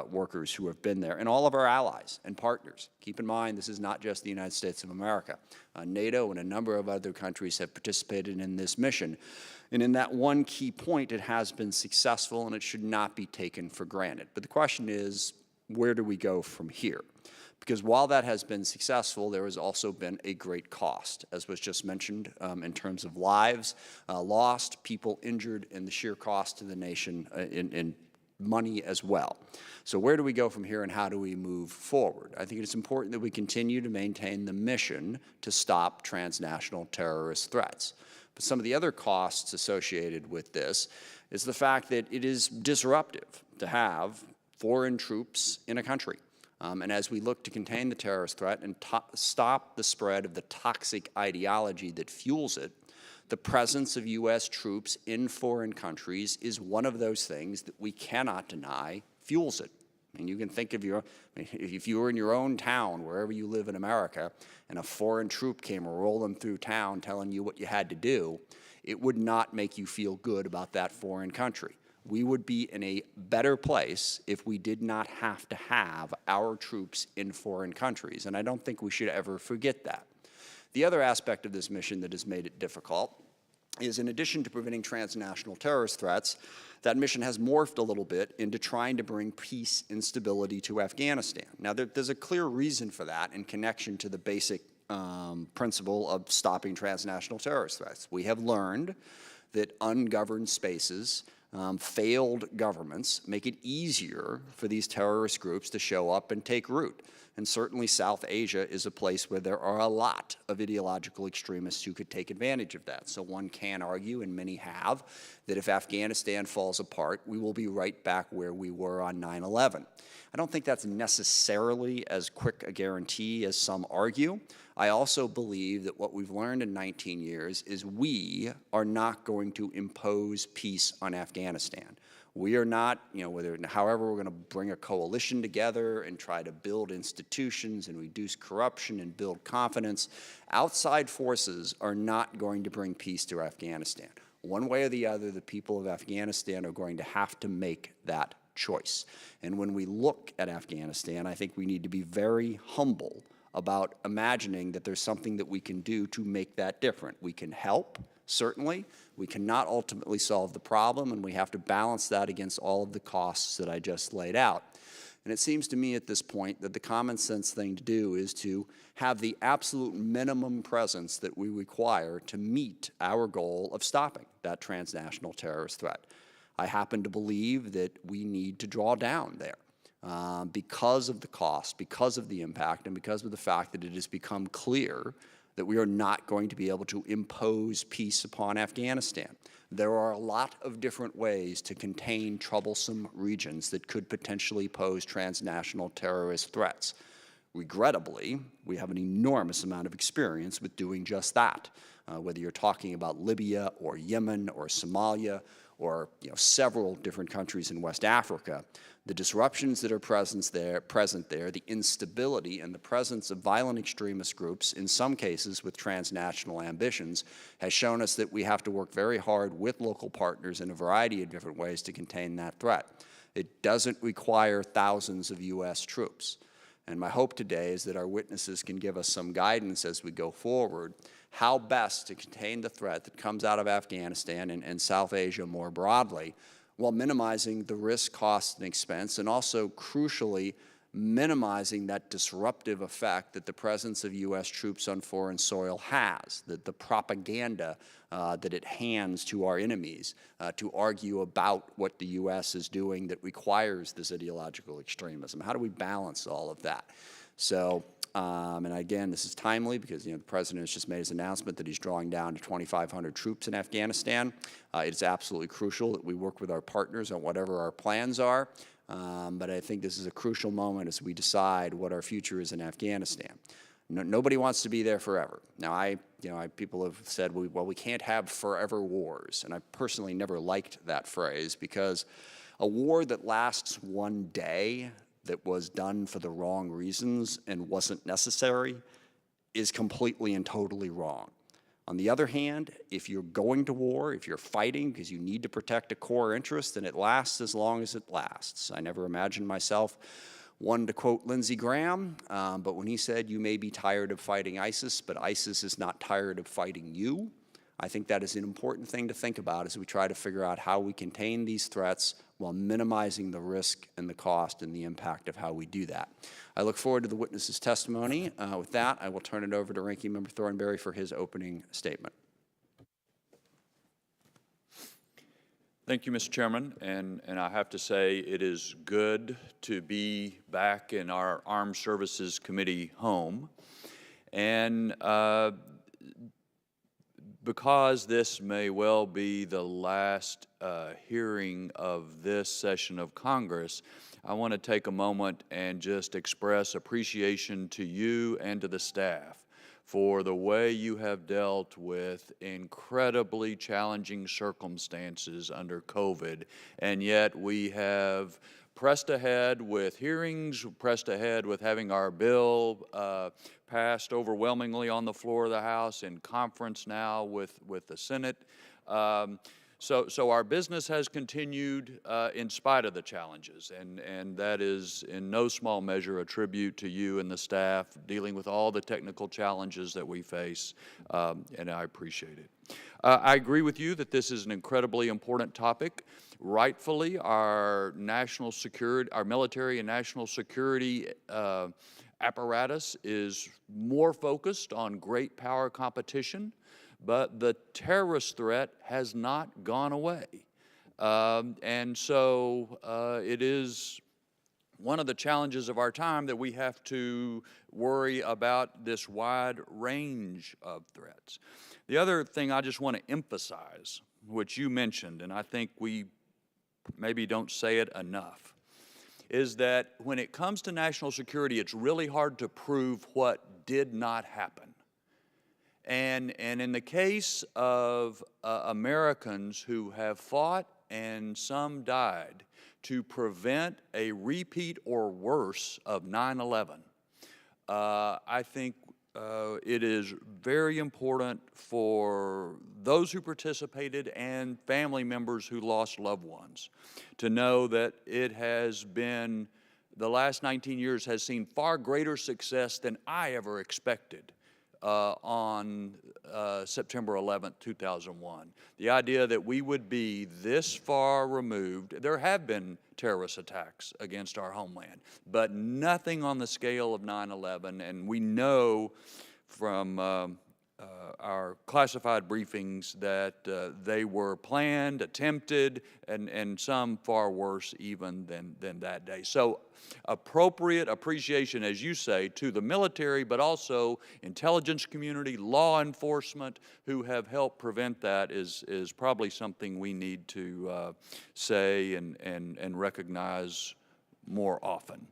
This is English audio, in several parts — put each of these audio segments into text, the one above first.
workers who have been there, and all of our allies and partners. Keep in mind, this is not just the United States of America. NATO and a number of other countries have participated in this mission. And in that one key point, it has been successful, and it should not be taken for granted. But the question is, where do we go from here? Because while that has been successful, there has also been a great cost, as was just mentioned, in terms of lives lost, people injured, and the sheer cost to the nation in money as well. So where do we go from here, and how do we move forward? I think it's important that we continue to maintain the mission to stop transnational terrorist threats. But some of the other costs associated with this is the fact that it is disruptive to have foreign troops in a country. And as we look to contain the terrorist threat and stop the spread of the toxic ideology that fuels it, the presence of U.S. troops in foreign countries is one of those things that we cannot deny fuels it. And you can think of if you were in your own town, wherever you live in America, and a foreign troop came rolling through town telling you what you had to do, it would not make you feel good about that foreign country. We would be in a better place if we did not have to have our troops in foreign countries, and I don't think we should ever forget that. The other aspect of this mission that has made it difficult is, in addition to preventing transnational terrorist threats, that mission has morphed a little bit into trying to bring peace and stability to Afghanistan. Now, there's a clear reason for that in connection to the basic principle of stopping transnational terrorist threats. We have learned that ungoverned spaces, failed governments make it easier for these terrorist groups to show up and take root. And certainly South Asia is a place where there are a lot of ideological extremists who could take advantage of that. So one can argue, and many have, that if Afghanistan falls apart, we will be right back where we were on 9/11. I don't think that's necessarily as quick a guarantee as some argue. I also believe that what we've learned in 19 years is we are not going to impose peace on Afghanistan. We are not, however we're going to bring a coalition together and try to build institutions and reduce corruption and build confidence, outside forces are not going to bring peace to Afghanistan. One way or the other, the people of Afghanistan are going to have to make that choice. And when we look at Afghanistan, I think we need to be very humble about imagining that there's something that we can do to make that different. We can help, certainly. We cannot ultimately solve the problem, and we have to balance that against all of the costs that I just laid out. And it seems to me at this point that the common sense thing to do is to have the absolute minimum presence that we require to meet our goal of stopping that transnational terrorist threat. I happen to believe that we need to draw down there. Because of the cost, because of the impact, and because of the fact that it has become clear that we are not going to be able to impose peace upon Afghanistan. There are a lot of different ways to contain troublesome regions that could potentially pose transnational terrorist threats. Regrettably, we have an enormous amount of experience with doing just that, whether you're talking about Libya or Yemen or Somalia or several different countries in West Africa. The disruptions that are present there, the instability and the presence of violent extremist groups, in some cases with transnational ambitions, has shown us that we have to work very hard with local partners in a variety of different ways to contain that threat. It doesn't require thousands of U.S. troops. And my hope today is that our witnesses can give us some guidance as we go forward, how best to contain the threat that comes out of Afghanistan and South Asia more broadly, while minimizing the risk, cost, and expense, and also, crucially, minimizing that disruptive effect that the presence of U.S. troops on foreign soil has, that the propaganda that it hands to our enemies to argue about what the U.S. is doing that requires this ideological extremism. How do we balance all of that? So, and again, this is timely because the President has just made his announcement that he's drawing down to 2,500 troops in Afghanistan. It's absolutely crucial that we work with our partners on whatever our plans are. But I think this is a crucial moment as we decide what our future is in Afghanistan. Nobody wants to be there forever. Now, people have said, well, we can't have forever wars, and I personally never liked that phrase because a war that lasts one day that was done for the wrong reasons and wasn't necessary is completely and totally wrong. On the other hand, if you're going to war, if you're fighting because you need to protect a core interest, then it lasts as long as it lasts. I never imagined myself one to quote Lindsey Graham, but when he said, "You may be tired of fighting ISIS, but ISIS is not tired of fighting you," I think that is an important thing to think about as we try to figure out how we contain these threats while minimizing the risk and the cost and the impact of how we do that. I look forward to the witness's testimony. With that, I will turn it over to Ranking Member Thornberry for his opening statement. Thank you, Mr. Chairman, and I have to say it is good to be back in our Armed Services Committee home, and because this may well be the last hearing of this session of Congress, I want to take a moment and just express appreciation to you and to the staff for the way you have dealt with incredibly challenging circumstances under COVID, and yet we have pressed ahead with hearings, pressed ahead with having our bill passed overwhelmingly on the floor of the House, in conference now with the Senate. So our business has continued in spite of the challenges, and that is in no small measure a tribute to you and the staff dealing with all the technical challenges that we face, and I appreciate it. I agree with you that this is an incredibly important topic. Rightfully, our national security, our military and national security apparatus is more focused on great power competition, but the terrorist threat has not gone away. And so it is one of the challenges of our time that we have to worry about this wide range of threats. The other thing I just want to emphasize, which you mentioned, and I think we maybe don't say it enough, is that when it comes to national security, it's really hard to prove what did not happen. And in the case of Americans who have fought and some died to prevent a repeat or worse of 9/11, I think it is very important for those who participated and family members who lost loved ones to know that it has been, the last 19 years has seen far greater success than I ever expected on September 11th, 2001. The idea that we would be this far removed, there have been terrorist attacks against our homeland, but nothing on the scale of 9/11, and we know from our classified briefings that they were planned, attempted, and some far worse even than that day. So appropriate appreciation, as you say, to the military, but also intelligence community, law enforcement, who have helped prevent that is probably something we need to say and recognize more often.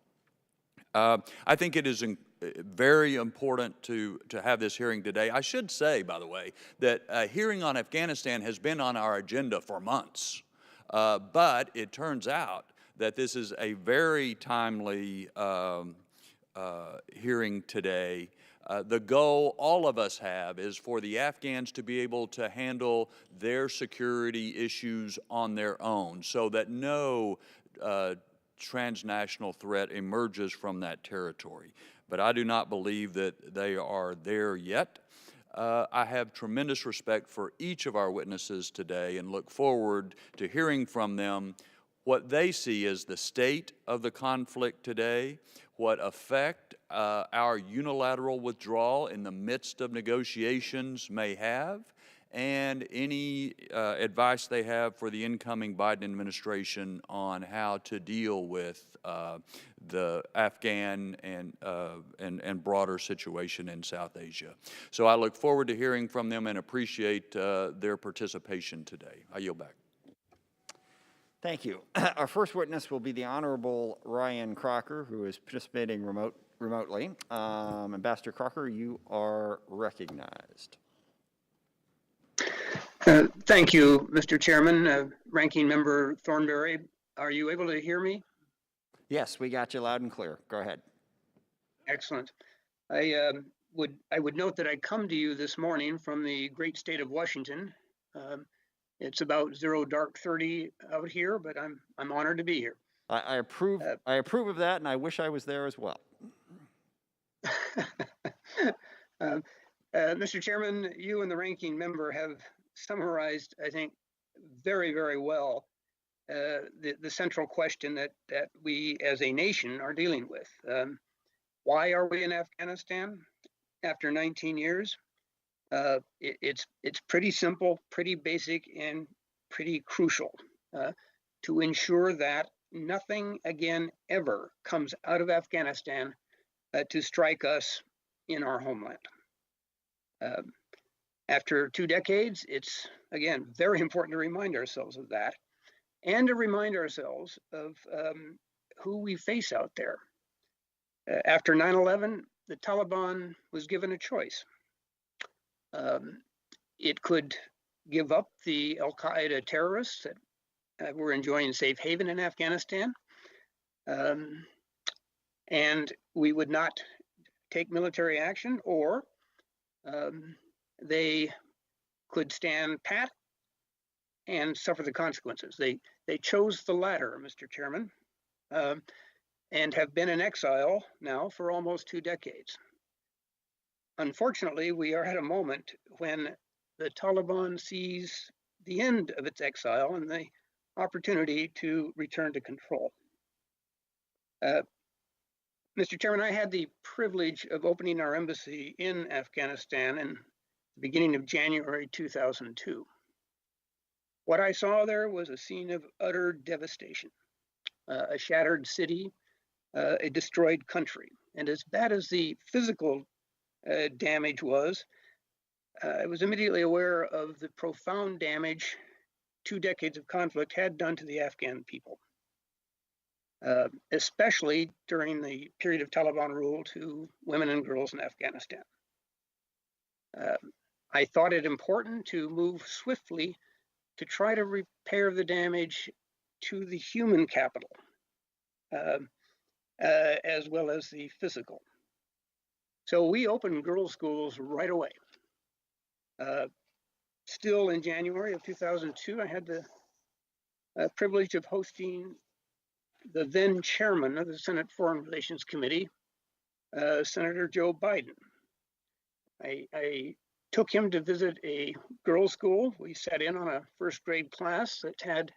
I think it is very important to have this hearing today. I should say, by the way, that a hearing on Afghanistan has been on our agenda for months, but it turns out that this is a very timely hearing today. The goal all of us have is for the Afghans to be able to handle their security issues on their own so that no transnational threat emerges from that territory. But I do not believe that they are there yet. I have tremendous respect for each of our witnesses today and look forward to hearing from them what they see as the state of the conflict today, what effect our unilateral withdrawal in the midst of negotiations may have, and any advice they have for the incoming Biden administration on how to deal with the Afghan and broader situation in South Asia. So I look forward to hearing from them and appreciate their participation today. I yield back. Thank you. Our first witness will be the Honorable Ryan Crocker, who is participating remotely. Ambassador Crocker, you are recognized. Thank you, Mr. Chairman. Ranking Member Thornberry, are you able to hear me? Yes, we got you loud and clear. Go ahead. Excellent. I would note that I come to you this morning from the great state of Washington. It's about 0 dark 30 out here, but I'm honored to be here. I approve. I approve of that, and I wish I was there as well. Mr. Chairman, you and the ranking member have summarized, I think, very, very well the central question that we as a nation are dealing with. Why are we in Afghanistan after 19 years? It's pretty simple, pretty basic, and pretty crucial to ensure that nothing again ever comes out of Afghanistan to strike us in our homeland. After 2 decades, it's again very important to remind ourselves of that, and to remind ourselves of who we face out there. After 9/11, the Taliban was given a choice. It could give up the al-Qaeda terrorists that were enjoying safe haven in Afghanistan, and we would not take military action, or they could stand pat and suffer the consequences. They chose the latter, Mr. Chairman, and have been in exile now for almost 2 decades. Unfortunately, we are at a moment when the Taliban sees the end of its exile and the opportunity to return to control. Mr. Chairman, I had the privilege of opening our embassy in Afghanistan in the beginning of January 2002. What I saw there was a scene of utter devastation, a shattered city, a destroyed country. And as bad as the physical damage was, I was immediately aware of the profound damage 2 decades of conflict had done to the Afghan people, especially during the period of Taliban rule to women and girls in Afghanistan. I thought it important to move swiftly to try to repair the damage to the human capital, as well as the physical. So we opened girls' schools right away. Still in January of 2002, I had the privilege of hosting the then chairman of the Senate Foreign Relations Committee, Senator Joe Biden. I took him to visit a girls' school. We sat in on a first grade class that had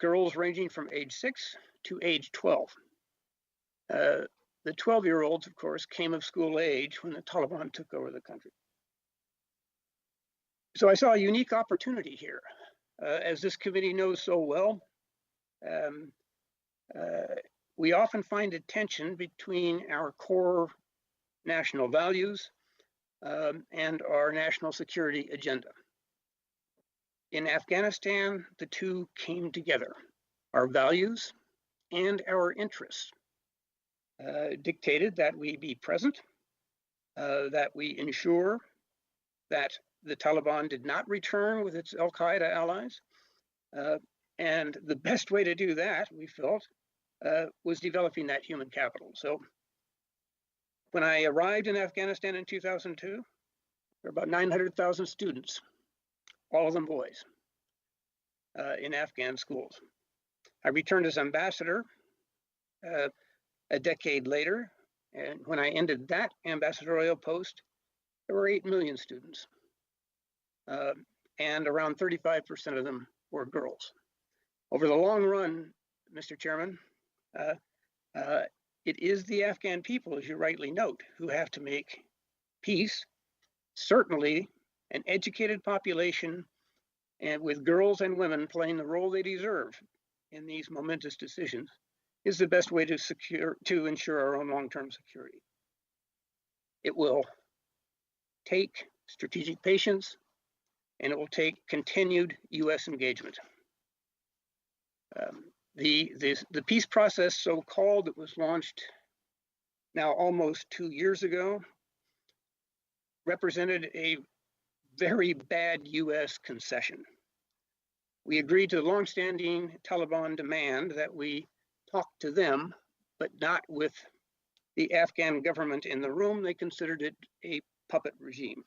girls ranging from age 6 to age 12. The 12-year-olds, of course, came of school age when the Taliban took over the country. So I saw a unique opportunity here. As this committee knows so well, we often find a tension between our core national values and our national security agenda. In Afghanistan, the two came together. Our values and our interests dictated that we be present, that we ensure that the Taliban did not return with its al-Qaeda allies. And the best way to do that, we felt, was developing that human capital. So when I arrived in Afghanistan in 2002, there were about 900,000 students, all of them boys, in Afghan schools. I returned as ambassador a decade later, and when I ended that ambassadorial post, there were 8 million students, and around 35% of them were girls. Over the long run, Mr. Chairman, it is the Afghan people, as you rightly note, who have to make peace. Certainly, an educated population, and with girls and women playing the role they deserve in these momentous decisions, is the best way to ensure our own long-term security. It will take strategic patience, and it will take continued U.S. engagement. The peace process, so-called, that was launched now almost 2 years ago, represented a very bad U.S. concession. We agreed to the longstanding Taliban demand that we talk to them, but not with the Afghan government in the room. They considered it a puppet regime.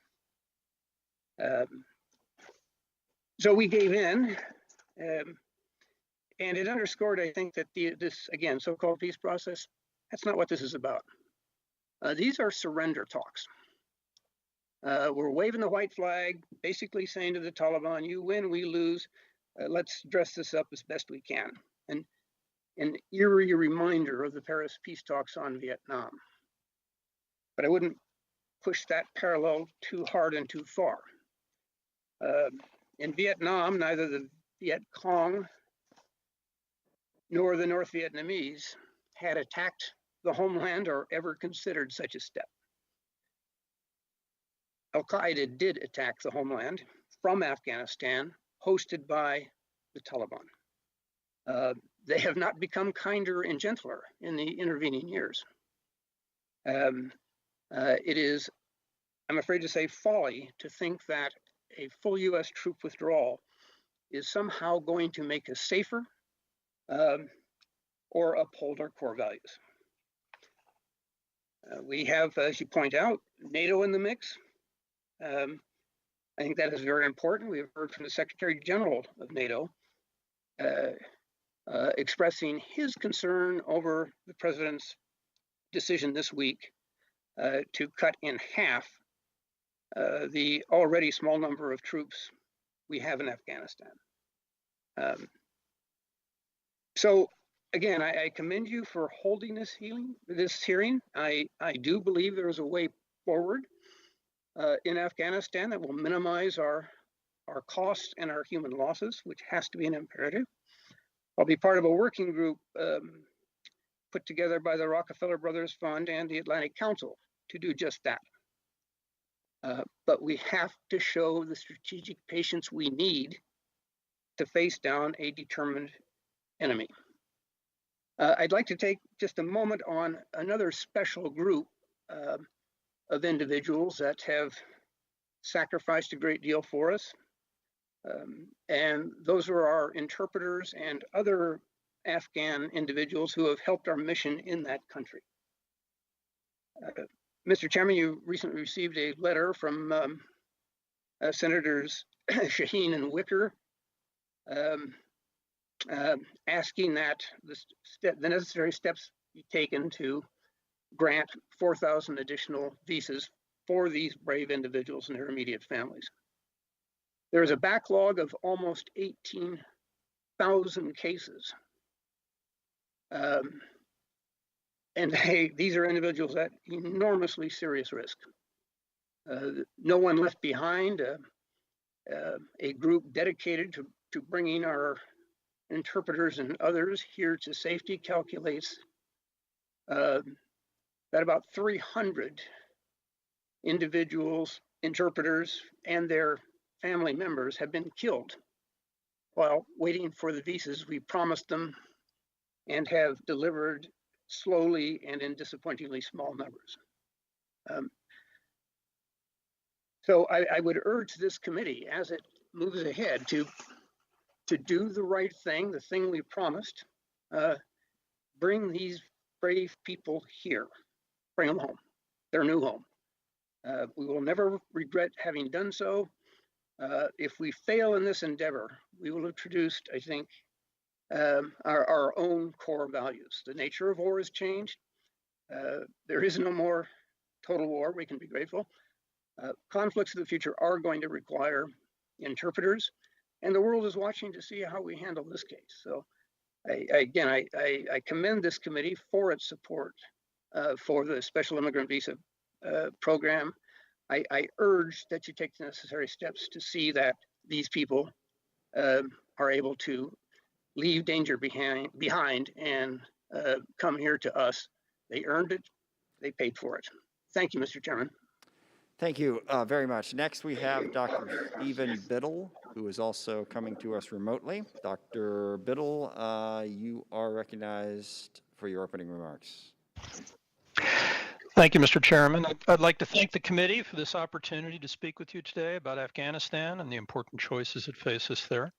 So we gave in, and it underscored, I think, that this, again, so-called peace process, that's not what this is about. These are surrender talks. We're waving the white flag, basically saying to the Taliban, you win, we lose. Let's dress this up as best we can. And an eerie reminder of the Paris peace talks on Vietnam. But I wouldn't push that parallel too hard and too far. In Vietnam, neither the Viet Cong nor the North Vietnamese had attacked the homeland or ever considered such a step. Al-Qaeda did attack the homeland from Afghanistan, hosted by the Taliban. They have not become kinder and gentler in the intervening years. It is, I'm afraid to say, folly to think that a full U.S. troop withdrawal is somehow going to make us safer or uphold our core values. We have, as you point out, NATO in the mix. I think that is very important. We have heard from the Secretary General of NATO expressing his concern over the president's decision this week to cut in half the already small number of troops we have in Afghanistan. So again, I commend you for holding this hearing. I do believe there is a way forward in Afghanistan that will minimize our costs and our human losses, which has to be an imperative. I'll be part of a working group put together by the Rockefeller Brothers Fund and the Atlantic Council to do just that. But we have to show the strategic patience we need to face down a determined enemy. I'd like to take just a moment on another special group of individuals that have sacrificed a great deal for us. And those are our interpreters and other Afghan individuals who have helped our mission in that country. Mr. Chairman, you recently received a letter from Senators Shaheen and Wicker asking that the necessary steps be taken to grant 4,000 additional visas for these brave individuals and their immediate families. There is a backlog of almost 18,000 cases. And these are individuals at enormously serious risk. No one left behind, a group dedicated to bringing our interpreters and others here to safety calculates that about 300 individuals, interpreters, and their family members have been killed while waiting for the visas we promised them and have delivered slowly and in disappointingly small numbers. So I would urge this committee, as it moves ahead, to do the right thing, the thing we promised, bring these brave people here, bring them home, their new home. We will never regret having done so. If we fail in this endeavor, we will have introduced, I think, our own core values. The nature of war has changed. There is no more total war. We can be grateful. Conflicts of the future are going to require interpreters, and the world is watching to see how we handle this case. So, I commend this committee for its support for the Special Immigrant Visa program. I urge that you take the necessary steps to see that these people are able to leave danger behind and come here to us. They earned it. They paid for it. Thank you, Mr. Chairman. Thank you very much. Next, we have Dr. Stephen Biddle, who is also coming to us remotely. Dr. Biddle, you are recognized for your opening remarks. Thank you, Mr. Chairman. I'd like to thank the committee for this opportunity to speak with you today about Afghanistan and the important choices it faces there.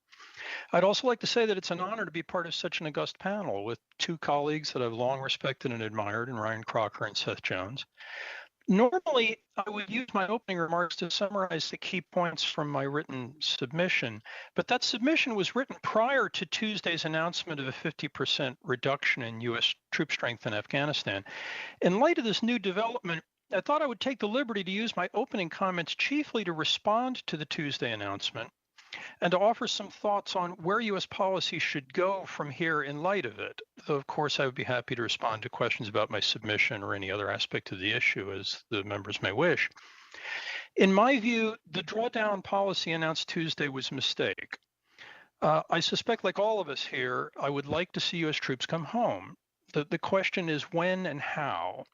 I'd also like to say that it's an honor to be part of such an august panel with two colleagues that I've long respected and admired in Ryan Crocker and Seth Jones. Normally, I would use my opening remarks to summarize the key points from my written submission, but that submission was written prior to Tuesday's announcement of a 50% reduction in U.S. troop strength in Afghanistan. In light of this new development, I thought I would take the liberty to use my opening comments chiefly to respond to the Tuesday announcement and to offer some thoughts on where U.S. policy should go from here in light of it. Though, of course, I would be happy to respond to questions about my submission or any other aspect of the issue as the members may wish. In my view, the drawdown policy announced Tuesday was a mistake. I suspect, like all of us here, I would like to see U.S. troops come home. The question is when and how.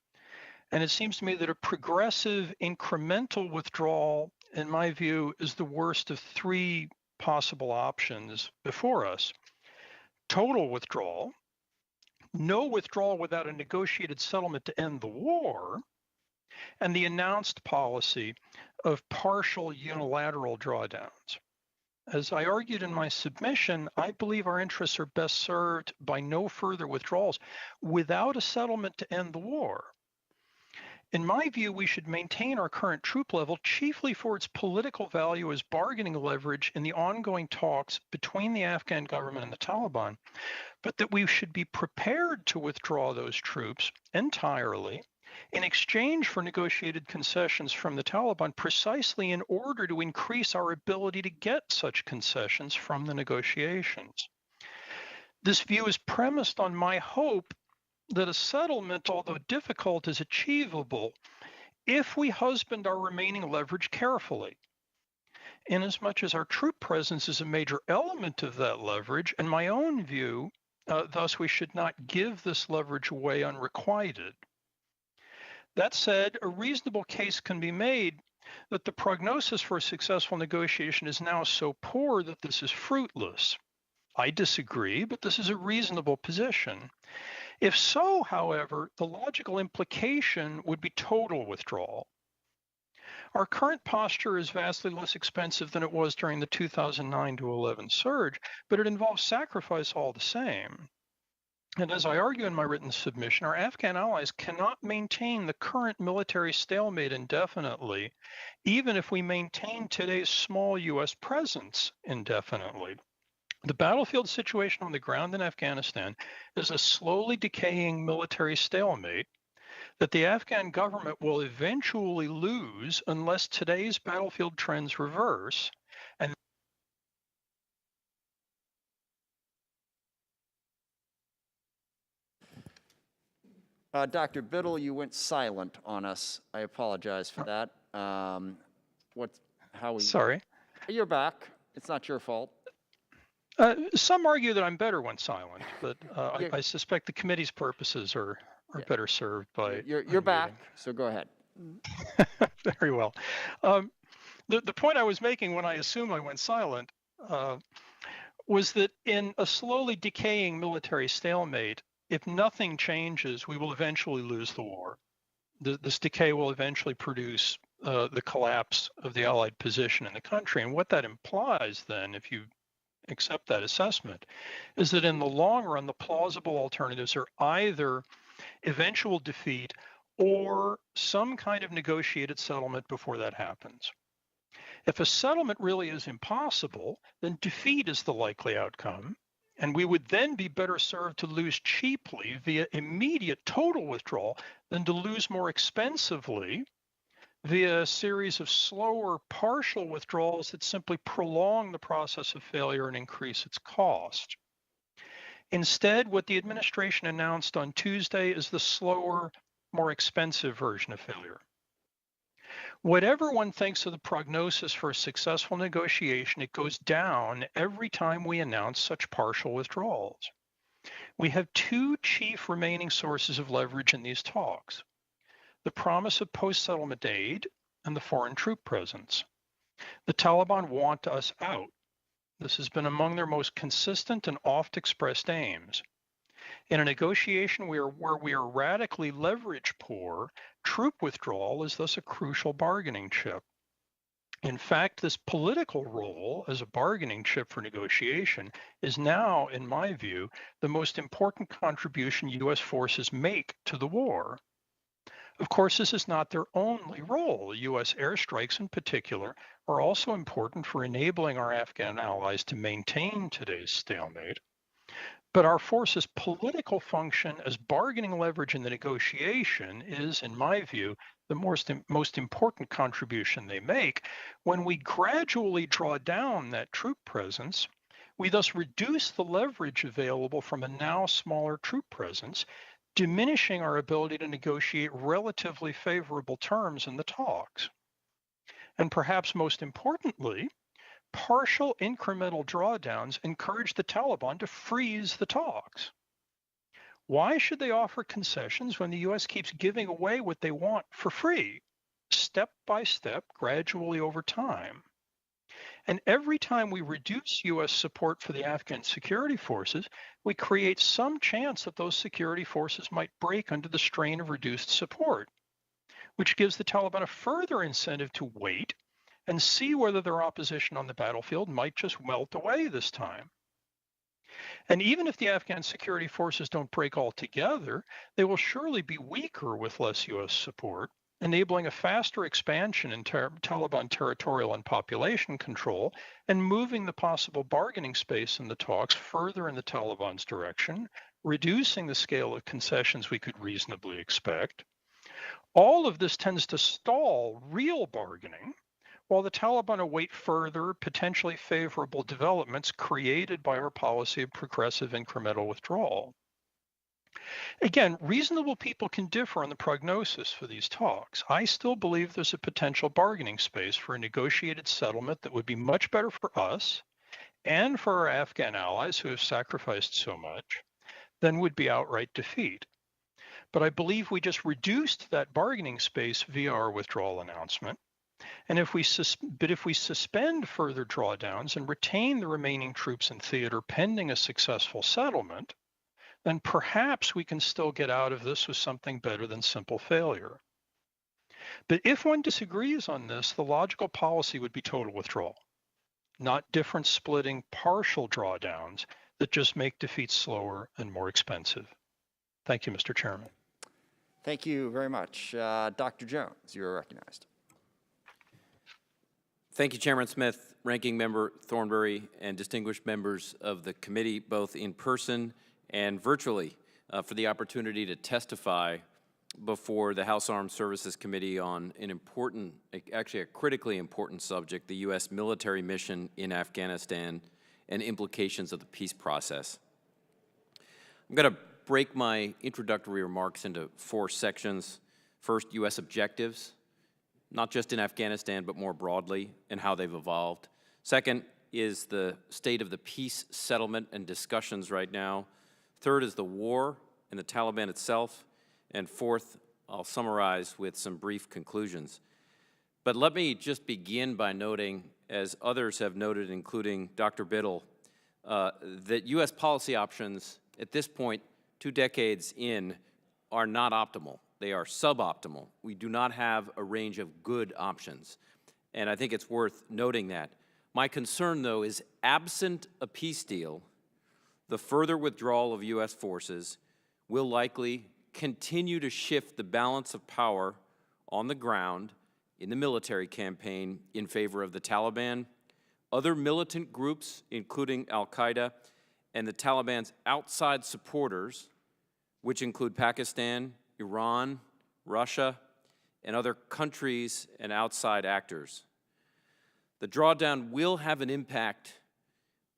And it seems to me that a progressive, incremental withdrawal, in my view, is the worst of three possible options before us. Total withdrawal, no withdrawal without a negotiated settlement to end the war, and the announced policy of partial unilateral drawdowns. As I argued in my submission, I believe our interests are best served by no further withdrawals without a settlement to end the war. In my view, we should maintain our current troop level chiefly for its political value as bargaining leverage in the ongoing talks between the Afghan government and the Taliban, but that we should be prepared to withdraw those troops entirely in exchange for negotiated concessions from the Taliban precisely in order to increase our ability to get such concessions from the negotiations. This view is premised on my hope that a settlement, although difficult, is achievable if we husband our remaining leverage carefully. Inasmuch as our troop presence is a major element of that leverage, in my own view, thus we should not give this leverage away unrequited. That said, a reasonable case can be made that the prognosis for a successful negotiation is now so poor that this is fruitless. I disagree, but this is a reasonable position. If so, however, the logical implication would be total withdrawal. Our current posture is vastly less expensive than it was during the 2009 to 11 surge, but it involves sacrifice all the same. And as I argue in my written submission, our Afghan allies cannot maintain the current military stalemate indefinitely, even if we maintain today's small U.S. presence indefinitely. The battlefield situation on the ground in Afghanistan is a slowly decaying military stalemate that the Afghan government will eventually lose unless today's battlefield trends reverse. And Dr. Biddle, you went silent on us. I apologize for that. Sorry. You're back. It's not your fault. Some argue that I'm better when silent, but I suspect the committee's purposes are better served by. You're back, so go ahead. Very well. The point I was making when I assume I went silent was that in a slowly decaying military stalemate, if nothing changes, we will eventually lose the war. This decay will eventually produce the collapse of the Allied position in the country. And what that implies then, if you accept that assessment, is that in the long run, the plausible alternatives are either eventual defeat or some kind of negotiated settlement before that happens. If a settlement really is impossible, then defeat is the likely outcome, and we would then be better served to lose cheaply via immediate total withdrawal than to lose more expensively via a series of slower partial withdrawals that simply prolong the process of failure and increase its cost. Instead, what the administration announced on Tuesday is the slower, more expensive version of failure. Whatever one thinks of the prognosis for a successful negotiation, it goes down every time we announce such partial withdrawals. We have two chief remaining sources of leverage in these talks: the promise of post-settlement aid and the foreign troop presence. The Taliban want us out. This has been among their most consistent and oft-expressed aims. In a negotiation where we are radically leverage poor, troop withdrawal is thus a crucial bargaining chip. In fact, this political role as a bargaining chip for negotiation is now, in my view, the most important contribution U.S. forces make to the war. Of course, this is not their only role. U.S. airstrikes in particular are also important for enabling our Afghan allies to maintain today's stalemate. But our forces' political function as bargaining leverage in the negotiation is, in my view, the most important contribution they make. When we gradually draw down that troop presence, we thus reduce the leverage available from a now smaller troop presence, diminishing our ability to negotiate relatively favorable terms in the talks. And perhaps most importantly, partial incremental drawdowns encourage the Taliban to freeze the talks. Why should they offer concessions when the U.S. keeps giving away what they want for free, step by step, gradually over time? And every time we reduce U.S. support for the Afghan security forces, we create some chance that those security forces might break under the strain of reduced support, which gives the Taliban a further incentive to wait and see whether their opposition on the battlefield might just melt away this time. And even if the Afghan security forces don't break altogether, they will surely be weaker with less U.S. support, enabling a faster expansion in Taliban territorial and population control and moving the possible bargaining space in the talks further in the Taliban's direction, reducing the scale of concessions we could reasonably expect. All of this tends to stall real bargaining, while the Taliban await further, potentially favorable developments created by our policy of progressive incremental withdrawal. Again, reasonable people can differ on the prognosis for these talks. I still believe there's a potential bargaining space for a negotiated settlement that would be much better for us and for our Afghan allies who have sacrificed so much than would be outright defeat. But I believe we just reduced that bargaining space via our withdrawal announcement. And if we suspend further drawdowns and retain the remaining troops in theater pending a successful settlement, then perhaps we can still get out of this with something better than simple failure. But if one disagrees on this, the logical policy would be total withdrawal, not difference splitting partial drawdowns that just make defeat slower and more expensive. Thank you, Mr. Chairman. Thank you very much. Dr. Jones, you're recognized. Thank you, Chairman Smith, Ranking Member Thornberry, and distinguished members of the committee, both in person and virtually, for the opportunity to testify before the House Armed Services Committee on an important, actually a critically important subject, the U.S. military mission in Afghanistan and implications of the peace process. I'm going to break my introductory remarks into 4 sections. First, U.S. objectives, not just in Afghanistan, but more broadly, and how they've evolved. Second is the state of the peace settlement and discussions right now. Third is the war and the Taliban itself. And fourth, I'll summarize with some brief conclusions. But let me just begin by noting, as others have noted, including Dr. Biddle, that U.S. policy options at this point, 2 decades in, are not optimal. They are suboptimal. We do not have a range of good options. And I think it's worth noting that. My concern, though, is absent a peace deal, the further withdrawal of U.S. forces will likely continue to shift the balance of power on the ground in the military campaign in favor of the Taliban, other militant groups, including al-Qaeda, and the Taliban's outside supporters, which include Pakistan, Iran, Russia, and other countries and outside actors. The drawdown will have an impact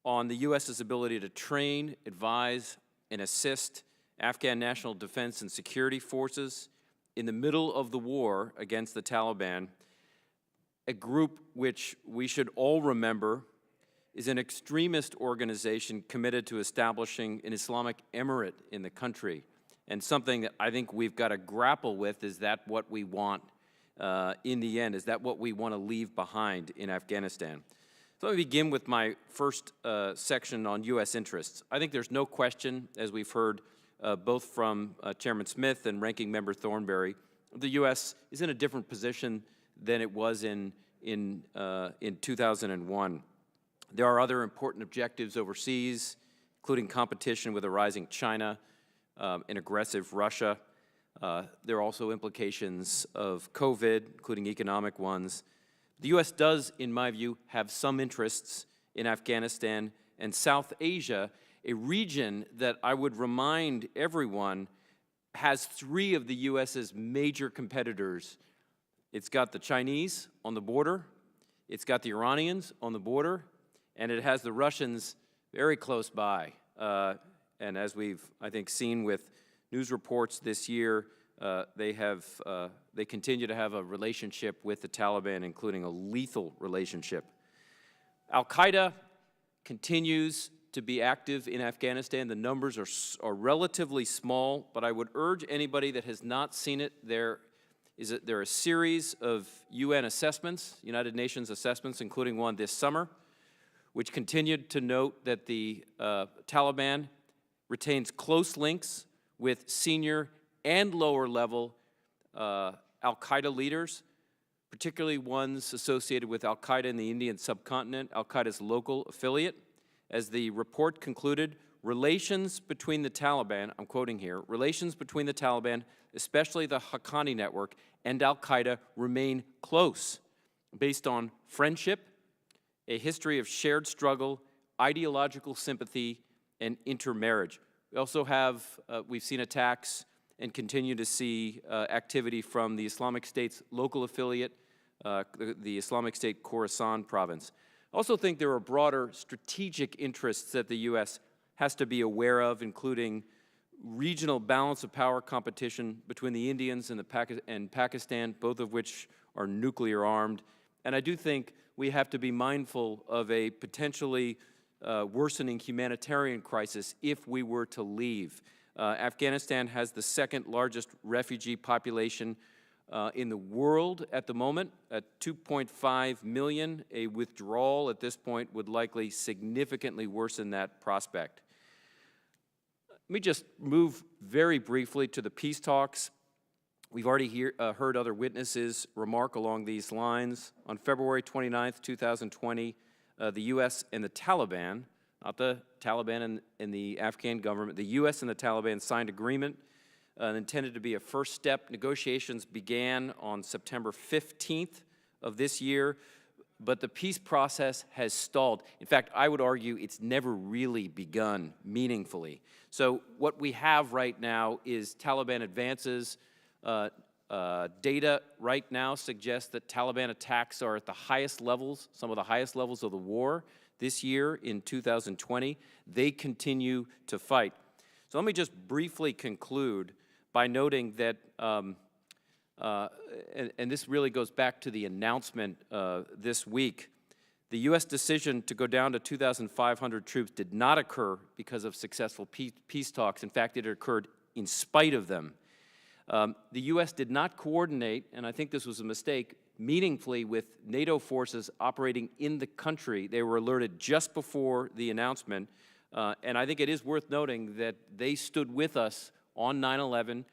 on the U.S.'s ability to train, advise, and assist Afghan national defense and security forces in the middle of the war against the Taliban, a group which we should all remember is an extremist organization committed to establishing an Islamic emirate in the country. And something that I think we've got to grapple with, is that what we want in the end? Is that what we want to leave behind in Afghanistan? So let me begin with my first section on U.S. interests. I think there's no question, as we've heard both from Chairman Smith and Ranking Member Thornberry, the U.S. is in a different position than it was in in 2001. There are other important objectives overseas, including competition with a rising China, and aggressive Russia. There are also implications of COVID, including economic ones. The U.S. does, in my view, have some interests in Afghanistan and South Asia, a region that I would remind everyone has three of the U.S.'s major competitors. It's got the Chinese on the border, it's got the Iranians on the border, and it has the Russians very close by. And as we've, I think, seen with news reports this year, they continue to have a relationship with the Taliban, including a lethal relationship. Al-Qaeda continues to be active in Afghanistan. The numbers are relatively small, but I would urge anybody that has not seen it, there are a series of UN assessments, United Nations assessments, including one this summer, which continued to note that the Taliban retains close links with senior and lower level Al-Qaeda leaders, particularly ones associated with Al-Qaeda in the Indian subcontinent, Al-Qaeda's local affiliate. As the report concluded, relations between the Taliban, I'm quoting here, relations between the Taliban, especially the Haqqani network, and Al-Qaeda remain close, based on friendship, a history of shared struggle, ideological sympathy, and intermarriage. We also have, we've seen attacks and continue to see activity from the Islamic State's local affiliate, the Islamic State Khorasan province. I also think there are broader strategic interests that the U.S. has to be aware of, including regional balance of power competition between the Indians and Pakistan, both of which are nuclear armed. And I do think we have to be mindful of a potentially worsening humanitarian crisis if we were to leave. Afghanistan has the second largest refugee population in the world at the moment, at 2.5 million. A withdrawal at this point would likely significantly worsen that prospect. Let me just move very briefly to the peace talks. We've already heard other witnesses remark along these lines. On February 29th, 2020, the U.S. and the Taliban, not the Taliban and the Afghan government, the U.S. and the Taliban signed agreement intended to be a first step. Negotiations began on September 15th of this year, but the peace process has stalled. In fact, I would argue it's never really begun meaningfully. So what we have right now is Taliban advances. Data right now suggests that Taliban attacks are at the highest levels, some of the highest levels of the war this year in 2020. They continue to fight. So let me just briefly conclude by noting that, and this really goes back to the announcement this week, the U.S. decision to go down to 2,500 troops did not occur because of successful peace talks. In fact, it occurred in spite of them. The U.S. did not coordinate, and I think this was a mistake, meaningfully with NATO forces operating in the country. They were alerted just before the announcement, and I think it is worth noting that they stood with us on 9/11,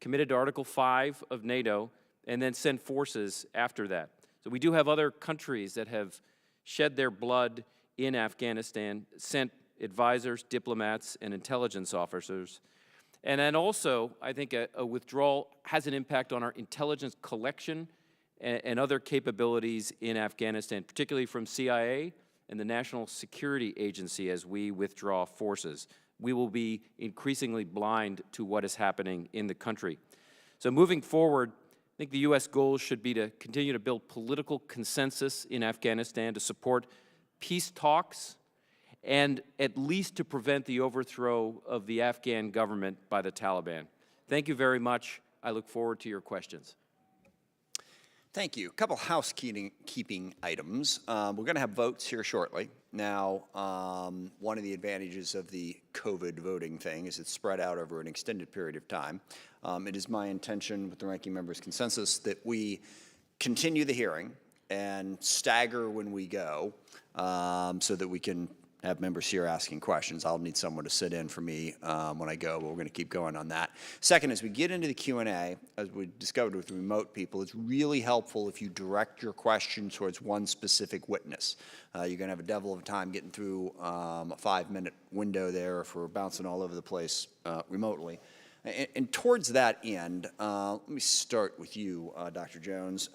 committed to Article 5 of NATO, and then sent forces after that. So we do have other countries that have shed their blood in Afghanistan, sent advisors, diplomats, and intelligence officers. And then also, I think a withdrawal has an impact on our intelligence collection and other capabilities in Afghanistan, particularly from CIA and the National Security Agency as we withdraw forces. We will be increasingly blind to what is happening in the country. So moving forward, I think the U.S. goal should be to continue to build political consensus in Afghanistan to support peace talks and at least to prevent the overthrow of the Afghan government by the Taliban. Thank you very much. I look forward to your questions. Thank you. A couple housekeeping items. We're going to have votes here shortly. Now, one of the advantages of the COVID voting thing is it's spread out over an extended period of time. It is my intention, with the ranking member's consensus, that we continue the hearing and stagger when we go so that we can have members here asking questions. I'll need someone to sit in for me when I go, but we're going to keep going on that. Second, as we get into the Q&A, as we discovered with remote people, it's really helpful if you direct your question towards one specific witness. You're going to have a devil of a time getting through a 5-minute window there if we're bouncing all over the place remotely. And towards that end, let me start with you, Dr. Jones.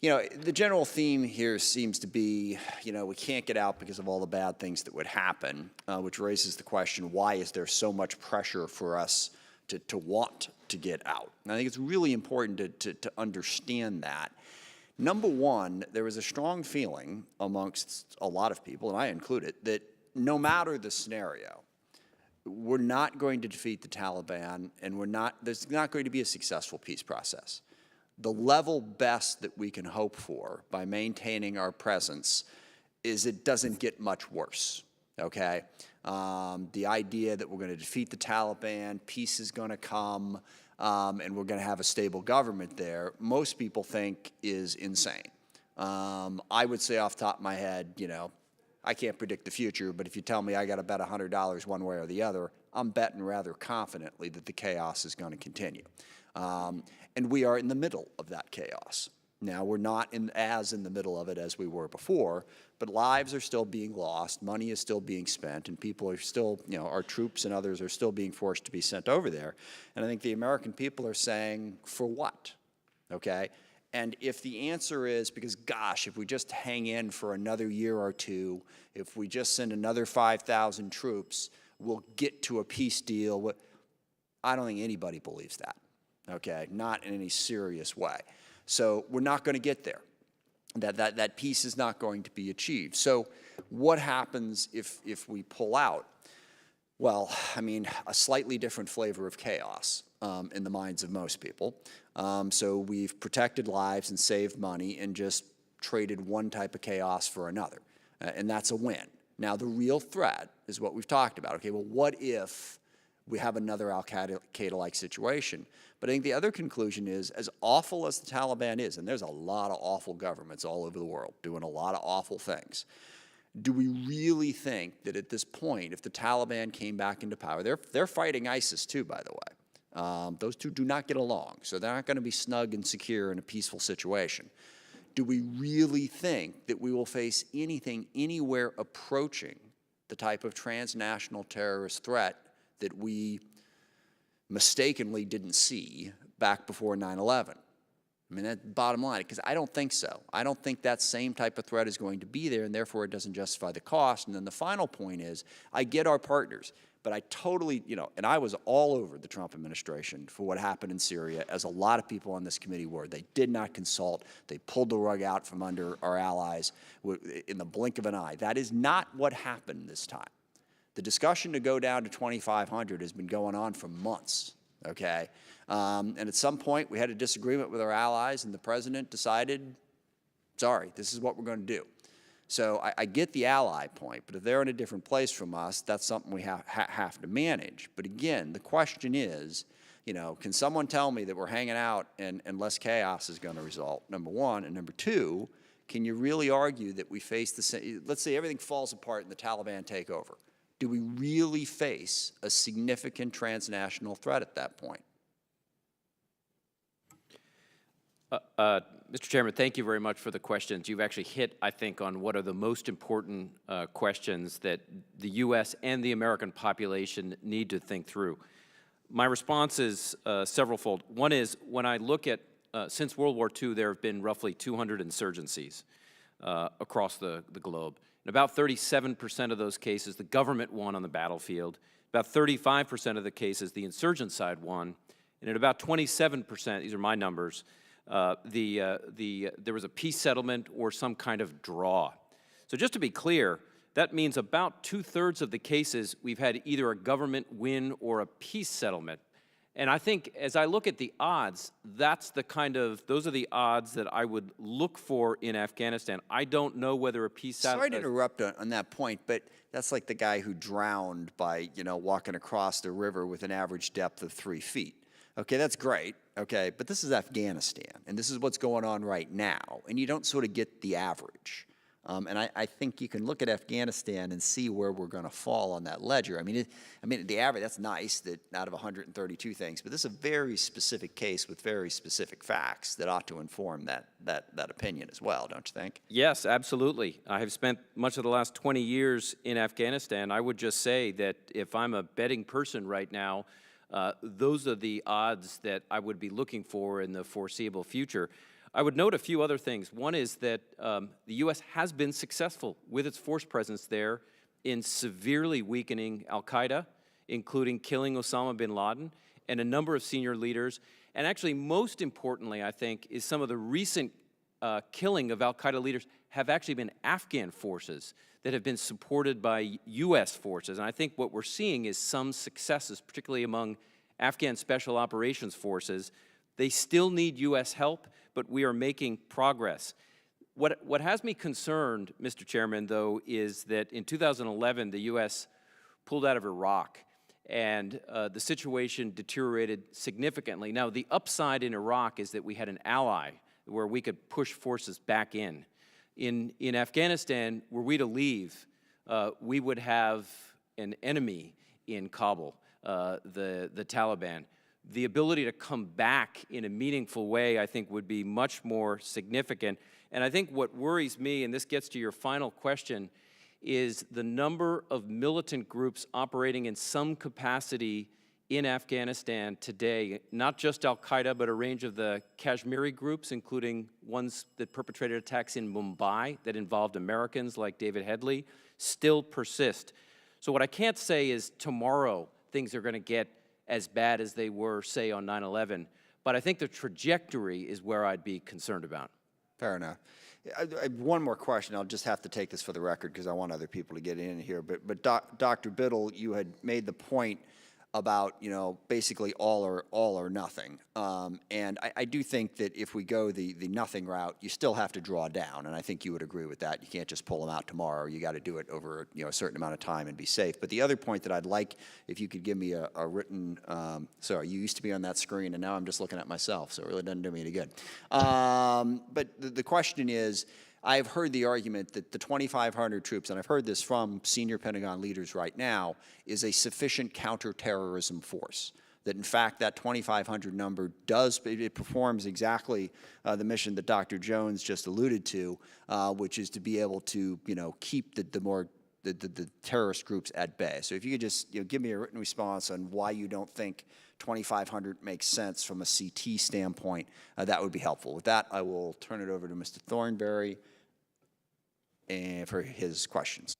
You know, the general theme here seems to be, you know, we can't get out because of all the bad things that would happen, which raises the question, why is there so much pressure for us to want to get out? And I think it's really important to understand that. Number one, there is a strong feeling amongst a lot of people, and I include it, that no matter the scenario, we're not going to defeat the Taliban, and there's not going to be a successful peace process. The level best that we can hope for by maintaining our presence is it doesn't get much worse, okay? The idea that we're going to defeat the Taliban, peace is going to come, and we're going to have a stable government there, most people think is insane. I would say off the top of my head, you know, I can't predict the future, but if you tell me I got to bet $100 one way or the other, I'm betting rather confidently that the chaos is going to continue. And we are in the middle of that chaos. Now, we're not as in the middle of it as we were before, but lives are still being lost, money is still being spent, and people are still, you know, our troops and others are still being forced to be sent over there. And I think the American people are saying, for what? Okay? And if the answer is because, gosh, if we just hang in for another year or two, if we just send another 5,000 troops, we'll get to a peace deal. I don't think anybody believes that, okay? Not in any serious way. So we're not going to get there. That peace is not going to be achieved. So what happens if we pull out? Well, I mean, a slightly different flavor of chaos in the minds of most people. So we've protected lives and saved money and just traded one type of chaos for another. And that's a win. Now, the real threat is what we've talked about. Okay, well, what if we have another al-Qaeda-like situation? But I think the other conclusion is, as awful as the Taliban is, and there's a lot of awful governments all over the world doing a lot of awful things, do we really think that at this point, if the Taliban came back into power, they're fighting ISIS too, by the way. Those two do not get along, so they're not going to be snug and secure in a peaceful situation. Do we really think that we will face anything anywhere approaching the type of transnational terrorist threat that we mistakenly didn't see back before 9/11? I mean, that's bottom line, because I don't think so. I don't think that same type of threat is going to be there, and therefore it doesn't justify the cost. And then the final point is, I get our partners, but I totally, you know, and I was all over the Trump administration for what happened in Syria, as a lot of people on this committee were. They did not consult. They pulled the rug out from under our allies in the blink of an eye. That is not what happened this time. The discussion to go down to 2,500 has been going on for months, okay? And at some point, we had a disagreement with our allies, and the president decided, sorry, this is what we're going to do. So I get the ally point, but if they're in a different place from us, that's something we have to manage. But again, the question is, you know, can someone tell me that we're hanging out and less chaos is going to result, number one? And number two, can you really argue that we face the same, let's say everything falls apart and the Taliban take over. Do we really face a significant transnational threat at that point? Mr. Chairman, thank you very much for the questions. You've actually hit, I think, on what are the most important questions that the U.S. and the American population need to think through. My response is severalfold. One is, when I look at, since World War II, there have been roughly 200 insurgencies across the globe. In about 37% of those cases, the government won on the battlefield. About 35% of the cases, the insurgent side won. And at about 27%, these are my numbers, there was a peace settlement or some kind of draw. So just to be clear, that means about 2/3 of the cases we've had either a government win or a peace settlement. And I think as I look at the odds, those are the odds that I would look for in Afghanistan. I don't know whether a peace settlement... Sorry to interrupt on that point, but that's like the guy who drowned by, you know, walking across the river with an average depth of 3 feet. Okay, that's great, okay, but this is Afghanistan, and this is what's going on right now, and you don't sort of get the average, And I think you can look at Afghanistan and see where we're going to fall on that ledger. I mean, the average, that's nice that out of 132 things, but this is a very specific case with very specific facts that ought to inform that opinion as well, don't you think? Yes, absolutely. I have spent much of the last 20 years in Afghanistan. I would just say that if I'm a betting person right now, those are the odds that I would be looking for in the foreseeable future. I would note a few other things. One is that the U.S. has been successful with its force presence there in severely weakening al-Qaeda, including killing Osama bin Laden and a number of senior leaders. And actually, most importantly, I think, is some of the recent killing of al-Qaeda leaders have actually been Afghan forces that have been supported by U.S. forces. And I think what we're seeing is some successes, particularly among Afghan Special Operations Forces. They still need U.S. help, but we are making progress. What has me concerned, Mr. Chairman, though, is that in 2011, the U.S. pulled out of Iraq, and the situation deteriorated significantly. Now, the upside in Iraq is that we had an ally where we could push forces back in. In Afghanistan, were we to leave, we would have an enemy in Kabul, the Taliban. The ability to come back in a meaningful way, I think, would be much more significant. And I think what worries me, and this gets to your final question, is the number of militant groups operating in some capacity in Afghanistan today, not just al-Qaeda, but a range of the Kashmiri groups, including ones that perpetrated attacks in Mumbai that involved Americans like David Headley, still persist. So what I can't say is tomorrow things are going to get as bad as they were, say, on 9/11. But I think the trajectory is where I'd be concerned about. Fair enough. I have one more question. I'll just have to take this for the record because I want other people to get in here. But Dr. Biddle, you had made the point about, basically all or nothing. And I do think that if we go the nothing route, you still have to draw down. And I think you would agree with that. You can't just pull them out tomorrow. You got to do it over, a certain amount of time and be safe. But the other point that I'd like, if you could give me a written, sorry, you used to be on that screen and now I'm just looking at myself. So it really doesn't do me any good. But the question is, I've heard the argument that the 2,500 troops, and I've heard this from senior Pentagon leaders right now, is a sufficient counterterrorism force. That in fact that 2,500 number it performs exactly the mission that Dr. Jones just alluded to, which is to be able to keep the terrorist groups at bay. So if you could just give me a written response on why you don't think 2,500 makes sense from a CT standpoint, that would be helpful. With that, I will turn it over to Mr. Thornberry for his questions.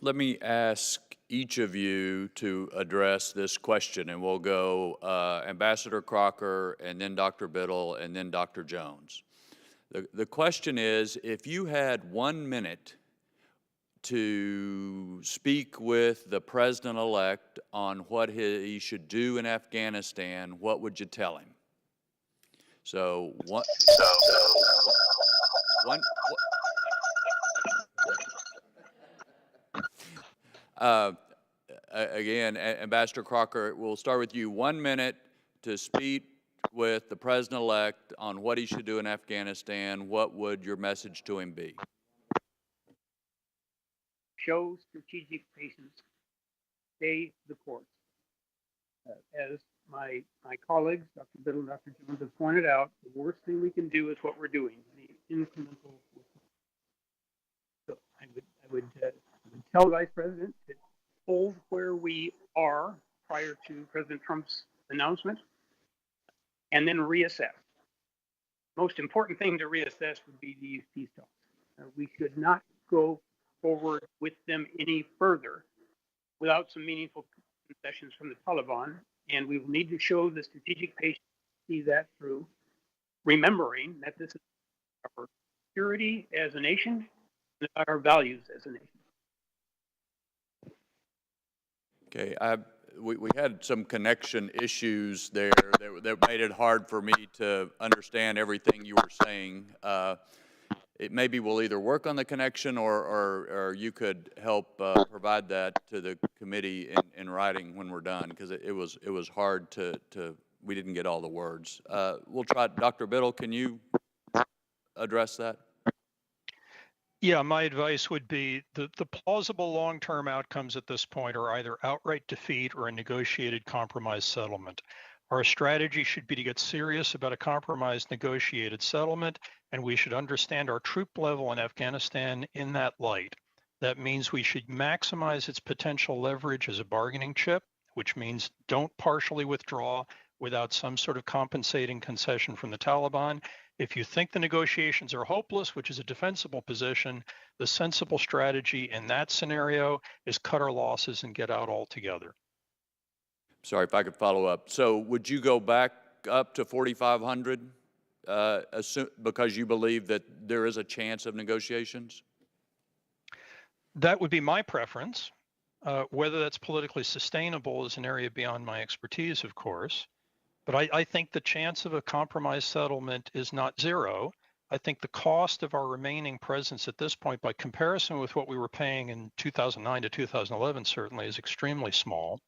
Let me ask each of you to address this question, and we'll go Ambassador Crocker, and then Dr. Biddle, and then Dr. Jones. The question is, if you had 1 minute to speak with the president-elect on what he should do in Afghanistan, what would you tell him? So again, Ambassador Crocker, we'll start with you. 1 minute to speak with the president-elect on what he should do in Afghanistan. What would your message to him be? Show strategic patience. Stay the course. As my colleagues, Dr. Biddle and Dr. Jones, have pointed out, the worst thing we can do is what we're doing, the incremental. So I would tell the Vice President to hold where we are prior to President Trump's announcement, and then reassess. Most important thing to reassess would be these peace talks. We should not go forward with them any further without some meaningful concessions from the Taliban, and we will need to show the strategic patience to see that through, remembering that this is our security as a nation and our values as a nation. Okay, we had some connection issues there that made it hard for me to understand everything you were saying. It maybe we'll either work on the connection or you could help provide that to the committee in writing when we're done, because it was hard to we didn't get all the words. We'll try. Dr. Biddle, can you address that? Yeah, my advice would be the plausible long-term outcomes at this point are either outright defeat or a negotiated compromise settlement. Our strategy should be to get serious about a compromised negotiated settlement, and we should understand our troop level in Afghanistan in that light. That means we should maximize its potential leverage as a bargaining chip, which means don't partially withdraw without some sort of compensating concession from the Taliban. If you think the negotiations are hopeless, which is a defensible position, the sensible strategy in that scenario is cut our losses and get out altogether. Sorry, if I could follow up. So would you go back up to 4,500 because you believe that there is a chance of negotiations? That would be my preference. Whether that's politically sustainable is an area beyond my expertise, of course. But I think the chance of a compromise settlement is not zero. I think the cost of our remaining presence at this point, by comparison with what we were paying in 2009 to 2011, certainly is extremely small.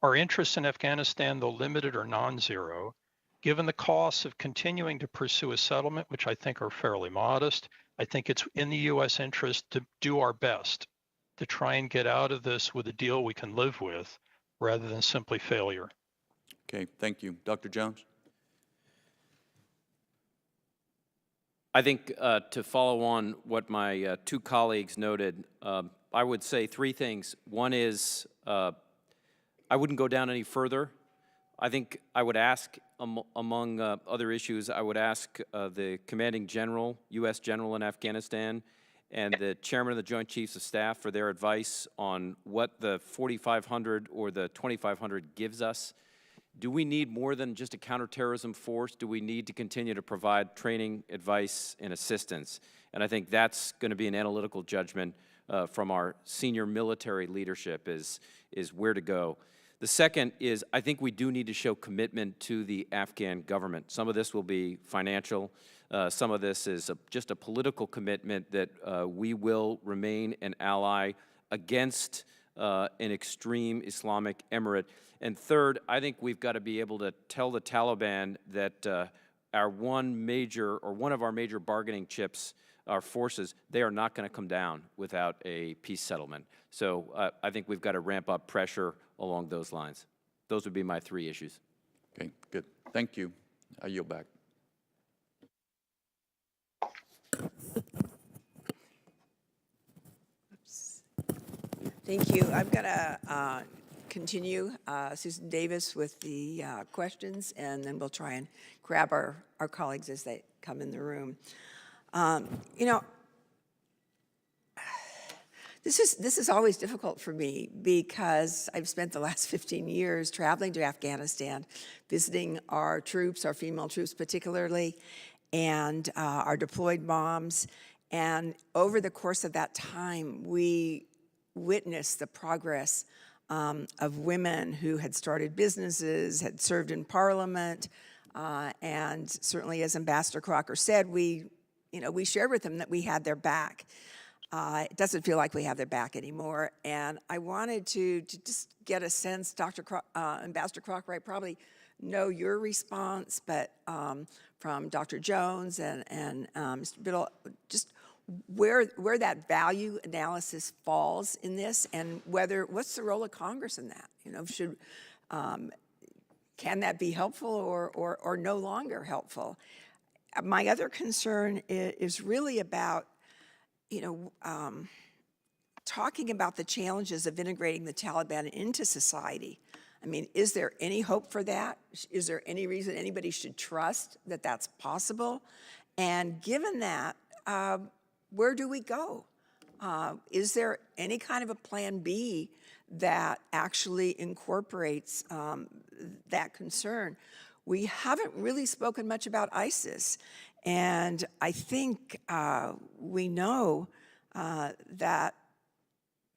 Our interests in Afghanistan, though limited, are non-zero. Given the costs of continuing to pursue a settlement, which I think are fairly modest, I think it's in the U.S. interest to do our best to try and get out of this with a deal we can live with rather than simply failure. Okay, thank you. Dr. Jones? I think to follow on what my two colleagues noted, I would say three things. One is I wouldn't go down any further. I think I would ask, among other issues, I would ask the commanding general, U.S. general in Afghanistan, and the chairman of the Joint Chiefs of Staff for their advice on what the 4,500 or the 2,500 gives us. Do we need more than just a counterterrorism force? Do we need to continue to provide training, advice, and assistance? And I think that's going to be an analytical judgment from our senior military leadership is where to go. The second is I think we do need to show commitment to the Afghan government. Some of this will be financial. Some of this is just a political commitment that we will remain an ally against an extreme Islamic emirate. And third, I think we've got to be able to tell the Taliban that one of our major bargaining chips, our forces, they are not going to come down without a peace settlement. So I think we've got to ramp up pressure along those lines. Those would be my three issues. Okay, good. Thank you. I yield back. Thank you. I'm going to continue, Susan Davis, with the questions, and then we'll try and grab our colleagues as they come in the room. You know, this is always difficult for me because I've spent the last 15 years traveling to Afghanistan, visiting our troops, our female troops particularly, and our deployed moms. And over the course of that time, we witnessed the progress of women who had started businesses, had served in parliament, and certainly, as Ambassador Crocker said, we shared with them that we had their back. It doesn't feel like we have their back anymore, and I wanted to just get a sense, Ambassador Crocker, I probably know your response, but from Dr. Jones and Mr. Biddle, just where that value analysis falls in this, and what's the role of Congress in that? You know, can that be helpful or no longer helpful? My other concern is really about, talking about the challenges of integrating the Taliban into society. I mean, is there any hope for that? Is there any reason anybody should trust that that's possible? And given that, where do we go? Is there any kind of a plan B that actually incorporates that concern? We haven't really spoken much about ISIS, and I think we know that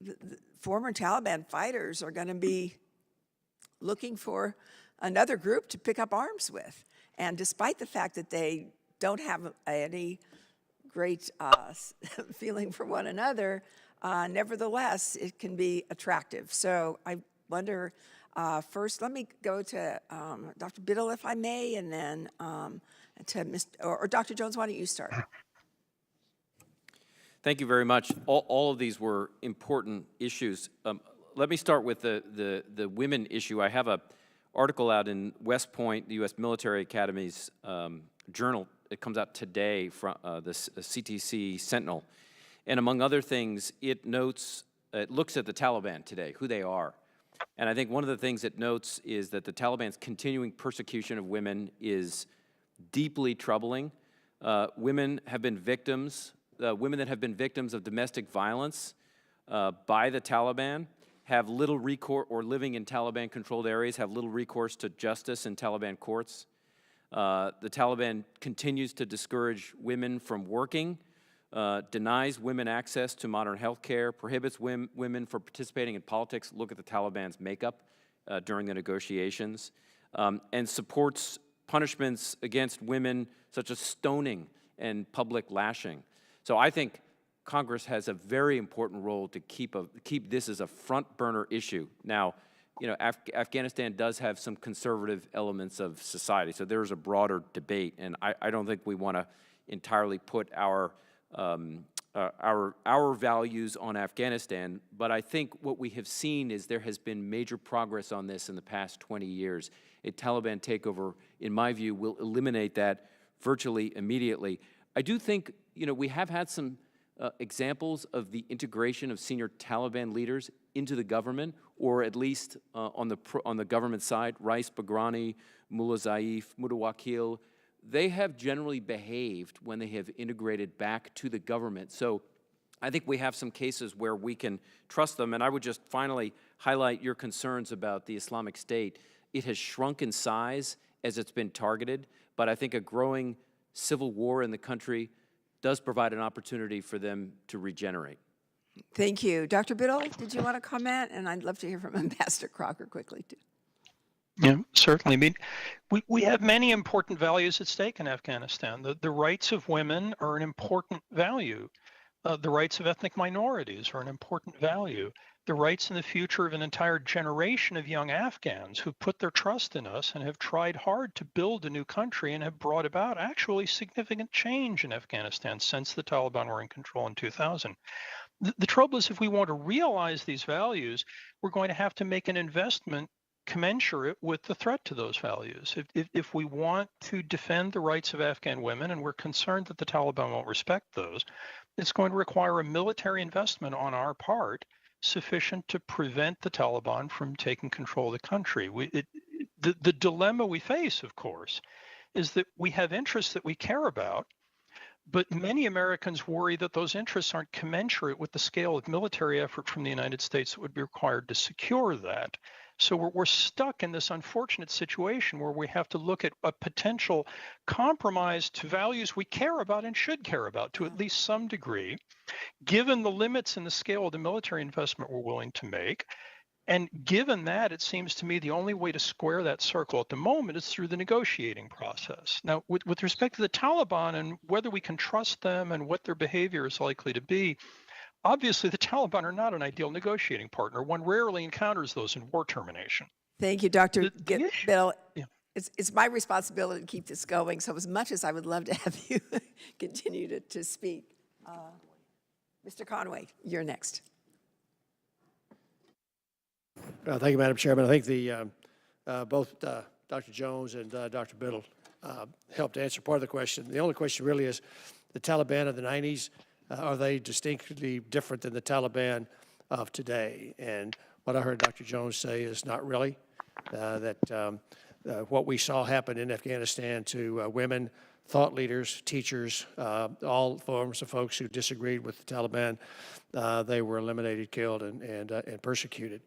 the former Taliban fighters are going to be looking for another group to pick up arms with. And despite the fact that they don't have any great feeling for one another, nevertheless, it can be attractive. So I wonder, first, let me go to Dr. Biddle, if I may, and then to Mr. or Dr. Jones, why don't you start? Thank you very much. All of these were important issues. Let me start with the women issue. I have an article out in West Point, the U.S. Military Academy's journal. It comes out today from the CTC Sentinel. And among other things, it looks at the Taliban today, who they are. And I think one of the things it notes is that the Taliban's continuing persecution of women is deeply troubling. Women have been victims, women that have been victims of domestic violence by the Taliban have little recourse, or living in Taliban-controlled areas have little recourse to justice in Taliban courts. The Taliban continues to discourage women from working, denies women access to modern health care, prohibits women from participating in politics. Look at the Taliban's makeup during the negotiations, and supports punishments against women such as stoning and public lashing. So I think Congress has a very important role to keep this as a front burner issue. Now, you know, Afghanistan does have some conservative elements of society, so there's a broader debate, and I don't think we want to entirely put our values on Afghanistan, but I think what we have seen is there has been major progress on this in the past 20 years. A Taliban takeover, in my view, will eliminate that virtually immediately. I do think, you know, we have had some examples of the integration of senior Taliban leaders into the government, or at least on the government side. Rais Bagrani, Mullah Zaif, Mutawakil, they have generally behaved when they have integrated back to the government. So I think we have some cases where we can trust them. And I would just finally highlight your concerns about the Islamic State. It has shrunk in size as it's been targeted, but I think a growing civil war in the country does provide an opportunity for them to regenerate. Thank you. Dr. Biddle, did you want to comment? And I'd love to hear from Ambassador Crocker quickly, too. Yeah, certainly. I mean, we have many important values at stake in Afghanistan. The rights of women are an important value. The rights of ethnic minorities are an important value. The rights and the future of an entire generation of young Afghans who put their trust in us and have tried hard to build a new country and have brought about actually significant change in Afghanistan since the Taliban were in control in 2000. The trouble is, if we want to realize these values, we're going to have to make an investment commensurate with the threat to those values. If we want to defend the rights of Afghan women, and we're concerned that the Taliban won't respect those, it's going to require a military investment on our part sufficient to prevent the Taliban from taking control of the country. The dilemma we face, of course, is that we have interests that we care about, but many Americans worry that those interests aren't commensurate with the scale of military effort from the United States that would be required to secure that. So we're stuck in this unfortunate situation where we have to look at a potential compromise to values we care about and should care about to at least some degree, given the limits and the scale of the military investment we're willing to make. And given that, it seems to me the only way to square that circle at the moment is through the negotiating process. Now, with respect to the Taliban and whether we can trust them and what their behavior is likely to be, obviously, the Taliban are not an ideal negotiating partner. One rarely encounters those in war termination. Thank you, Dr. Biddle. Yeah. It's my responsibility to keep this going, so as much as I would love to have you continue to speak. Mr. Conway, you're next. Thank you, Madam Chairman. I think both Dr. Jones and Dr. Biddle helped answer part of the question. The only question really is the Taliban of the 90s, are they distinctly different than the Taliban of today? And what I heard Dr. Jones say is not really, that what we saw happen in Afghanistan to women, thought leaders, teachers, all forms of folks who disagreed with the Taliban, they were eliminated, killed, and persecuted.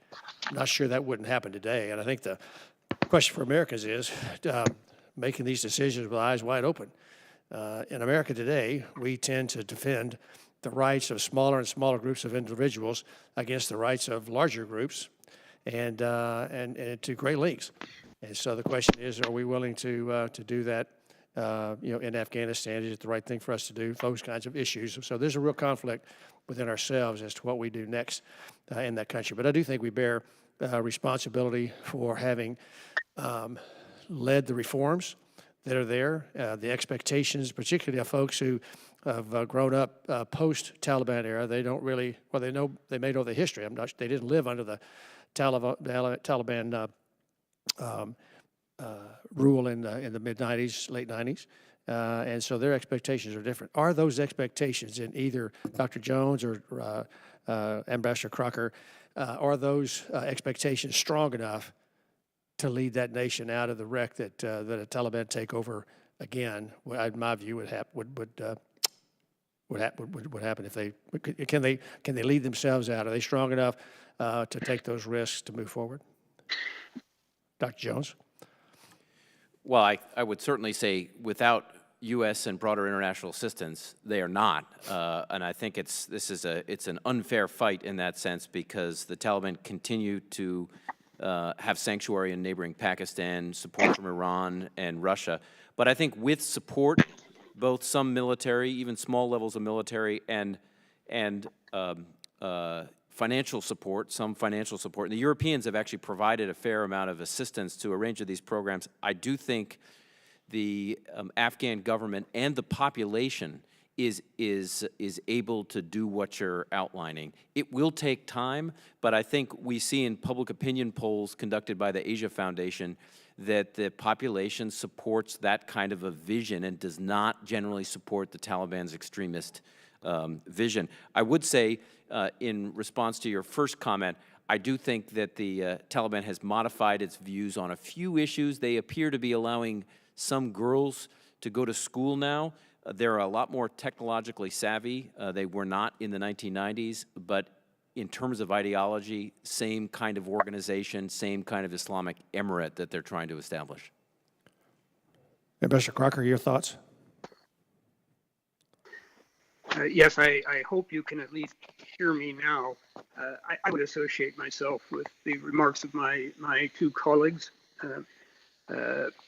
I'm not sure that wouldn't happen today. And I think the question for Americans is making these decisions with eyes wide open. In America today, we tend to defend the rights of smaller and smaller groups of individuals against the rights of larger groups, and to great lengths. And so the question is, are we willing to do that? In Afghanistan, is it the right thing for us to do? Those kinds of issues. So there's a real conflict within ourselves as to what we do next in that country. But I do think we bear responsibility for having led the reforms that are there, the expectations, particularly of folks who have grown up post-Taliban era. They don't really, well, they may know the history. They didn't live under the Taliban rule in the mid-'90s, late '90s. And so their expectations are different. Are those expectations in either Dr. Jones or Ambassador Crocker, are those expectations strong enough to lead that nation out of the wreck that a Taliban takeover again, in my view, would happen if they can they lead themselves out? Are they strong enough to take those risks to move forward? Dr. Jones? Well, I would certainly say without U.S. and broader international assistance, they are not. And I think it's an unfair fight in that sense because the Taliban continue to have sanctuary in neighboring Pakistan, support from Iran and Russia. But I think with support, both some military, even small levels of military, and financial support, some financial support. And the Europeans have actually provided a fair amount of assistance to a range of these programs. I do think the Afghan government and the population is able to do what you're outlining. It will take time, but I think we see in public opinion polls conducted by the Asia Foundation that the population supports that kind of a vision and does not generally support the Taliban's extremist vision. I would say, in response to your first comment, I do think that the Taliban has modified its views on a few issues. They appear to be allowing some girls to go to school now. They're a lot more technologically savvy. They were not in the 1990s, but in terms of ideology, same kind of organization, same kind of Islamic emirate that they're trying to establish. Ambassador Crocker, your thoughts? Yes, I hope you can at least hear me now. I would associate myself with the remarks of my two colleagues.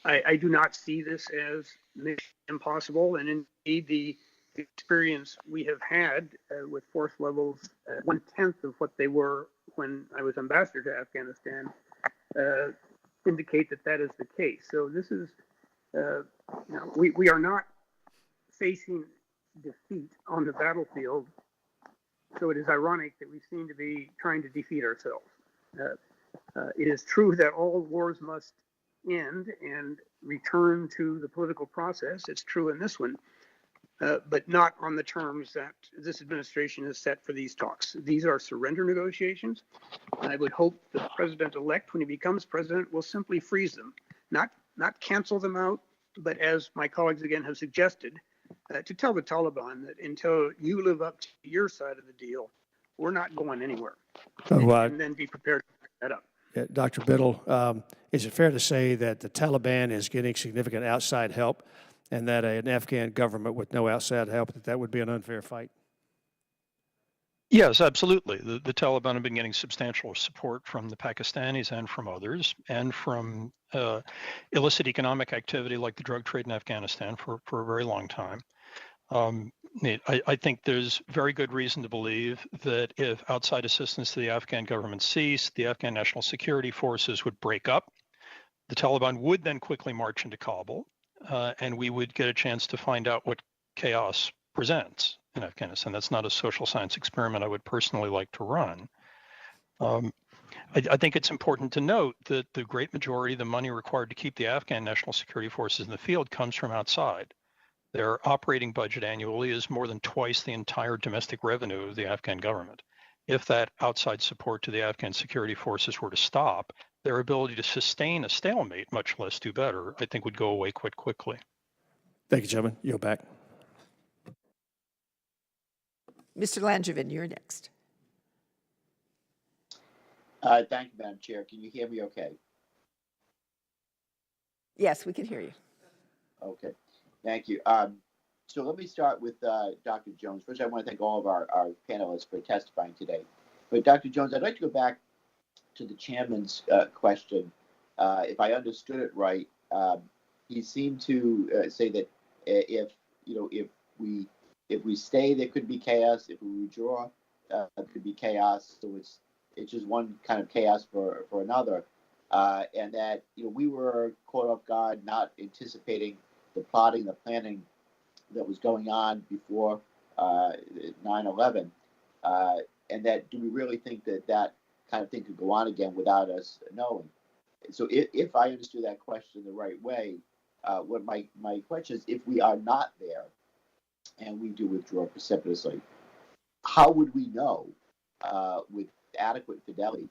I do not see this as mission impossible, and indeed the experience we have had with force levels 1/10 of what they were when I was ambassador to Afghanistan indicate that is the case. So this is, we are not facing defeat on the battlefield. So it is ironic that we seem to be trying to defeat ourselves. It is true that all wars must end and return to the political process. It's true in this one, but not on the terms that this administration has set for these talks. These are surrender negotiations. I would hope the president-elect, when he becomes president, will simply freeze them, not cancel them out, but as my colleagues again have suggested, to tell the Taliban that until you live up to your side of the deal, we're not going anywhere. And then be prepared to back that up. Dr. Biddle, is it fair to say that the Taliban is getting significant outside help and that an Afghan government with no outside help, that would be an unfair fight? Yes, absolutely. The Taliban have been getting substantial support from the Pakistanis and from others, and from illicit economic activity like the drug trade in Afghanistan for a very long time. I think there's very good reason to believe that if outside assistance to the Afghan government ceased, the Afghan National Security Forces would break up. The Taliban would then quickly march into Kabul, and we would get a chance to find out what chaos presents in Afghanistan. That's not a social science experiment I would personally like to run. I think it's important to note that the great majority of the money required to keep the Afghan National Security Forces in the field comes from outside. Their operating budget annually is more than twice the entire domestic revenue of the Afghan government. If that outside support to the Afghan security forces were to stop, their ability to sustain a stalemate, much less do better, I think would go away quite quickly. Thank you, gentlemen. You're back. Mr. Langevin, you're next. Thank you, Madam Chair. Can you hear me okay? Yes, we can hear you. Okay, thank you. So let me start with Dr. Jones. First, I want to thank all of our panelists for testifying today. But Dr. Jones, I'd like to go back to the chairman's question. If I understood it right, he seemed to say that if we stay, there could be chaos. If we withdraw, there could be chaos. So it's just one kind of chaos for another, and that we were caught off guard, not anticipating the plotting, the planning that was going on before 9/11, and that do we really think that that kind of thing could go on again without us knowing? So if I understood that question the right way, what my question is, if we are not there and we do withdraw precipitously, how would we know with adequate fidelity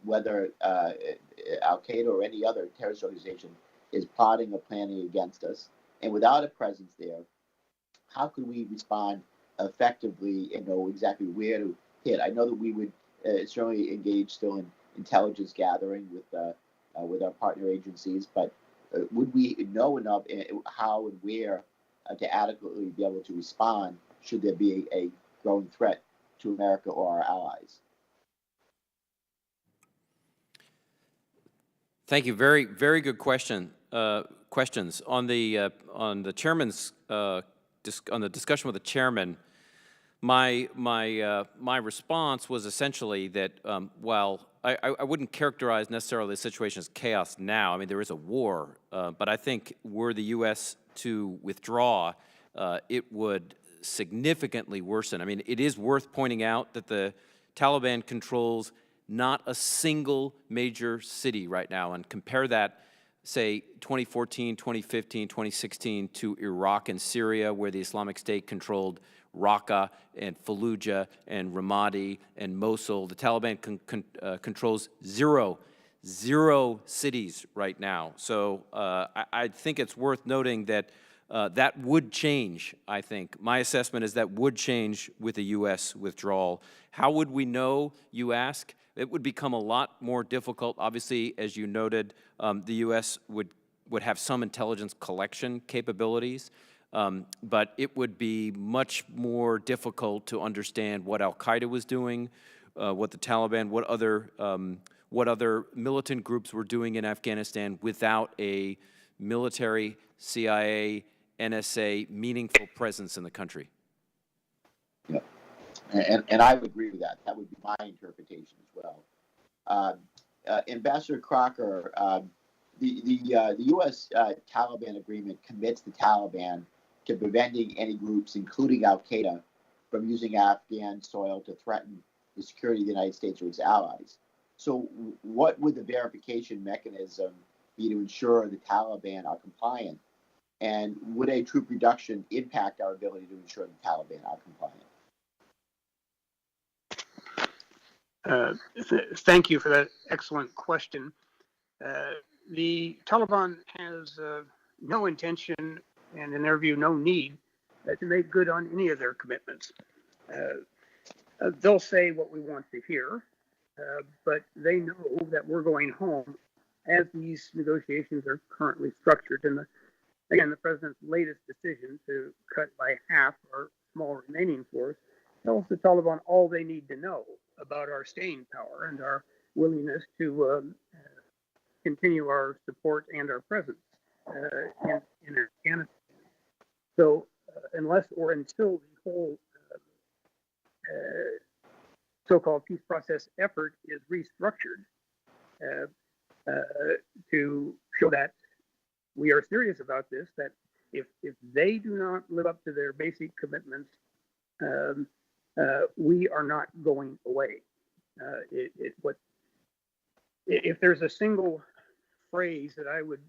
whether Al Qaeda or any other terrorist organization is plotting or planning against us? And without a presence there, how could we respond effectively and know exactly where to hit? I know that we would certainly engage still in intelligence gathering with our partner agencies, but would we know enough how and where to adequately be able to respond should there be a growing threat to America or our allies? Thank you. Very, very good questions on the chairman's on the discussion with the chairman. My response was essentially that while I wouldn't characterize necessarily the situation as chaos now. I mean, there is a war, but I think were the U.S. to withdraw, it would significantly worsen. I mean, it is worth pointing out that the Taliban controls not a single major city right now, and compare that, say, 2014, 2015, 2016 to Iraq and Syria, where the Islamic State controlled Raqqa and Fallujah and Ramadi and Mosul. The Taliban controls zero cities right now. So I think it's worth noting that that would change, I think. My assessment is that would change with the U.S. withdrawal. How would we know, you ask? It would become a lot more difficult. Obviously, as you noted, the U.S. would have some intelligence collection capabilities, but it would be much more difficult to understand what al-Qaeda was doing, what the Taliban, what other militant groups were doing in Afghanistan without a military, CIA, NSA meaningful presence in the country. Yeah. And I would agree with that. That would be my interpretation as well. Ambassador Crocker, the U.S. Taliban agreement commits the Taliban to preventing any groups, including Al Qaeda, from using Afghan soil to threaten the security of the United States or its allies. So, what would the verification mechanism be to ensure the Taliban are compliant? And would a troop reduction impact our ability to ensure the Taliban are compliant? Thank you for that excellent question. The Taliban has no intention and, in their view, no need to make good on any of their commitments. They'll say what we want to hear, but they know that we're going home as these negotiations are currently structured. And again, the president's latest decision to cut by half our small remaining force tells the Taliban all they need to know about our staying power and our willingness to continue our support and our presence in Afghanistan. So unless or until the whole so-called peace process effort is restructured to show that we are serious about this, that if they do not live up to their basic commitments, we are not going away. If there's a single phrase that I would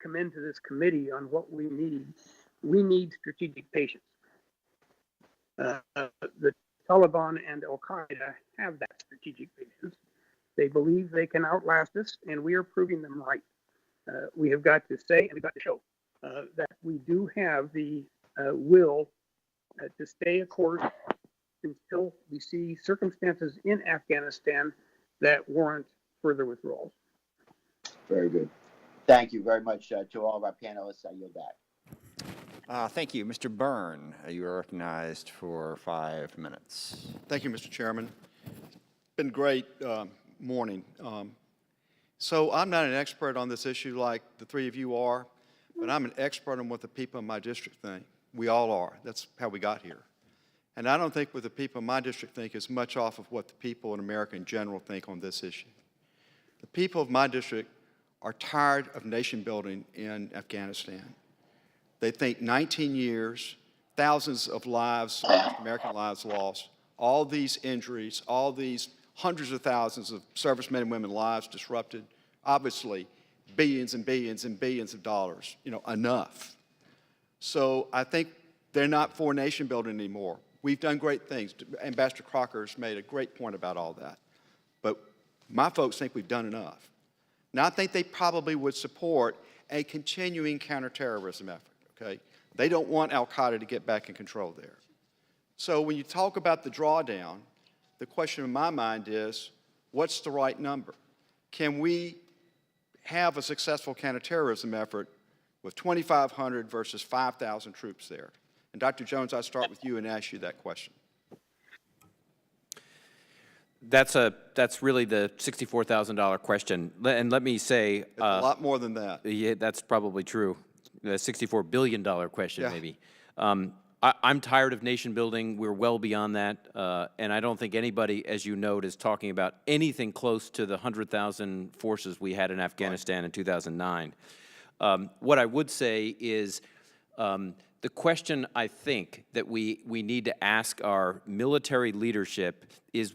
commend to this committee on what we need strategic patience. The Taliban and Al-Qaeda have that strategic patience. They believe they can outlast us, and we are proving them right. We have got to say and we've got to show that we do have the will to stay a course until we see circumstances in Afghanistan that warrant further withdrawals. Very good. Thank you very much to all of our panelists. I yield back. Thank you. Mr. Byrne, you are recognized for 5 minutes. Thank you, Mr. Chairman. It's been great morning. So I'm not an expert on this issue like the three of you are, but I'm an expert on what the people in my district think. We all are. That's how we got here. And I don't think what the people in my district think is much off of what the people in America in general think on this issue. The people of my district are tired of nation building in Afghanistan. They think 19 years, thousands of lives, American lives lost, all these injuries, all these hundreds of thousands of servicemen and women lives disrupted, obviously billions and billions and billions of dollars, enough. So I think they're not for nation building anymore. We've done great things. Ambassador Crocker's made a great point about all that. But my folks think we've done enough. Now, I think they probably would support a continuing counterterrorism effort, okay? They don't want al-Qaeda to get back in control there. So when you talk about the drawdown, the question in my mind is, what's the right number? Can we have a successful counterterrorism effort with 2,500 versus 5,000 troops there? And Dr. Jones, I'll start with you and ask you that question. That's really the $64,000 question. And let me say, It's a lot more than that. yeah, that's probably true. The $64 billion question, Yeah. maybe. I'm tired of nation building. We're well beyond that. And I don't think anybody, as you note, is talking about anything close to the 100,000 forces we had in Afghanistan in 2009. What I would say is the question I think that we need to ask our military leadership is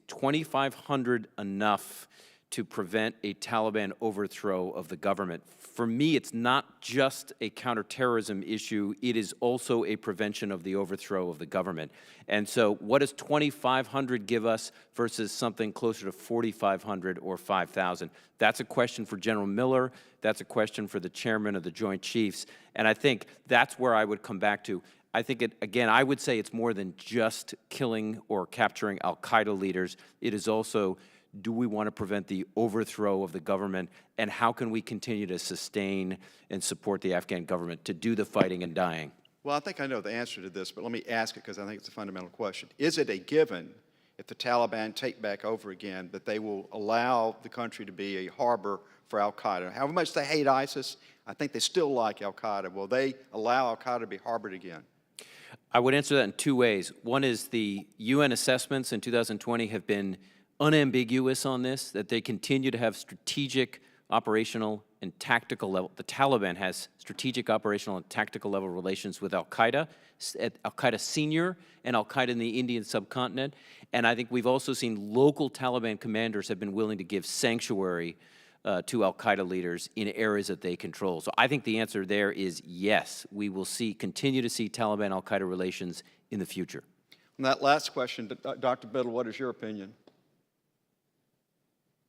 2,500 enough to prevent a Taliban overthrow of the government? For me, it's not just a counterterrorism issue, it is also a prevention of the overthrow of the government. And so what does 2,500 give us versus something closer to 4,500 or 5,000? That's a question for General Miller, that's a question for the chairman of the Joint Chiefs, and I think that's where I would come back to. I think, again, I would say it's more than just killing or capturing al-Qaeda leaders. It is also, do we want to prevent the overthrow of the government, and how can we continue to sustain and support the Afghan government to do the fighting and dying? Well, I think I know the answer to this, but let me ask it because I think it's a fundamental question. Is it a given, if the Taliban take back over again, that they will allow the country to be a harbor for al-Qaeda? However much they hate ISIS, I think they still like al-Qaeda. Will they allow al-Qaeda to be harbored again? I would answer that in two ways. One is the UN assessments in 2020 have been unambiguous on this, that they continue to have strategic, operational, and tactical level. The Taliban has strategic, operational, and tactical level relations with al-Qaeda, al-Qaeda Senior, and al-Qaeda in the Indian subcontinent. And I think we've also seen local Taliban commanders have been willing to give sanctuary to al-Qaeda leaders in areas that they control. So I think the answer there is yes, we will continue to see Taliban-al-Qaeda relations in the future. On that last question, Dr. Biddle, what is your opinion?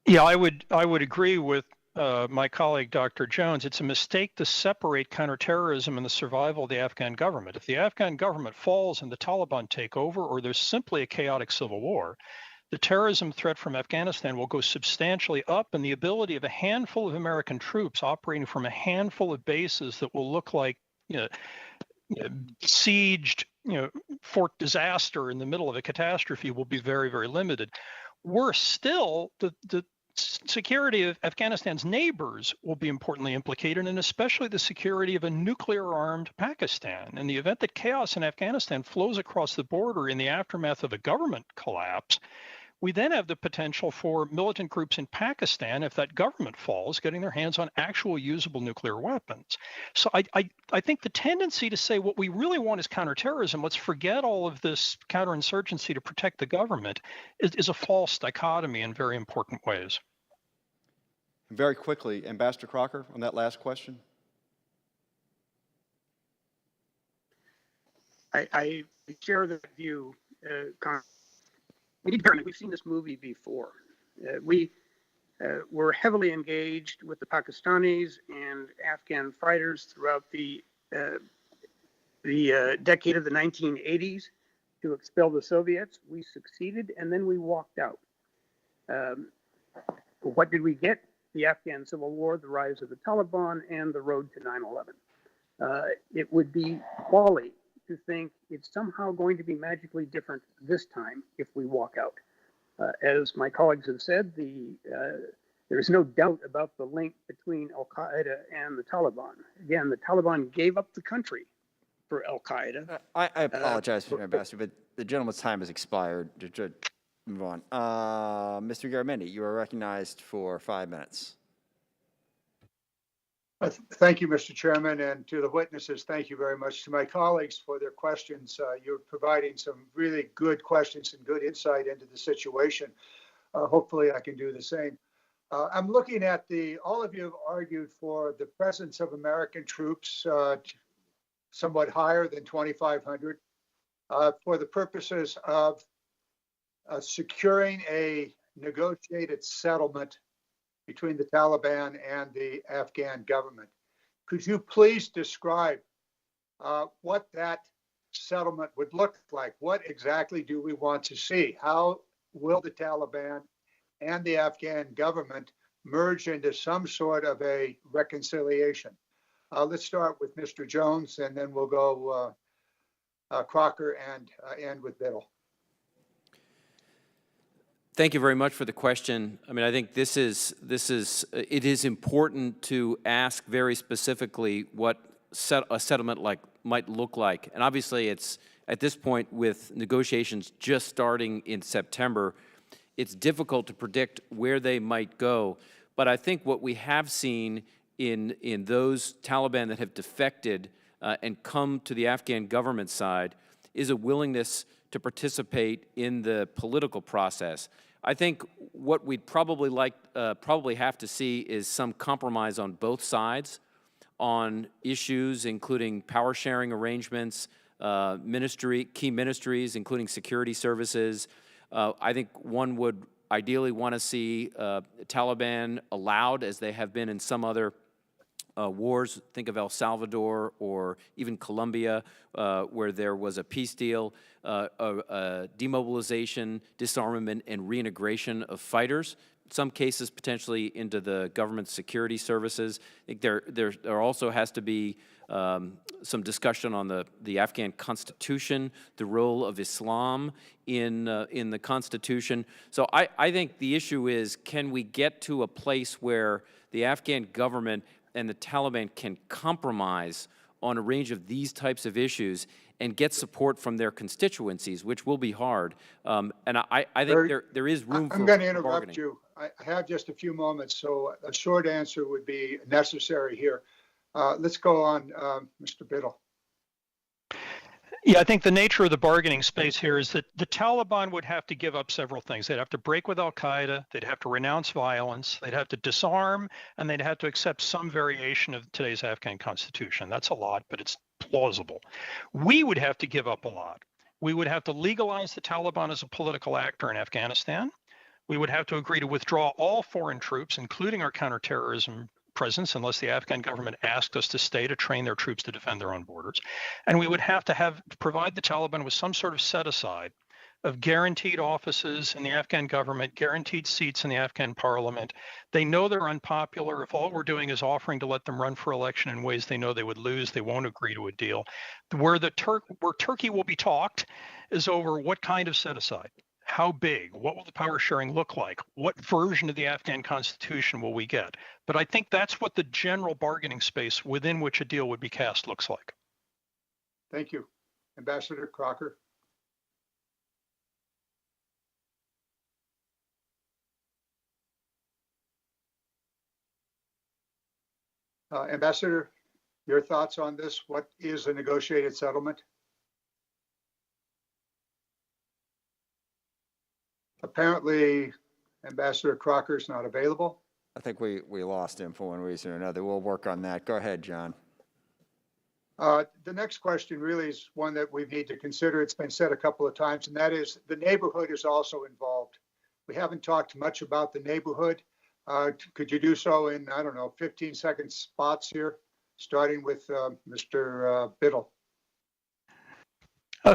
Yeah, I would agree with my colleague, Dr. Jones. It's a mistake to separate counterterrorism and the survival of the Afghan government. If the Afghan government falls and the Taliban take over, or there's simply a chaotic civil war, the terrorism threat from Afghanistan will go substantially up, and the ability of a handful of American troops operating from a handful of bases that will look like besieged, Fort Disaster in the middle of a catastrophe will be very, very limited. Worse still, the security of Afghanistan's neighbors will be importantly implicated, and especially the security of a nuclear-armed Pakistan. In the event that chaos in Afghanistan flows across the border in the aftermath of a government collapse, we then have the potential for militant groups in Pakistan, if that government falls, getting their hands on actual usable nuclear weapons. So I think the tendency to say what we really want is counterterrorism, let's forget all of this counterinsurgency to protect the government, is a false dichotomy in very important ways. Very quickly, Ambassador Crocker, on that last question. I share that view, We've seen this movie before. We were heavily engaged with the Pakistanis and Afghan fighters throughout the decade of the 1980s to expel the Soviets. We succeeded, and then we walked out. What did we get? The Afghan Civil War, the rise of the Taliban, and the road to 9/11. It would be folly to think it's somehow going to be magically different this time if we walk out. As my colleagues have said, there is no doubt about the link between al-Qaeda and the Taliban. Again, the Taliban gave up the country for al-Qaeda. I apologize, Ambassador, but the gentleman's time has expired. To move on. Mr. Garamendi, you are recognized for 5 minutes. Thank you, Mr. Chairman, and to the witnesses, thank you very much. To my colleagues for their questions, you're providing some really good questions and good insight into the situation. Hopefully I can do the same. I'm looking at all of you have argued for the presence of American troops somewhat higher than 2,500 for the purposes of securing a negotiated settlement between the Taliban and the Afghan government. Could you please describe what that settlement would look like? What exactly do we want to see? How will the Taliban and the Afghan government merge into some sort of a reconciliation? Let's start with Mr. Jones, and then we'll go Crocker and end with Biddle. Thank you very much for the question. I mean, I think it is important to ask very specifically what a settlement might look like. And obviously it's, at this point with negotiations just starting in September, it's difficult to predict where they might go. But I think what we have seen in those Taliban that have defected and come to the Afghan government side is a willingness to participate in the political process. I think what we'd probably have to see is some compromise on both sides on issues including power sharing arrangements, key ministries, including security services. I think one would ideally want to see Taliban allowed, as they have been in some other wars, think of El Salvador or even Colombia, where there was a peace deal, demobilization, disarmament, and reintegration of fighters, in some cases potentially into the government security services. I think there also has to be some discussion on the Afghan constitution, the role of Islam in the constitution. So I think the issue is, can we get to a place where the Afghan government and the Taliban can compromise on a range of these types of issues and get support from their constituencies, which will be hard. And I think there is room for bargaining. I'm going to interrupt you. I have just a few moments, so a short answer would be necessary here. Let's go on, Mr. Biddle. Yeah, I think the nature of the bargaining space here is that the Taliban would have to give up several things. They'd have to break with al-Qaeda, they'd have to renounce violence, they'd have to disarm, and they'd have to accept some variation of today's Afghan constitution. That's a lot, but it's plausible. We would have to give up a lot. We would have to legalize the Taliban as a political actor in Afghanistan. We would have to agree to withdraw all foreign troops, including our counterterrorism presence, unless the Afghan government asked us to stay to train their troops to defend their own borders. And we would have to provide the Taliban with some sort of set-aside of guaranteed offices in the Afghan government, guaranteed seats in the Afghan parliament. They know they're unpopular. If all we're doing is offering to let them run for election in ways they know they would lose, they won't agree to a deal. Where Turkey will be talked is over what kind of set-aside. How big? What will the power sharing look like? What version of the Afghan constitution will we get? But I think that's what the general bargaining space within which a deal would be cast looks like. Thank you. Ambassador Crocker. Ambassador, your thoughts on this? What is a negotiated settlement? Apparently, Ambassador Crocker is not available. I think we lost him for one reason or another. We'll work on that. Go ahead, John. The next question really is one that we need to consider. It's been said a couple of times, and that is the neighborhood is also involved. We haven't talked much about the neighborhood. Could you do so in, 15-second spots here, starting with Mr. Biddle?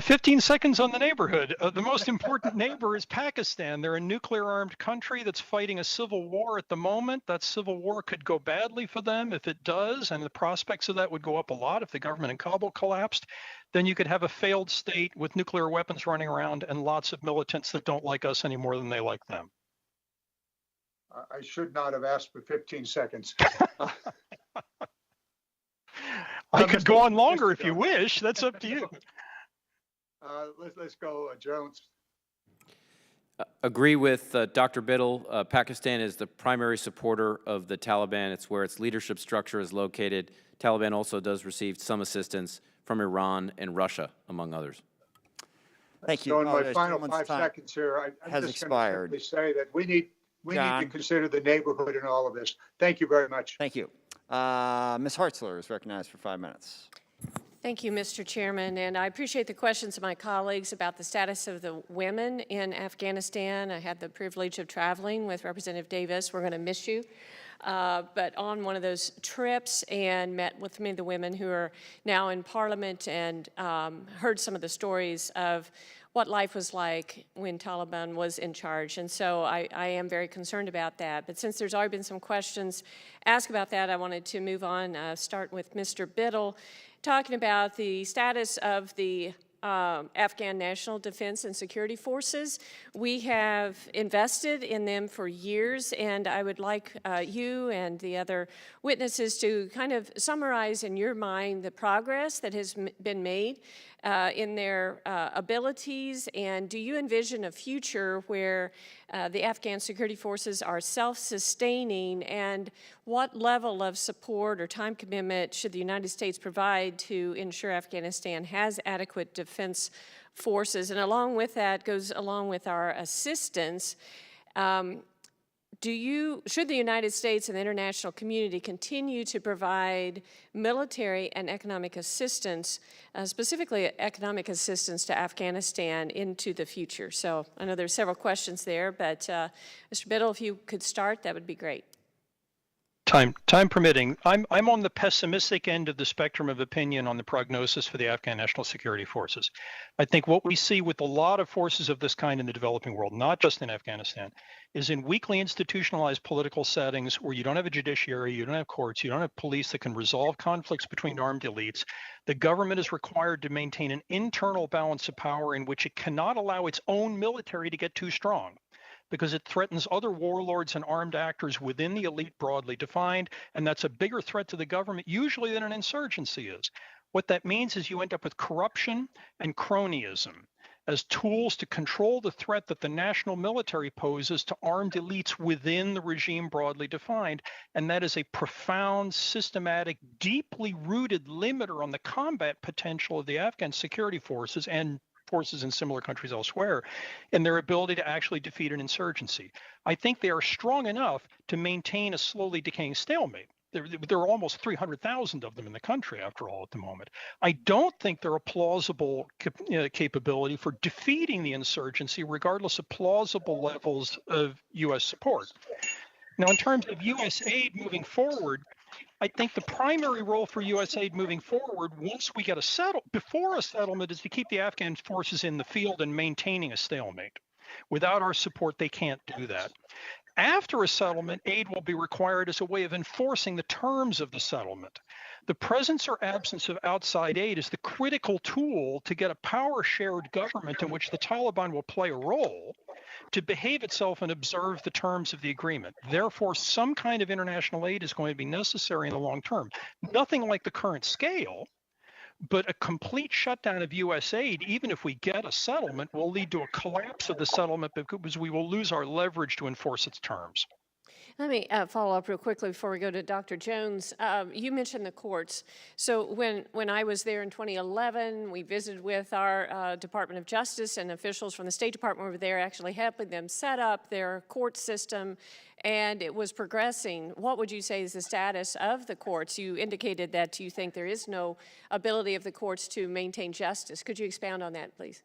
15 seconds on the neighborhood. The most important neighbor is Pakistan. They're a nuclear-armed country that's fighting a civil war at the moment. That civil war could go badly for them. If it does, and the prospects of that would go up a lot if the government in Kabul collapsed, then you could have a failed state with nuclear weapons running around and lots of militants that don't like us any more than they like them. I should not have asked for 15 seconds. I could go on longer if you wish. That's up to you. Let's go, Jones. Agree with Dr. Biddle. Pakistan is the primary supporter of the Taliban. It's where its leadership structure is located. Taliban also does receive some assistance from Iran and Russia, among others. Thank you. So in my Apologize, final gentleman's 5 time seconds here, I'm has just going expired. to simply say that we need to John. consider the neighborhood in all of this. Thank you very much. Thank you. Ms. Hartzler is recognized for 5 minutes. Thank you, Mr. Chairman, and I appreciate the questions of my colleagues about the status of the women in Afghanistan. I had the privilege of traveling with Representative Davis. We're going to miss you. But on one of those trips and met with many of the women who are now in Parliament and heard some of the stories of what life was like when Taliban was in charge. And so I am very concerned about that. But since there's already been some questions asked about that, I wanted to move on, start with Mr. Biddle, talking about the status of the Afghan National Defense and Security Forces. We have invested in them for years, and I would like you and the other witnesses to kind of summarize in your mind the progress that has been made in their abilities, and do you envision a future where the Afghan security forces are self-sustaining, and what level of support or time commitment should the United States provide to ensure Afghanistan has adequate defense forces? And along with that goes along with our assistance. Should the United States and the international community continue to provide military and economic assistance, specifically economic assistance to Afghanistan into the future? So I know there's several questions there, but Mr. Biddle, if you could start, that would be great. Time permitting, I'm on the pessimistic end of the spectrum of opinion on the prognosis for the Afghan National Security Forces. I think what we see with a lot of forces of this kind in the developing world, not just in Afghanistan, is in weakly institutionalized political settings where you don't have a judiciary, you don't have courts, you don't have police that can resolve conflicts between armed elites. The government is required to maintain an internal balance of power in which it cannot allow its own military to get too strong, because it threatens other warlords and armed actors within the elite broadly defined, and that's a bigger threat to the government usually than an insurgency is. What that means is you end up with corruption and cronyism as tools to control the threat that the national military poses to armed elites within the regime broadly defined, and that is a profound, systematic, deeply rooted limiter on the combat potential of the Afghan security forces and forces in similar countries elsewhere, and their ability to actually defeat an insurgency. I think they are strong enough to maintain a slowly decaying stalemate. There are almost 300,000 of them in the country, after all, at the moment. I don't think they're a plausible capability for defeating the insurgency, regardless of plausible levels of U.S. support. Now, in terms of U.S. aid moving forward, I think the primary role for U.S. aid moving forward, once we get before a settlement, is to keep the Afghan forces in the field and maintaining a stalemate. Without our support, they can't do that. After a settlement, aid will be required as a way of enforcing the terms of the settlement. The presence or absence of outside aid is the critical tool to get a power-shared government in which the Taliban will play a role to behave itself and observe the terms of the agreement. Therefore, some kind of international aid is going to be necessary in the long term. Nothing like the current scale, but a complete shutdown of U.S. aid, even if we get a settlement, will lead to a collapse of the settlement because we will lose our leverage to enforce its terms. Let me follow up real quickly before we go to Dr. Jones. You mentioned the courts. So when I was there in 2011, we visited with our Department of Justice, and officials from the State Department were there actually helping them set up their court system, and it was progressing. What would you say is the status of the courts? You indicated that you think there is no ability of the courts to maintain justice. Could you expound on that, please?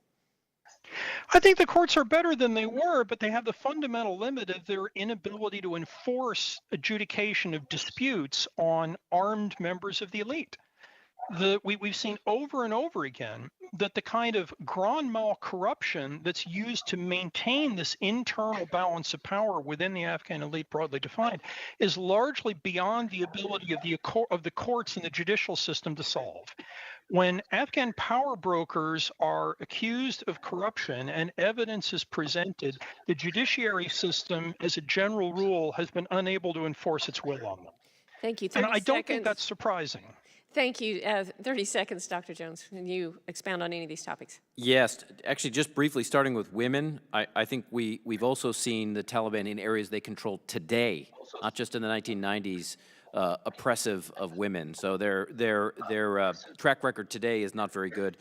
I think the courts are better than they were, but they have the fundamental limit of their inability to enforce adjudication of disputes on armed members of the elite. We've seen over and over again that the kind of grand mal corruption that's used to maintain this internal balance of power within the Afghan elite broadly defined is largely beyond the ability of the courts and the judicial system to solve. When Afghan power brokers are accused of corruption and evidence is presented, the judiciary system, as a general rule, has been unable to enforce its will on them. Thank you. And I don't think that's surprising. Thank you. 30 seconds, Dr. Jones. Can you expound on any of these topics? Yes, actually, just briefly, starting with women, I think we've also seen the Taliban in areas they control today, not just in the 1990s, oppressive of women. So their track record today is not very good.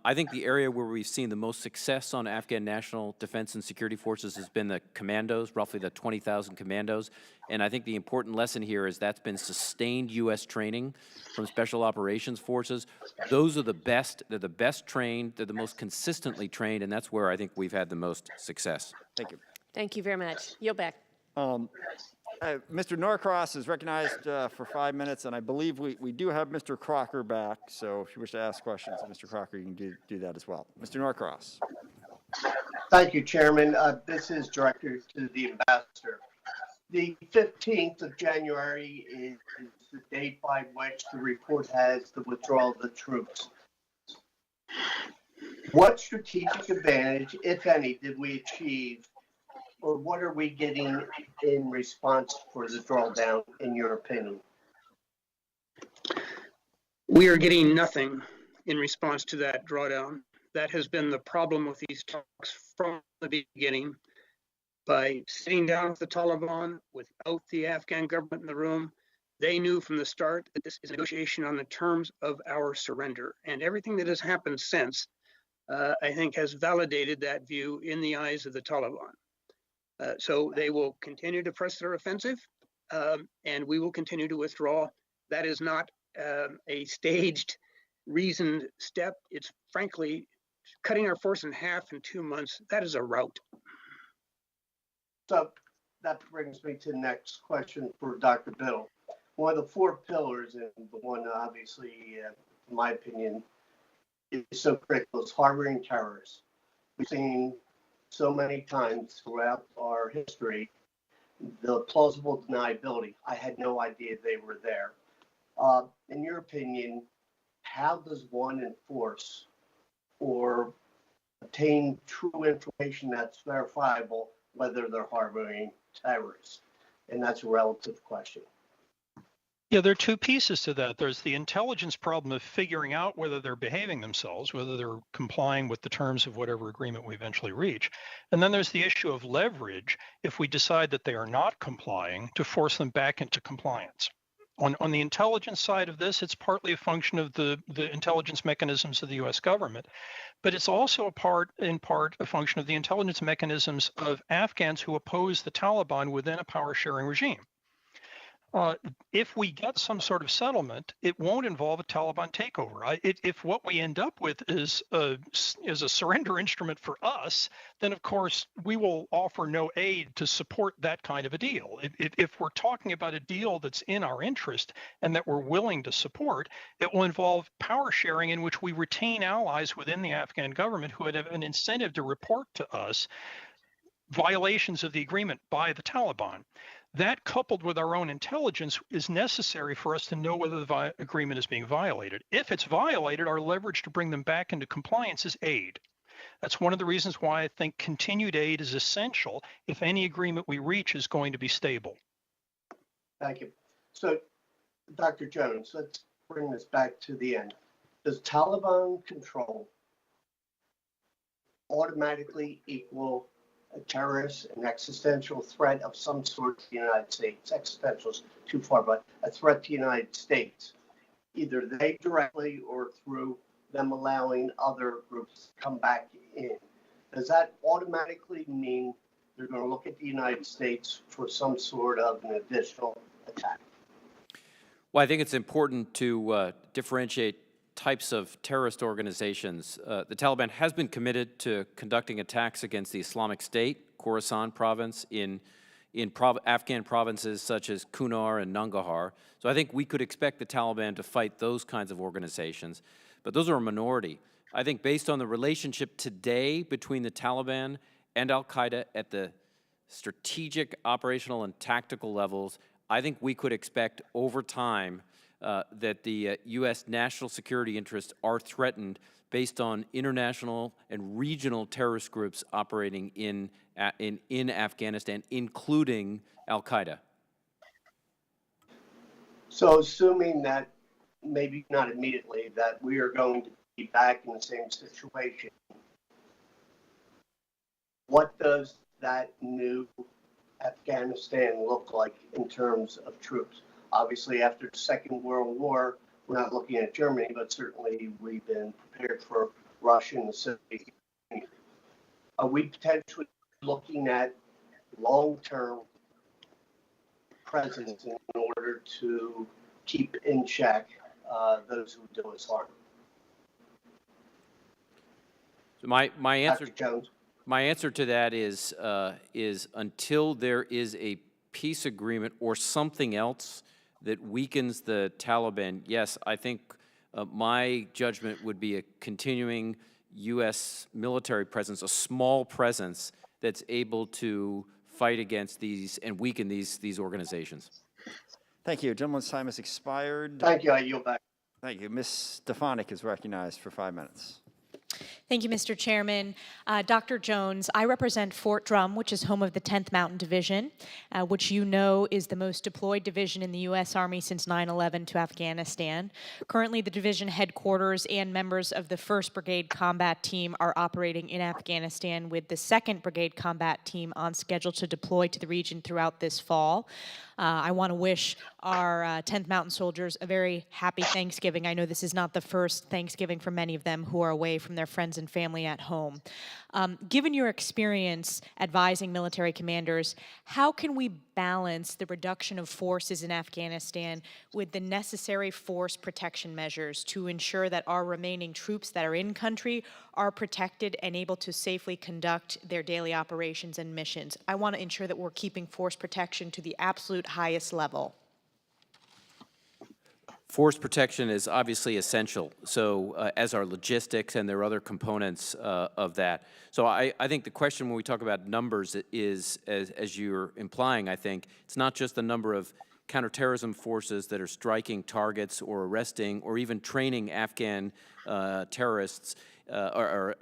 I think the area where we've seen the most success on Afghan National Defense and Security Forces has been the commandos, roughly the 20,000 commandos. And I think the important lesson here is that's been sustained U.S. training from Special Operations Forces. Those are the best. They're the best trained. They're the most consistently trained, and that's where I think we've had the most success. Thank you. Thank you very much. Yield back. Mr. Norcross is recognized for 5 minutes, and I believe we do have Mr. Crocker back, so if you wish to ask questions of Mr. Crocker, you can do that as well. Mr. Norcross. Thank you, Chairman. This is directed to the ambassador. The 15th of January is the date by which the report has the withdrawal of the troops. What strategic advantage, if any, did we achieve, or what are we getting in response for the drawdown, in your opinion? We are getting nothing in response to that drawdown. That has been the problem with these talks from the beginning. By sitting down with the Taliban without the Afghan government in the room, they knew from the start that this is a negotiation on the terms of our surrender. And everything that has happened since, I think, has validated that view in the eyes of the Taliban. So they will continue to press their offensive, and we will continue to withdraw. That is not a staged, reasoned step. It's frankly cutting our force in half in 2 months. That is a rout. So that brings me to the next question for Dr. Biddle. One of the 4 pillars, and the one obviously, in my opinion, is so critical, is harboring terrorists. We've seen so many times throughout our history the plausible deniability. I had no idea they were there. In your opinion, how does one enforce or obtain true information that's verifiable whether they're harboring terrorists? And that's a relative question. Yeah, there are 2 pieces to that. There's the intelligence problem of figuring out whether they're behaving themselves, whether they're complying with the terms of whatever agreement we eventually reach. And then there's the issue of leverage if we decide that they are not complying to force them back into compliance. On the intelligence side of this, it's partly a function of the intelligence mechanisms of the U.S. government, but it's also in part a function of the intelligence mechanisms of Afghans who oppose the Taliban within a power-sharing regime. If we get some sort of settlement, it won't involve a Taliban takeover. If what we end up with is a surrender instrument for us, then of course we will offer no aid to support that kind of a deal. If we're talking about a deal that's in our interest and that we're willing to support, it will involve power sharing in which we retain allies within the Afghan government who would have an incentive to report to us violations of the agreement by the Taliban. That, coupled with our own intelligence, is necessary for us to know whether the agreement is being violated. If it's violated, our leverage to bring them back into compliance is aid. That's one of the reasons why I think continued aid is essential if any agreement we reach is going to be stable. Thank you. So, Dr. Jones, let's bring this back to the end. Does Taliban control automatically equal a terrorist, an existential threat of some sort to the United States? Existential is too far, but a threat to the United States, either they directly or through them allowing other groups to come back in. Does that automatically mean they're going to look at the United States for some sort of an additional attack? Well, I think it's important to differentiate types of terrorist organizations. The Taliban has been committed to conducting attacks against the Islamic State, Khorasan province, in Afghan provinces such as Kunar and Nangarhar. So I think we could expect the Taliban to fight those kinds of organizations, but those are a minority. I think based on the relationship today between the Taliban and al-Qaeda at the strategic, operational, and tactical levels, I think we could expect over time that the U.S. national security interests are threatened based on international and regional terrorist groups operating in Afghanistan, including al-Qaeda. So assuming that maybe not immediately, that we are going to be back in the same situation, what does that new Afghanistan look like in terms of troops? Obviously, after the Second World War, we're not looking at Germany, but certainly we've been prepared for Russia and the Soviet Union. Are we potentially looking at long-term presence in order to keep in check those who do us harm? So my answer, Dr. Jones. my answer to that is until there is a peace agreement or something else that weakens the Taliban, yes, I think my judgment would be a continuing U.S. military presence, a small presence that's able to fight against these and weaken these organizations. Thank you. Gentleman's time has expired. Thank you. I yield back. Thank you. Ms. Stefanik is recognized for 5 minutes. Thank you, Mr. Chairman. Dr. Jones, I represent Fort Drum, which is home of the 10th Mountain Division, which you know is the most deployed division in the U.S. Army since 9/11 to Afghanistan. Currently, the division headquarters and members of the 1st Brigade Combat Team are operating in Afghanistan, with the 2nd Brigade Combat Team on schedule to deploy to the region throughout this fall. I want to wish our 10th Mountain soldiers a very happy Thanksgiving. I know this is not the first Thanksgiving for many of them who are away from their friends and family at home. Given your experience advising military commanders, how can we balance the reduction of forces in Afghanistan with the necessary force protection measures to ensure that our remaining troops that are in country are protected and able to safely conduct their daily operations and missions? I want to ensure that we're keeping force protection to the absolute highest level. Force protection is obviously essential, so as are logistics, and there are other components of that. So I think the question when we talk about numbers is, as you're implying, I think, it's not just the number of counterterrorism forces that are striking targets or arresting or even training Afghan terrorists or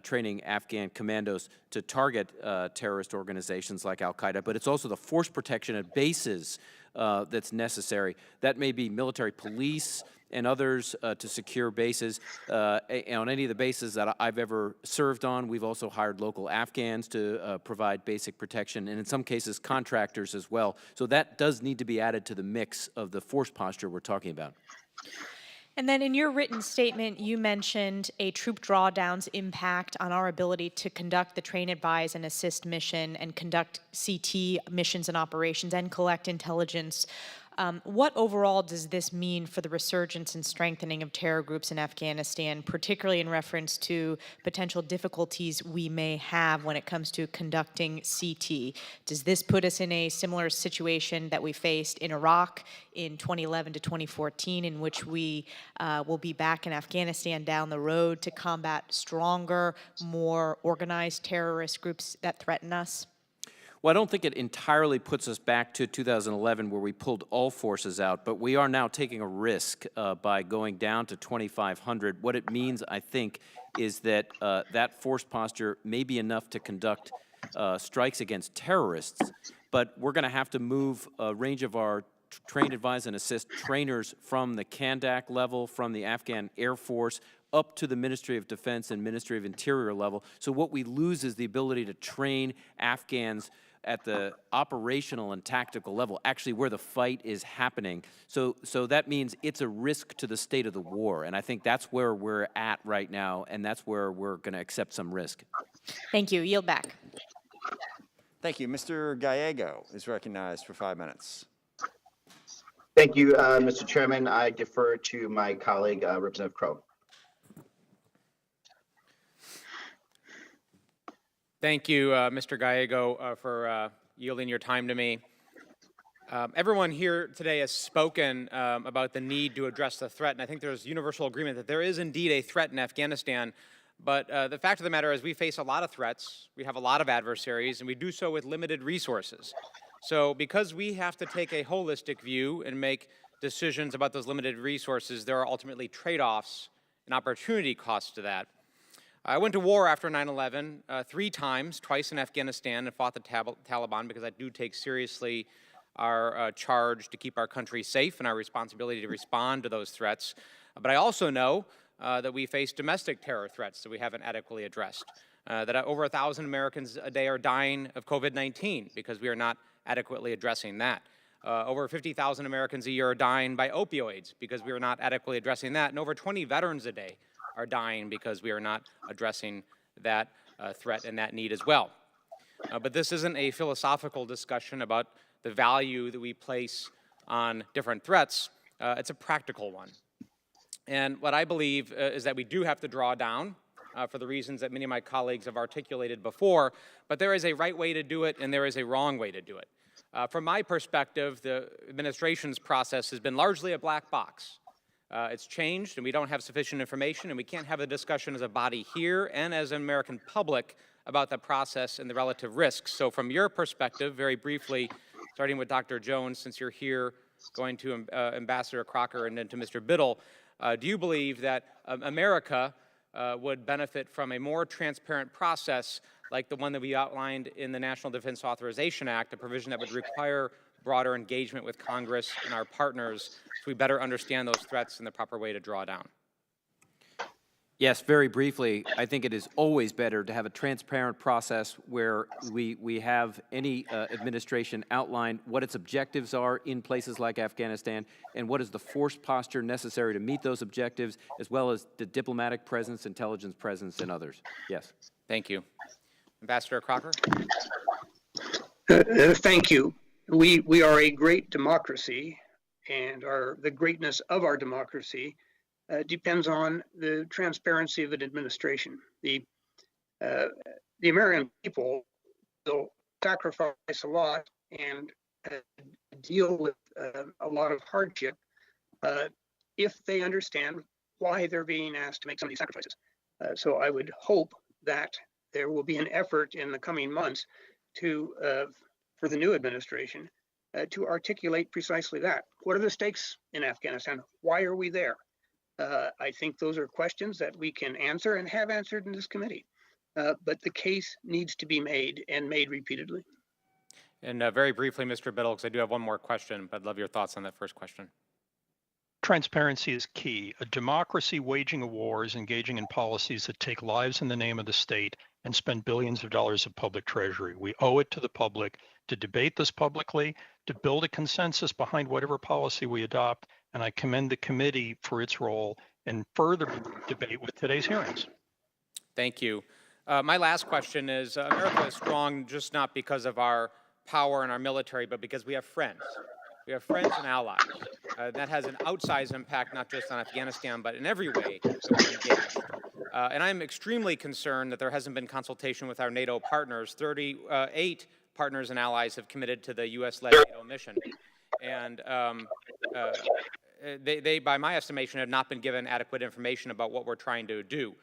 training Afghan commandos to target terrorist organizations like Al-Qaeda, but it's also the force protection at bases that's necessary. That may be military police and others to secure bases. On any of the bases that I've ever served on, we've also hired local Afghans to provide basic protection, and in some cases contractors as well. So that does need to be added to the mix of the force posture we're talking about. And then in your written statement, you mentioned a troop drawdown's impact on our ability to conduct the train, advise, and assist mission and conduct CT missions and operations and collect intelligence. What overall does this mean for the resurgence and strengthening of terror groups in Afghanistan, particularly in reference to potential difficulties we may have when it comes to conducting CT? Does this put us in a similar situation that we faced in Iraq in 2011 to 2014, in which we will be back in Afghanistan down the road to combat stronger, more organized terrorist groups that threaten us? Well, I don't think it entirely puts us back to 2011 where we pulled all forces out, but we are now taking a risk by going down to 2,500. What it means, I think, is that that force posture may be enough to conduct strikes against terrorists, but we're going to have to move a range of our train, advise, and assist trainers from the Kandak level, from the Afghan Air Force, up to the Ministry of Defense and Ministry of Interior level. So what we lose is the ability to train Afghans at the operational and tactical level, actually where the fight is happening. So that means it's a risk to the state of the war, and I think that's where we're at right now, and that's where we're going to accept some risk. Thank you. Yield back. Thank you. Mr. Gallego is recognized for 5 minutes. Thank you, Mr. Chairman. I defer to my colleague, Representative Crow. Thank you, Mr. Gallego, for yielding your time to me. Everyone here today has spoken about the need to address the threat, and I think there's universal agreement that there is indeed a threat in Afghanistan. But the fact of the matter is we face a lot of threats, we have a lot of adversaries, and we do so with limited resources. So because we have to take a holistic view and make decisions about those limited resources, there are ultimately trade-offs and opportunity costs to that. I went to war after 9/11 3 times, twice in Afghanistan, and fought the Taliban because I do take seriously our charge to keep our country safe and our responsibility to respond to those threats. But I also know that we face domestic terror threats that we haven't adequately addressed, that over 1,000 Americans a day are dying of COVID-19 because we are not adequately addressing that. Over 50,000 Americans a year are dying by opioids because we are not adequately addressing that, and over 20 veterans a day are dying because we are not addressing that threat and that need as well. But this isn't a philosophical discussion about the value that we place on different threats. It's a practical one. And what I believe is that we do have to draw down for the reasons that many of my colleagues have articulated before, but there is a right way to do it and there is a wrong way to do it. From my perspective, the administration's process has been largely a black box. It's changed and we don't have sufficient information, and we can't have a discussion as a body here and as an American public about the process and the relative risks. So from your perspective, very briefly, starting with Dr. Jones, since you're here, going to Ambassador Crocker and then to Mr. Biddle, do you believe that America would benefit from a more transparent process like the one that we outlined in the National Defense Authorization Act, a provision that would require broader engagement with Congress and our partners so we better understand those threats and the proper way to draw down? Yes, very briefly, I think it is always better to have a transparent process where we have any administration outline what its objectives are in places like Afghanistan and what is the force posture necessary to meet those objectives, as well as the diplomatic presence, intelligence presence, and others. Yes. Thank you. Ambassador Crocker? Thank you. We are a great democracy, and the greatness of our democracy depends on the transparency of an administration. The American people will sacrifice a lot and deal with a lot of hardship if they understand why they're being asked to make some of these sacrifices. So I would hope that there will be an effort in the coming months for the new administration to articulate precisely that. What are the stakes in Afghanistan? Why are we there? I think those are questions that we can answer and have answered in this committee. But the case needs to be made and made repeatedly. And very briefly, Mr. Biddle, because I do have one more question, but I'd love your thoughts on that first question. Transparency is key. A democracy waging a war is engaging in policies that take lives in the name of the state and spend billions of dollars of public treasury. We owe it to the public to debate this publicly, to build a consensus behind whatever policy we adopt, and I commend the committee for its role in further debate with today's hearings. Thank you. My last question is, America is strong just not because of our power and our military, but because we have friends. We have friends and allies. That has an outsized impact, not just on Afghanistan, but in every way that we're engaged. And I'm extremely concerned that there hasn't been consultation with our NATO partners. 38 partners and allies have committed to the U.S.-led NATO mission. And they, by my estimation, have not been given adequate information about what we're trying to do.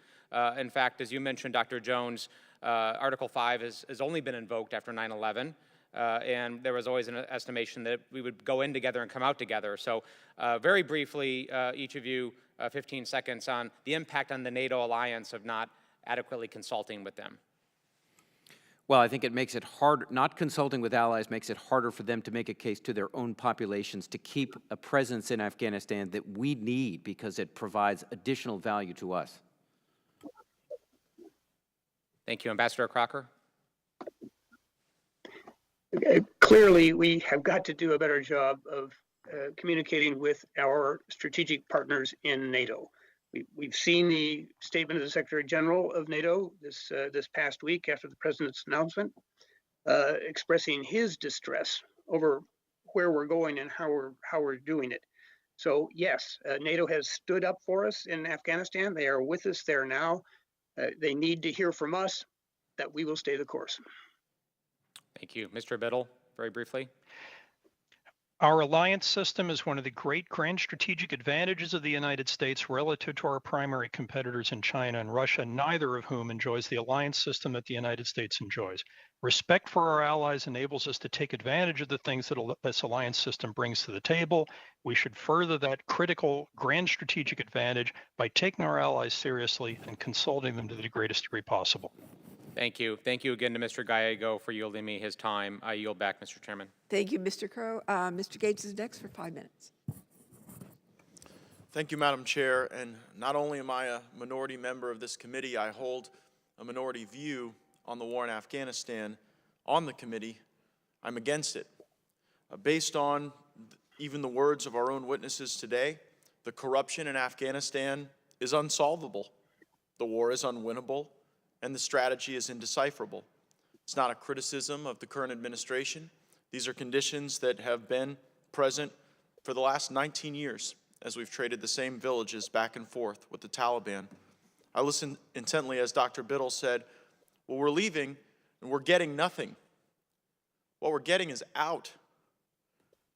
In fact, as you mentioned, Dr. Jones, Article 5 has only been invoked after 9/11. And there was always an estimation that we would go in together and come out together. So very briefly, each of you, 15 seconds on the impact on the NATO alliance of not adequately consulting with them. Well, I think it makes it hard, not consulting with allies makes it harder for them to make a case to their own populations to keep a presence in Afghanistan that we need because it provides additional value to us. Thank you. Ambassador Crocker? Clearly, we have got to do a better job of communicating with our strategic partners in NATO. We've seen the statement of the Secretary General of NATO this past week after the President's announcement, expressing his distress over where we're going and how we're doing it. So yes, NATO has stood up for us in Afghanistan. They are with us there now. They need to hear from us that we will stay the course. Thank you. Mr. Biddle, very briefly. Our alliance system is one of the great grand strategic advantages of the United States relative to our primary competitors in China and Russia, neither of whom enjoys the alliance system that the United States enjoys. Respect for our allies enables us to take advantage of the things that this alliance system brings to the table. We should further that critical grand strategic advantage by taking our allies seriously and consulting them to the greatest degree possible. Thank you. Thank you again to Mr. Gallego for yielding me his time. I yield back, Mr. Chairman. Thank you, Mr. Crow. Mr. Gates is next for 5 minutes. Thank you, Madam Chair. And not only am I a minority member of this committee, I hold a minority view on the war in Afghanistan on the committee. I'm against it. Based on even the words of our own witnesses today, the corruption in Afghanistan is unsolvable. The war is unwinnable, and the strategy is indecipherable. It's not a criticism of the current administration. These are conditions that have been present for the last 19 years as we've traded the same villages back and forth with the Taliban. I listened intently as Dr. Biddle said, well, we're leaving and we're getting nothing. What we're getting is out.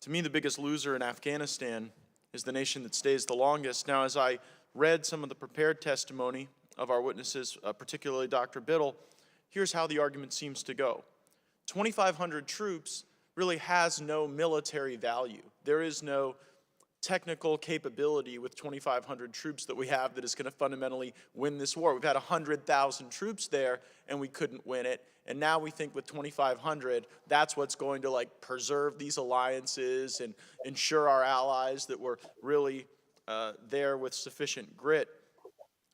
To me, the biggest loser in Afghanistan is the nation that stays the longest. Now, as I read some of the prepared testimony of our witnesses, particularly Dr. Biddle, here's how the argument seems to go. 2,500 troops really has no military value. There is no technical capability with 2,500 troops that we have that is going to fundamentally win this war. We've had 100,000 troops there and we couldn't win it. And now we think with 2,500, that's what's going to preserve these alliances and ensure our allies that we're really there with sufficient grit.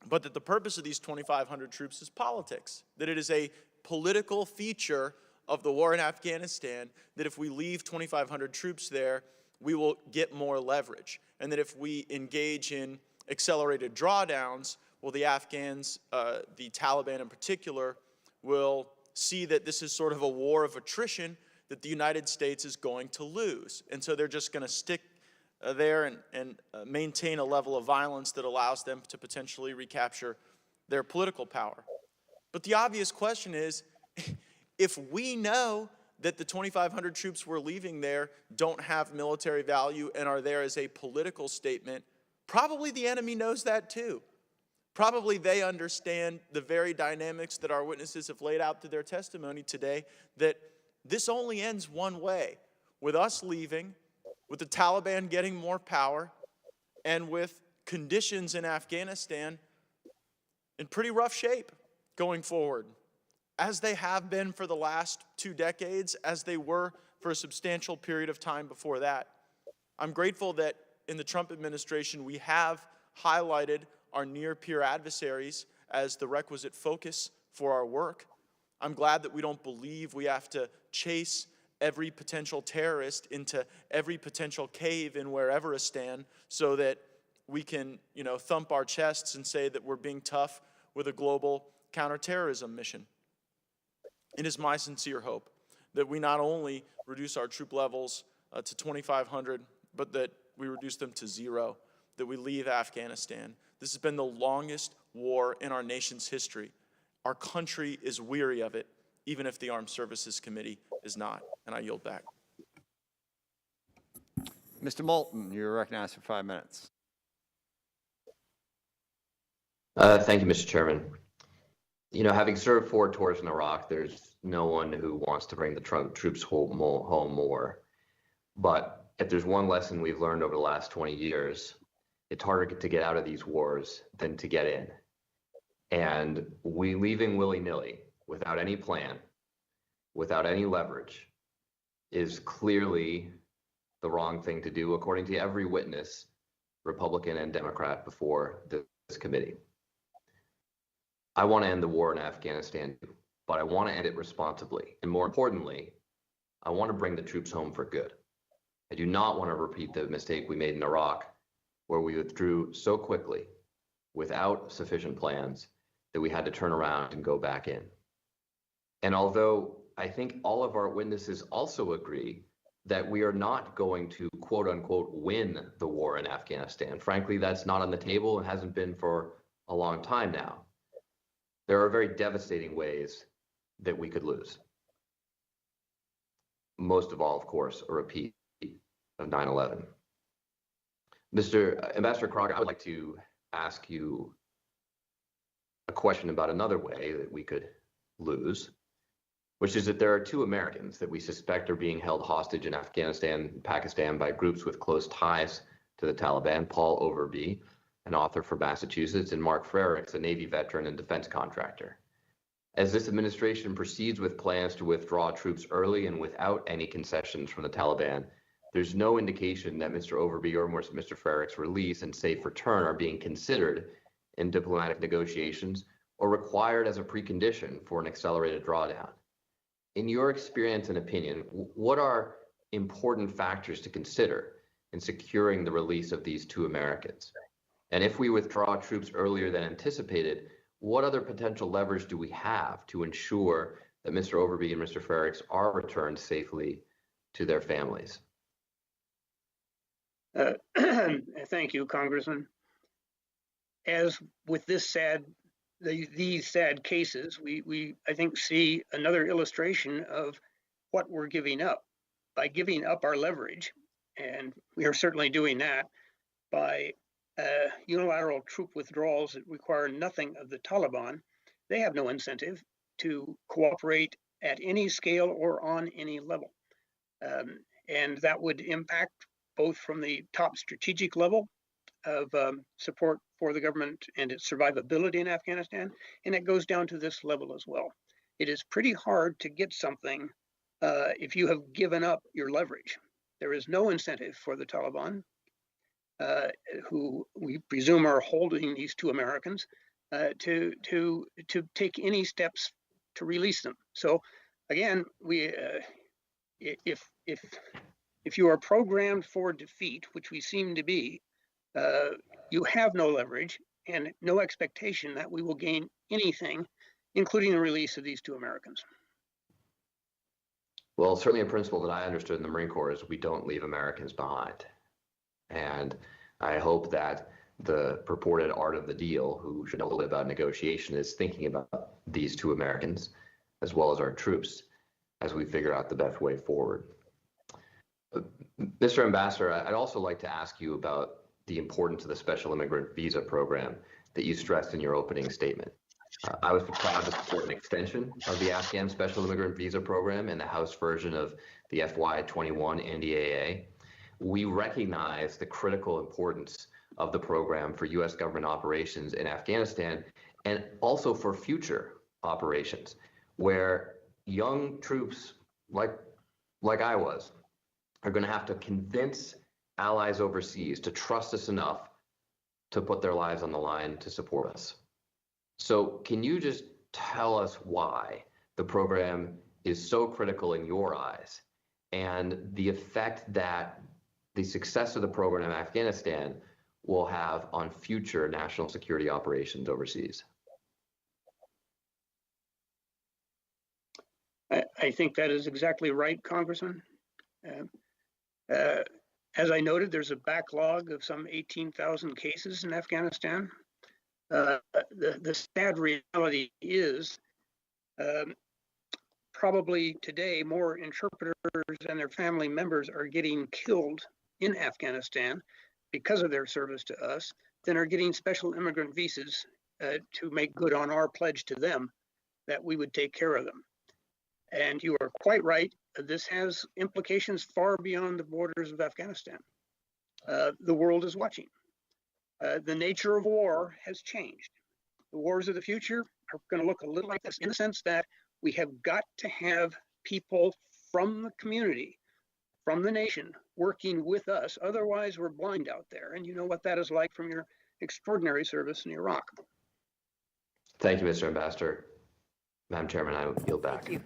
But that the purpose of these 2,500 troops is politics, that it is a political feature of the war in Afghanistan, that if we leave 2,500 troops there, we will get more leverage. And that if we engage in accelerated drawdowns, well, the Afghans, the Taliban in particular, will see that this is sort of a war of attrition that the United States is going to lose. And so they're just going to stick there and maintain a level of violence that allows them to potentially recapture their political power. But the obvious question is, if we know that the 2,500 troops we're leaving there don't have military value and are there as a political statement, probably the enemy knows that too. Probably they understand the very dynamics that our witnesses have laid out through their testimony today, that this only ends one way, with us leaving, with the Taliban getting more power, and with conditions in Afghanistan in pretty rough shape going forward, as they have been for the last 2 decades, as they were for a substantial period of time before that. I'm grateful that in the Trump administration we have highlighted our near-peer adversaries as the requisite focus for our work. I'm glad that we don't believe we have to chase every potential terrorist into every potential cave in Whereveristan so that we can, thump our chests and say that we're being tough with a global counterterrorism mission. It is my sincere hope that we not only reduce our troop levels to 2,500, but that we reduce them to 0, that we leave Afghanistan. This has been the longest war in our nation's history. Our country is weary of it, even if the Armed Services Committee is not. And I yield back. Mr. Moulton, you're recognized for 5 minutes. Thank you, Mr. Chairman. Having served 4 tours in Iraq, there's no one who wants to bring the troops home more. But if there's one lesson we've learned over the last 20 years, it's harder to get out of these wars than to get in. And we leaving willy-nilly, without any plan, without any leverage, is clearly the wrong thing to do, according to every witness, Republican and Democrat, before this committee. I want to end the war in Afghanistan, but I want to end it responsibly. And more importantly, I want to bring the troops home for good. I do not want to repeat the mistake we made in Iraq, where we withdrew so quickly without sufficient plans that we had to turn around and go back in. And although I think all of our witnesses also agree that we are not going to, quote unquote, win the war in Afghanistan, frankly, that's not on the table and hasn't been for a long time now. There are very devastating ways that we could lose. Most of all, of course, a repeat of 9/11. Ambassador Crocker, I would like to ask you a question about another way that we could lose, which is that there are 2 Americans that we suspect are being held hostage in Afghanistan and Pakistan by groups with close ties to the Taliban, Paul Overby, an author from Massachusetts, and Mark Frericks, a Navy veteran and defense contractor. As this administration proceeds with plans to withdraw troops early and without any concessions from the Taliban, there's no indication that Mr. Overby or Mr. Farrick's release and safe return are being considered in diplomatic negotiations or required as a precondition for an accelerated drawdown. In your experience and opinion, what are important factors to consider in securing the release of these two Americans? And if we withdraw troops earlier than anticipated, what other potential leverage do we have to ensure that Mr. Overby and Mr. Farrick are returned safely to their families? Thank you, Congressman. As with these sad cases, we I think see another illustration of what we're giving up by giving up our leverage, and we are certainly doing that by unilateral troop withdrawals that require nothing of the Taliban. They have no incentive to cooperate at any scale or on any level, and that would impact both from the top strategic level of support for the government and its survivability in Afghanistan, and it goes down to this level as well. It is pretty hard to get something if you have given up your leverage. There is no incentive for the Taliban, who we presume are holding these two Americans, to take any steps to release them. So again, if you are programmed for defeat, which we seem to be, you have no leverage and no expectation that we will gain anything, including the release of these two Americans. Well, certainly a principle that I understood in the Marine Corps is we don't leave Americans behind. And I hope that the purported art of the deal, who should know a little bit about negotiation, is thinking about these two Americans as well as our troops as we figure out the best way forward. Mr. Ambassador, I'd also like to ask you about the importance of the special immigrant visa program that you stressed in your opening statement. I was proud to support an extension of the Afghan special immigrant visa program in the House version of the FY21 NDAA. We recognize the critical importance of the program for U.S. government operations in Afghanistan and also for future operations where young troops like I was are going to have to convince allies overseas to trust us enough to put their lives on the line to support us. So can you just tell us why the program is so critical in your eyes and the effect that the success of the program in Afghanistan will have on future national security operations overseas? I think that is exactly right, Congressman. As I noted, there's a backlog of some 18,000 cases in Afghanistan. The sad reality is probably today more interpreters and their family members are getting killed in Afghanistan because of their service to us than are getting special immigrant visas to make good on our pledge to them that we would take care of them. And you are quite right. This has implications far beyond the borders of Afghanistan. The world is watching. The nature of war has changed. The wars of the future are going to look a little like this in the sense that we have got to have people from the community, from the nation, working with us. Otherwise, we're blind out there. And you know what that is like from your extraordinary service in Iraq. Thank you, Mr. Ambassador. Madam Chairman, I yield back. Thank you.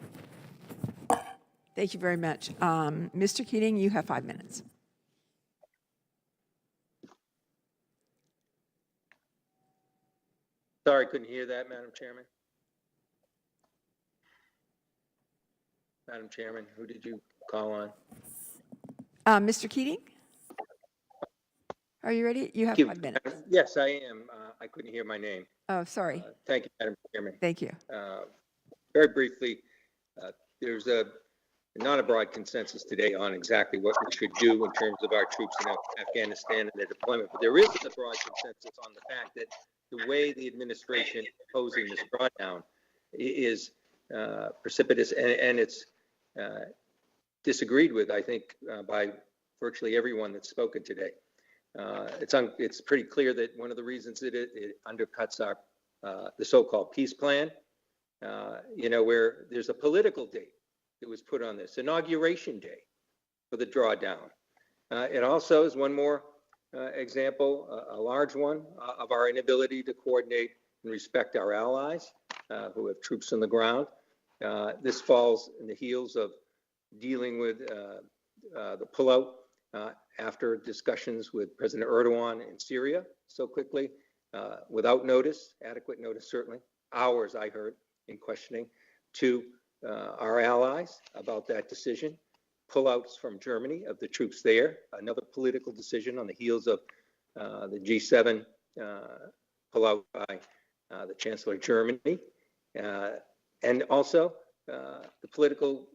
Thank you very much. Mr. Keating, you have 5 minutes. Sorry, couldn't hear that, Madam Chairman. Madam Chairman, who did you call on? Mr. Keating? Are you ready? You have 5 minutes. Yes, I am. I couldn't hear my name. Oh, sorry. Thank you, Madam Chairman. Thank you. Very briefly, there's not a broad consensus today on exactly what we should do in terms of our troops in Afghanistan and their deployment, but there is a broad consensus on the fact that the way the administration is posing this drawdown is precipitous, and it's disagreed with, I think, by virtually everyone that's spoken today. It's pretty clear that one of the reasons that it undercuts our the so-called peace plan where there's a political date that was put on this, inauguration day for the drawdown. It also is one more example, a large one, of our inability to coordinate and respect our allies who have troops on the ground. This falls in the heels of dealing with the pullout after discussions with President Erdogan in Syria so quickly, without notice, adequate notice certainly, hours I heard in questioning to our allies about that decision. Pullouts from Germany of the troops there, another political decision on the heels of the G7 pullout by the Chancellor of Germany, and also the political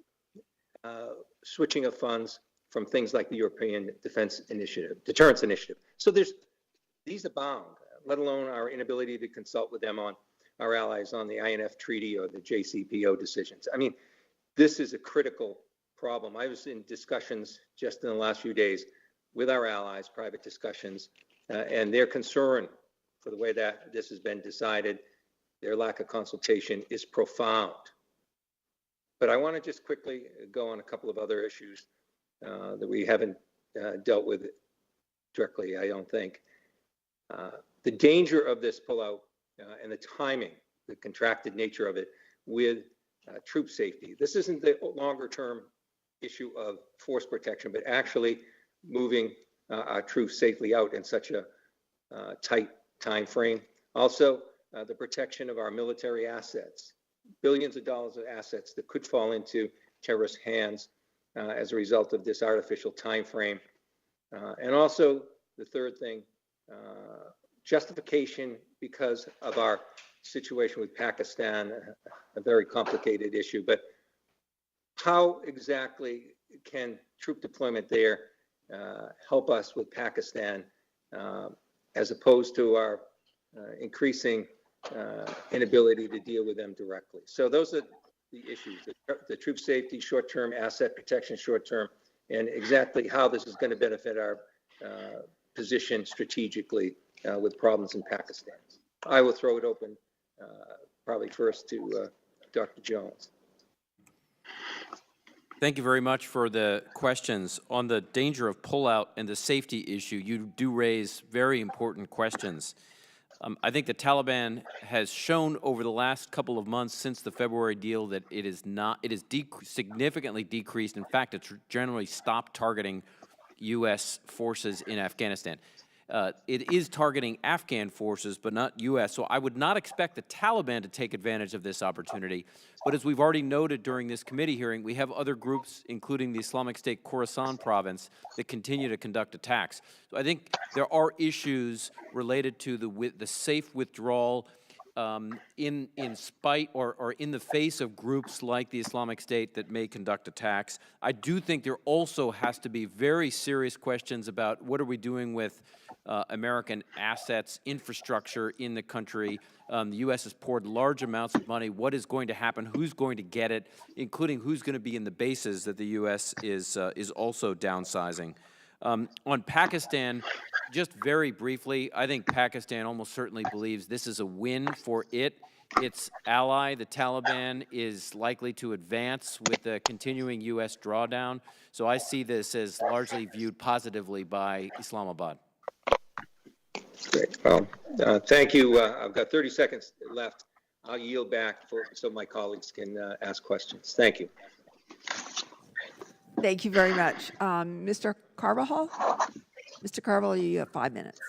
switching of funds from things like the European Deterrence Initiative. So these abound, let alone our inability to consult with them on our allies on the INF Treaty or the JCPO decisions. I mean, this is a critical problem. I was in discussions just in the last few days with our allies, private discussions, and their concern for the way that this has been decided, their lack of consultation is profound. But I want to just quickly go on a couple of other issues that we haven't dealt with directly, I don't think. The danger of this pullout and the timing, the contracted nature of it with troop safety. This isn't the longer term issue of force protection, but actually moving our troops safely out in such a tight time frame. Also, the protection of our military assets, billions of dollars of assets that could fall into terrorist hands as a result of this artificial time frame. And also, the third thing, justification because of our situation with Pakistan, a very complicated issue, but how exactly can troop deployment there help us with Pakistan as opposed to our increasing inability to deal with them directly? So those are the issues, the troop safety, short-term asset protection, short-term, and exactly how this is going to benefit our position strategically with problems in Pakistan. I will throw it open probably first to Dr. Jones. Thank you very much for the questions. On the danger of pullout and the safety issue, you do raise very important questions. I think the Taliban has shown over the last couple of months since the February deal that it is significantly decreased. In fact, it's generally stopped targeting U.S. forces in Afghanistan. It is targeting Afghan forces, but not U.S., so I would not expect the Taliban to take advantage of this opportunity. But as we've already noted during this committee hearing, we have other groups, including the Islamic State Khorasan province, that continue to conduct attacks. So I think there are issues related to the safe withdrawal in spite or in the face of groups like the Islamic State that may conduct attacks. I do think there also has to be very serious questions about what are we doing with American assets, infrastructure in the country. The U.S. has poured large amounts of money. What is going to happen? Who's going to get it, including who's going to be in the bases that the U.S. is also downsizing. On Pakistan, just very briefly, I think Pakistan almost certainly believes this is a win for it. Its ally, the Taliban, is likely to advance with the continuing U.S. drawdown. So I see this as largely viewed positively by Islamabad. Great. Well, thank you. I've got 30 seconds left. I'll yield back so my colleagues can ask questions. Thank you. Thank you very much. Mr. Carvajal? Mr. Carvajal, you have 5 minutes.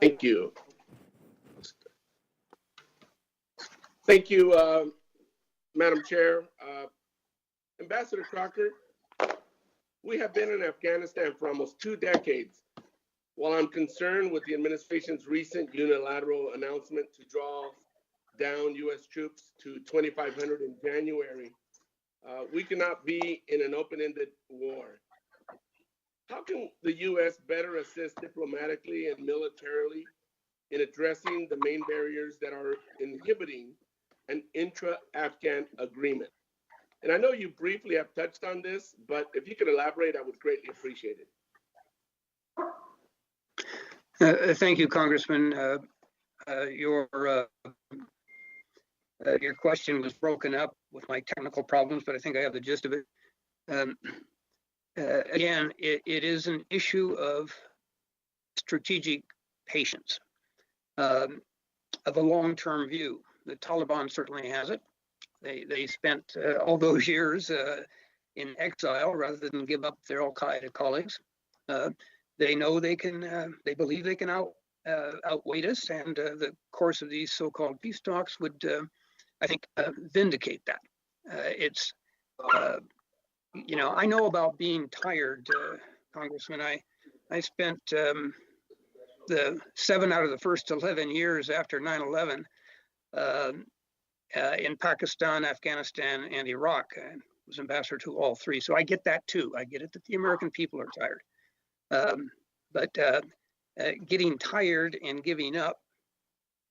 Thank you. Thank you, Madam Chair. Ambassador Crocker, we have been in Afghanistan for almost 2 decades. While I'm concerned with the administration's recent unilateral announcement to draw down U.S. troops to 2,500 in January, we cannot be in an open-ended war. How can the U.S. better assist diplomatically and militarily in addressing the main barriers that are inhibiting an intra-Afghan agreement? And I know you briefly have touched on this, but if you could elaborate, I would greatly appreciate it. Thank you, Congressman. Your question was broken up with my technical problems, but I think I have the gist of it. Again, it is an issue of strategic patience, of a long-term view. The Taliban certainly has it. They spent all those years in exile rather than give up their al-Qaeda colleagues. They know they can. They believe they can outweight us, and the course of these so-called peace talks would, I think, vindicate that. It's, you know, I know about being tired, Congressman. I spent the 7 out of the first 11 years after 9/11 in Pakistan, Afghanistan, and Iraq. I was ambassador to all three, so I get that too. I get it that the American people are tired. But getting tired and giving up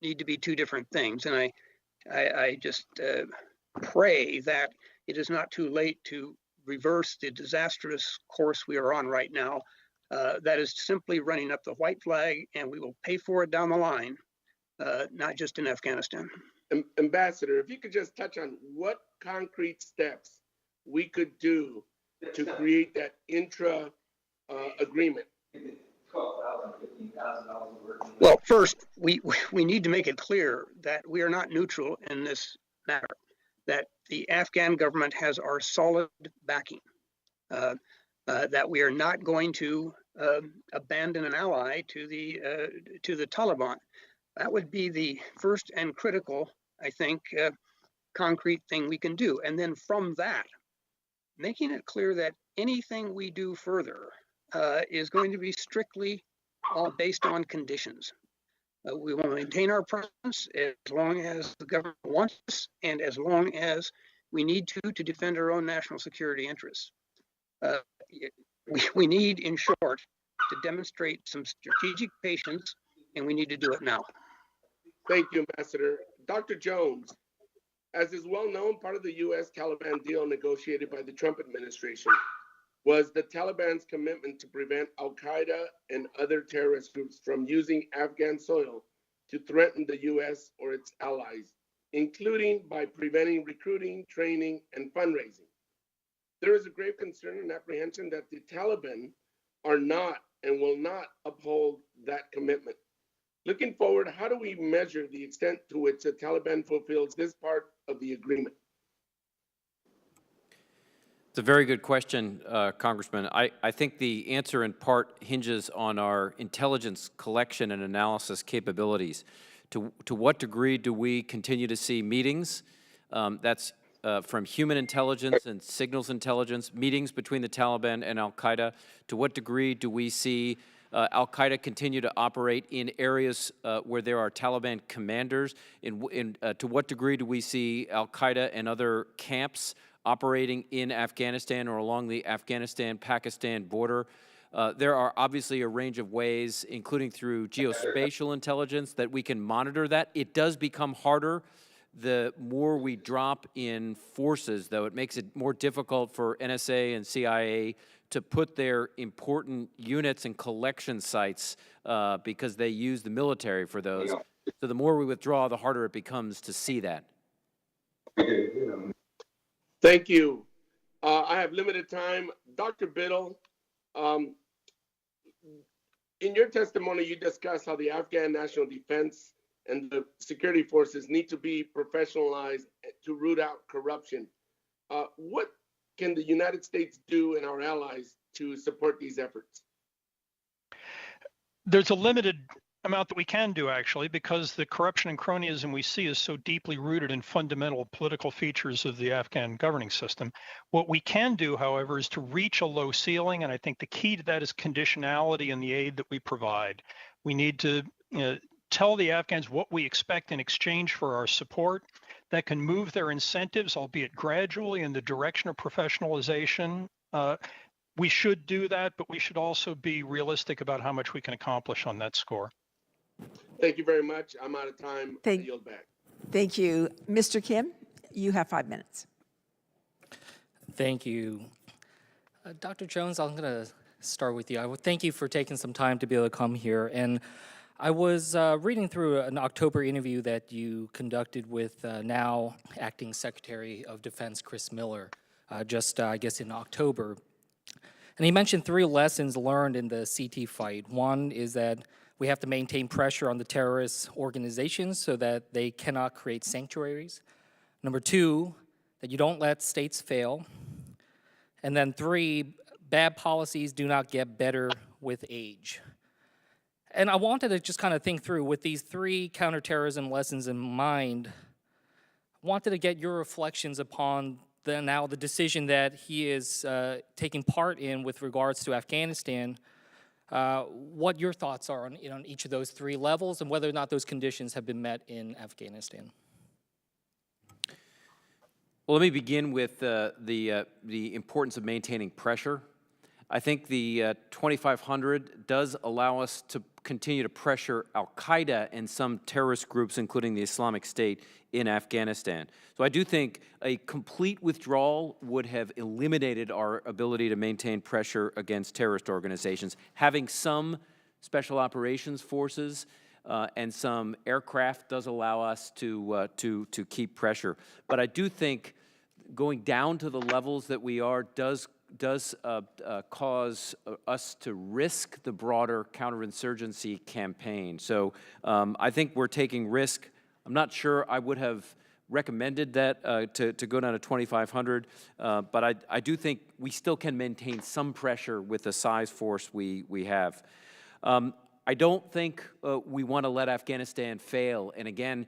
need to be two different things. And I just pray that it is not too late to reverse the disastrous course we are on right now. That is simply running up the white flag, and we will pay for it down the line, not just in Afghanistan. Ambassador, if you could just touch on what concrete steps we could do to create that agreement. Well, first, we need to make it clear that we are not neutral in this matter, that the Afghan government has our solid backing, that we are not going to abandon an ally to the Taliban. That would be the first and critical, I think, concrete thing we can do. And then from that, making it clear that anything we do further is going to be strictly based on conditions. We will maintain our presence as long as the government wants us and as long as we need to defend our own national security interests. We need, in short, to demonstrate some strategic patience, and we need to do it now. Thank you, Ambassador. Dr. Jones, as is well known, part of the U.S. Taliban deal negotiated by the Trump administration was the Taliban's commitment to prevent al-Qaeda and other terrorist groups from using Afghan soil to threaten the U.S. or its allies, including by preventing recruiting, training, and fundraising. There is a grave concern and apprehension that the Taliban are not and will not uphold that commitment. Looking forward, how do we measure the extent to which the Taliban fulfills this part of the agreement? It's a very good question, Congressman. I think the answer in part hinges on our intelligence collection and analysis capabilities. To what degree do we continue to see meetings? That's from human intelligence and signals intelligence, meetings between the Taliban and al-Qaeda. To what degree do we see al-Qaeda continue to operate in areas where there are Taliban commanders? To what degree do we see al-Qaeda and other camps operating in Afghanistan or along the Afghanistan-Pakistan border? There are obviously a range of ways, including through geospatial intelligence, that we can monitor that. It does become harder the more we drop in forces, though. It makes it more difficult for NSA and CIA to put their important units and collection sites because they use the military for those. So the more we withdraw, the harder it becomes to see that. Thank you. I have limited time. Dr. Biddle, in your testimony, you discussed how the Afghan National Defense and the security forces need to be professionalized to root out corruption. What can the United States do and our allies to support these efforts? There's a limited amount that we can do, actually, because the corruption and cronyism we see is so deeply rooted in fundamental political features of the Afghan governing system. What we can do, however, is to reach a low ceiling, and I think the key to that is conditionality in the aid that we provide. We need to tell the Afghans what we expect in exchange for our support that can move their incentives, albeit gradually, in the direction of professionalization. We should do that, but we should also be realistic about how much we can accomplish on that score. Thank you very much. I'm out of time. I yield back. Thank you. Mr. Kim, you have 5 minutes. Thank you. Dr. Jones, I'm going to start with you. I would thank you for taking some time to be able to come here. And I was reading through an October interview that you conducted with now Acting Secretary of Defense Chris Miller, I guess, in October. And he mentioned 3 lessons learned in the CT fight. One is that we have to maintain pressure on the terrorist organizations so that they cannot create sanctuaries. Number 2, that you don't let states fail. And then 3, bad policies do not get better with age. And I wanted to just kind of think through, with these 3 counterterrorism lessons in mind, I wanted to get your reflections upon the decision that he is taking part in with regards to Afghanistan, what your thoughts are on each of those 3 levels and whether or not those conditions have been met in Afghanistan. Well, let me begin with the importance of maintaining pressure. I think the 2500 does allow us to continue to pressure al-Qaeda and some terrorist groups, including the Islamic State, in Afghanistan. So I do think a complete withdrawal would have eliminated our ability to maintain pressure against terrorist organizations. Having some special operations forces and some aircraft does allow us to keep pressure. But I do think going down to the levels that we are does cause us to risk the broader counterinsurgency campaign. So I think we're taking risk. I'm not sure I would have recommended that to go down to 2,500, but I do think we still can maintain some pressure with the size force we have. I don't think we want to let Afghanistan fail. And again,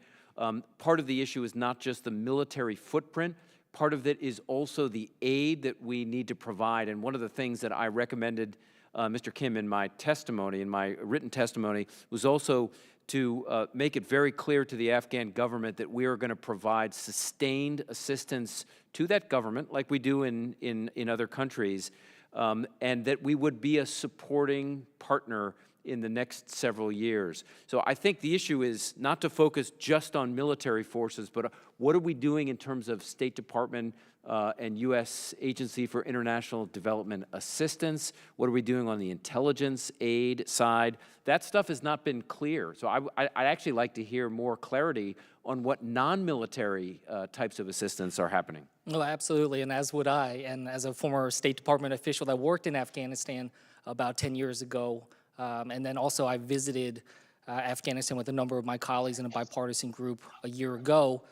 part of the issue is not just the military footprint. Part of it is also the aid that we need to provide. And one of the things that I recommended, Mr. Kim, in my testimony, in my written testimony, was also to make it very clear to the Afghan government that we are going to provide sustained assistance to that government, like we do in other countries, and that we would be a supporting partner in the next several years. So I think the issue is not to focus just on military forces, but what are we doing in terms of State Department and U.S. Agency for International Development Assistance? What are we doing on the intelligence aid side? That stuff has not been clear. So I'd actually like to hear more clarity on what non-military types of assistance are happening. Well, absolutely, and as would I. And as a former State Department official that worked in Afghanistan about 10 years ago, and then also I visited Afghanistan with a number of my colleagues in a bipartisan group a year ago.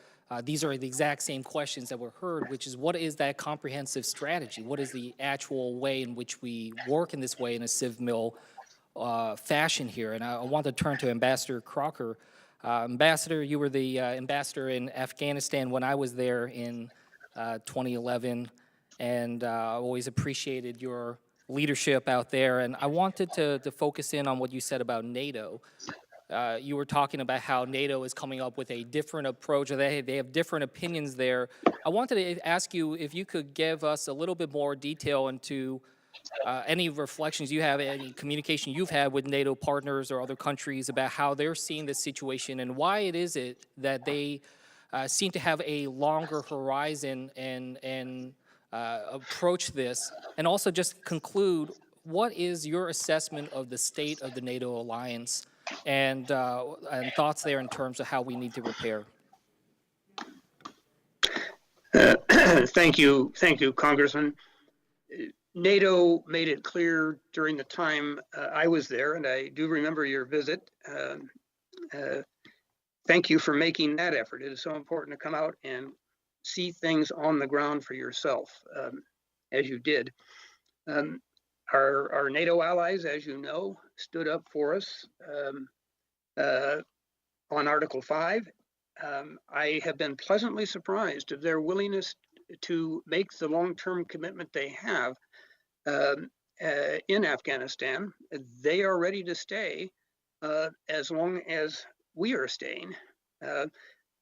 These are the exact same questions that were heard, which is, what is that comprehensive strategy? What is the actual way in which we work in this way in a civ-mil fashion here? And I want to turn to Ambassador Crocker. Ambassador, you were the ambassador in Afghanistan when I was there in 2011, and I always appreciated your leadership out there. And I wanted to focus in on what you said about NATO. You were talking about how NATO is coming up with a different approach, or they have different opinions there. I wanted to ask you if you could give us a little bit more detail into any reflections you have, any communication you've had with NATO partners or other countries about how they're seeing this situation and why it is that they seem to have a longer horizon and approach this. And also just conclude, what is your assessment of the state of the NATO alliance and thoughts there in terms of how we need to repair? Thank you, Congressman. NATO made it clear during the time I was there, and I do remember your visit. Thank you for making that effort. It is so important to come out and see things on the ground for yourself, as you did. Our NATO allies, as you know, stood up for us on Article 5. I have been pleasantly surprised of their willingness to make the long-term commitment they have in Afghanistan. They are ready to stay as long as we are staying.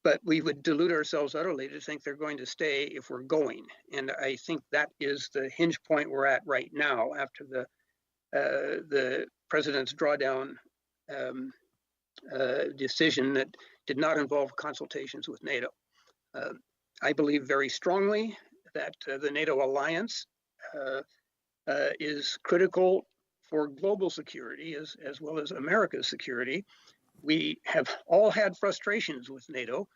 But we would delude ourselves utterly to think they're going to stay if we're going. And I think that is the hinge point we're at right now after the president's drawdown decision that did not involve consultations with NATO. I believe very strongly that the NATO alliance is critical for global security as well as America's security. We have all had frustrations with NATO,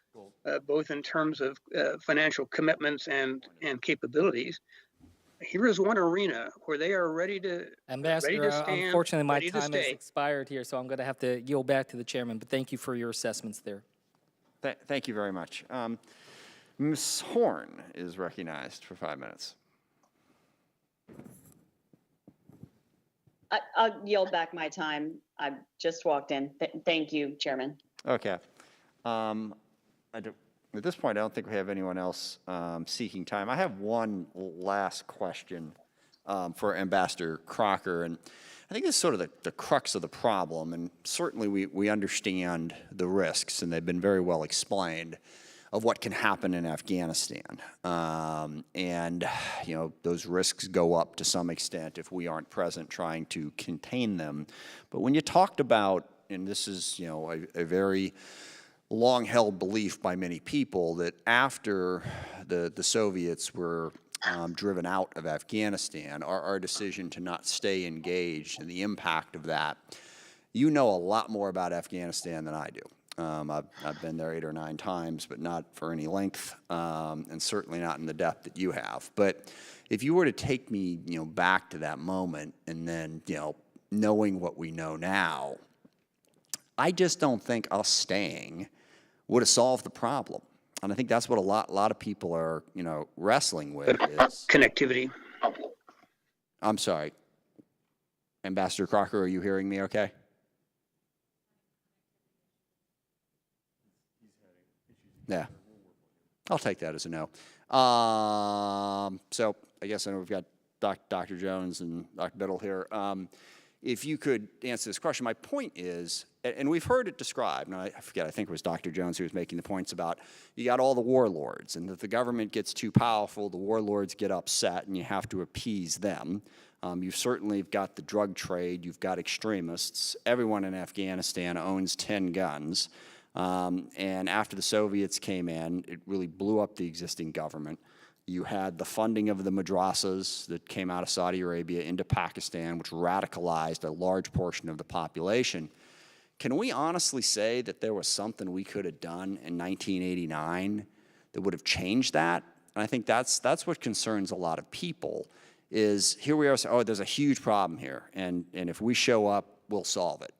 both in terms of financial commitments and capabilities. Here is one arena where they are ready to Ambassador, stand, unfortunately, my ready to time has stay. expired here, so I'm going to have to yield back to the chairman, but thank you for your assessments there. Thank you very much. Ms. Horn is recognized for 5 minutes. I'll yield back my time. I just walked in. Thank you, Chairman. Okay. At this point, I don't think we have anyone else seeking time. I have one last question for Ambassador Crocker, and I think this is sort of the crux of the problem, and certainly we understand the risks, and they've been very well explained, of what can happen in Afghanistan. And, you know, those risks go up to some extent if we aren't present trying to contain them. But when you talked about, and this is, you know, a very long-held belief by many people, that after the Soviets were driven out of Afghanistan, our decision to not stay engaged and the impact of that, you know a lot more about Afghanistan than I do. I've been there 8 or 9 times, but not for any length, and certainly not in the depth that you have. But if you were to take me, you know, back to that moment, and then, you know, knowing what we know now, I just don't think us staying would have solved the problem. And I think that's what a lot of people are, you know, wrestling with is connectivity. I'm sorry, Ambassador Crocker, are you hearing me? Okay. Yeah, I'll take that as a no. So I guess I know we've got Dr. Jones and Dr. Biddle here. If you could answer this question, my point is, and we've heard it described, and I forget, I think it was Dr. Jones who was making the points about you got all the warlords, and if the government gets too powerful, the warlords get upset, and you have to appease them. You've certainly got the drug trade, you've got extremists. Everyone in Afghanistan owns 10 guns. And after the Soviets came in, it really blew up the existing government. You had the funding of the madrasas that came out of Saudi Arabia into Pakistan, which radicalized a large portion of the population. Can we honestly say that there was something we could have done in 1989 that would have changed that? And I think that's what concerns a lot of people, is here we are saying, oh, there's a huge problem here, and if we show up, we'll solve it.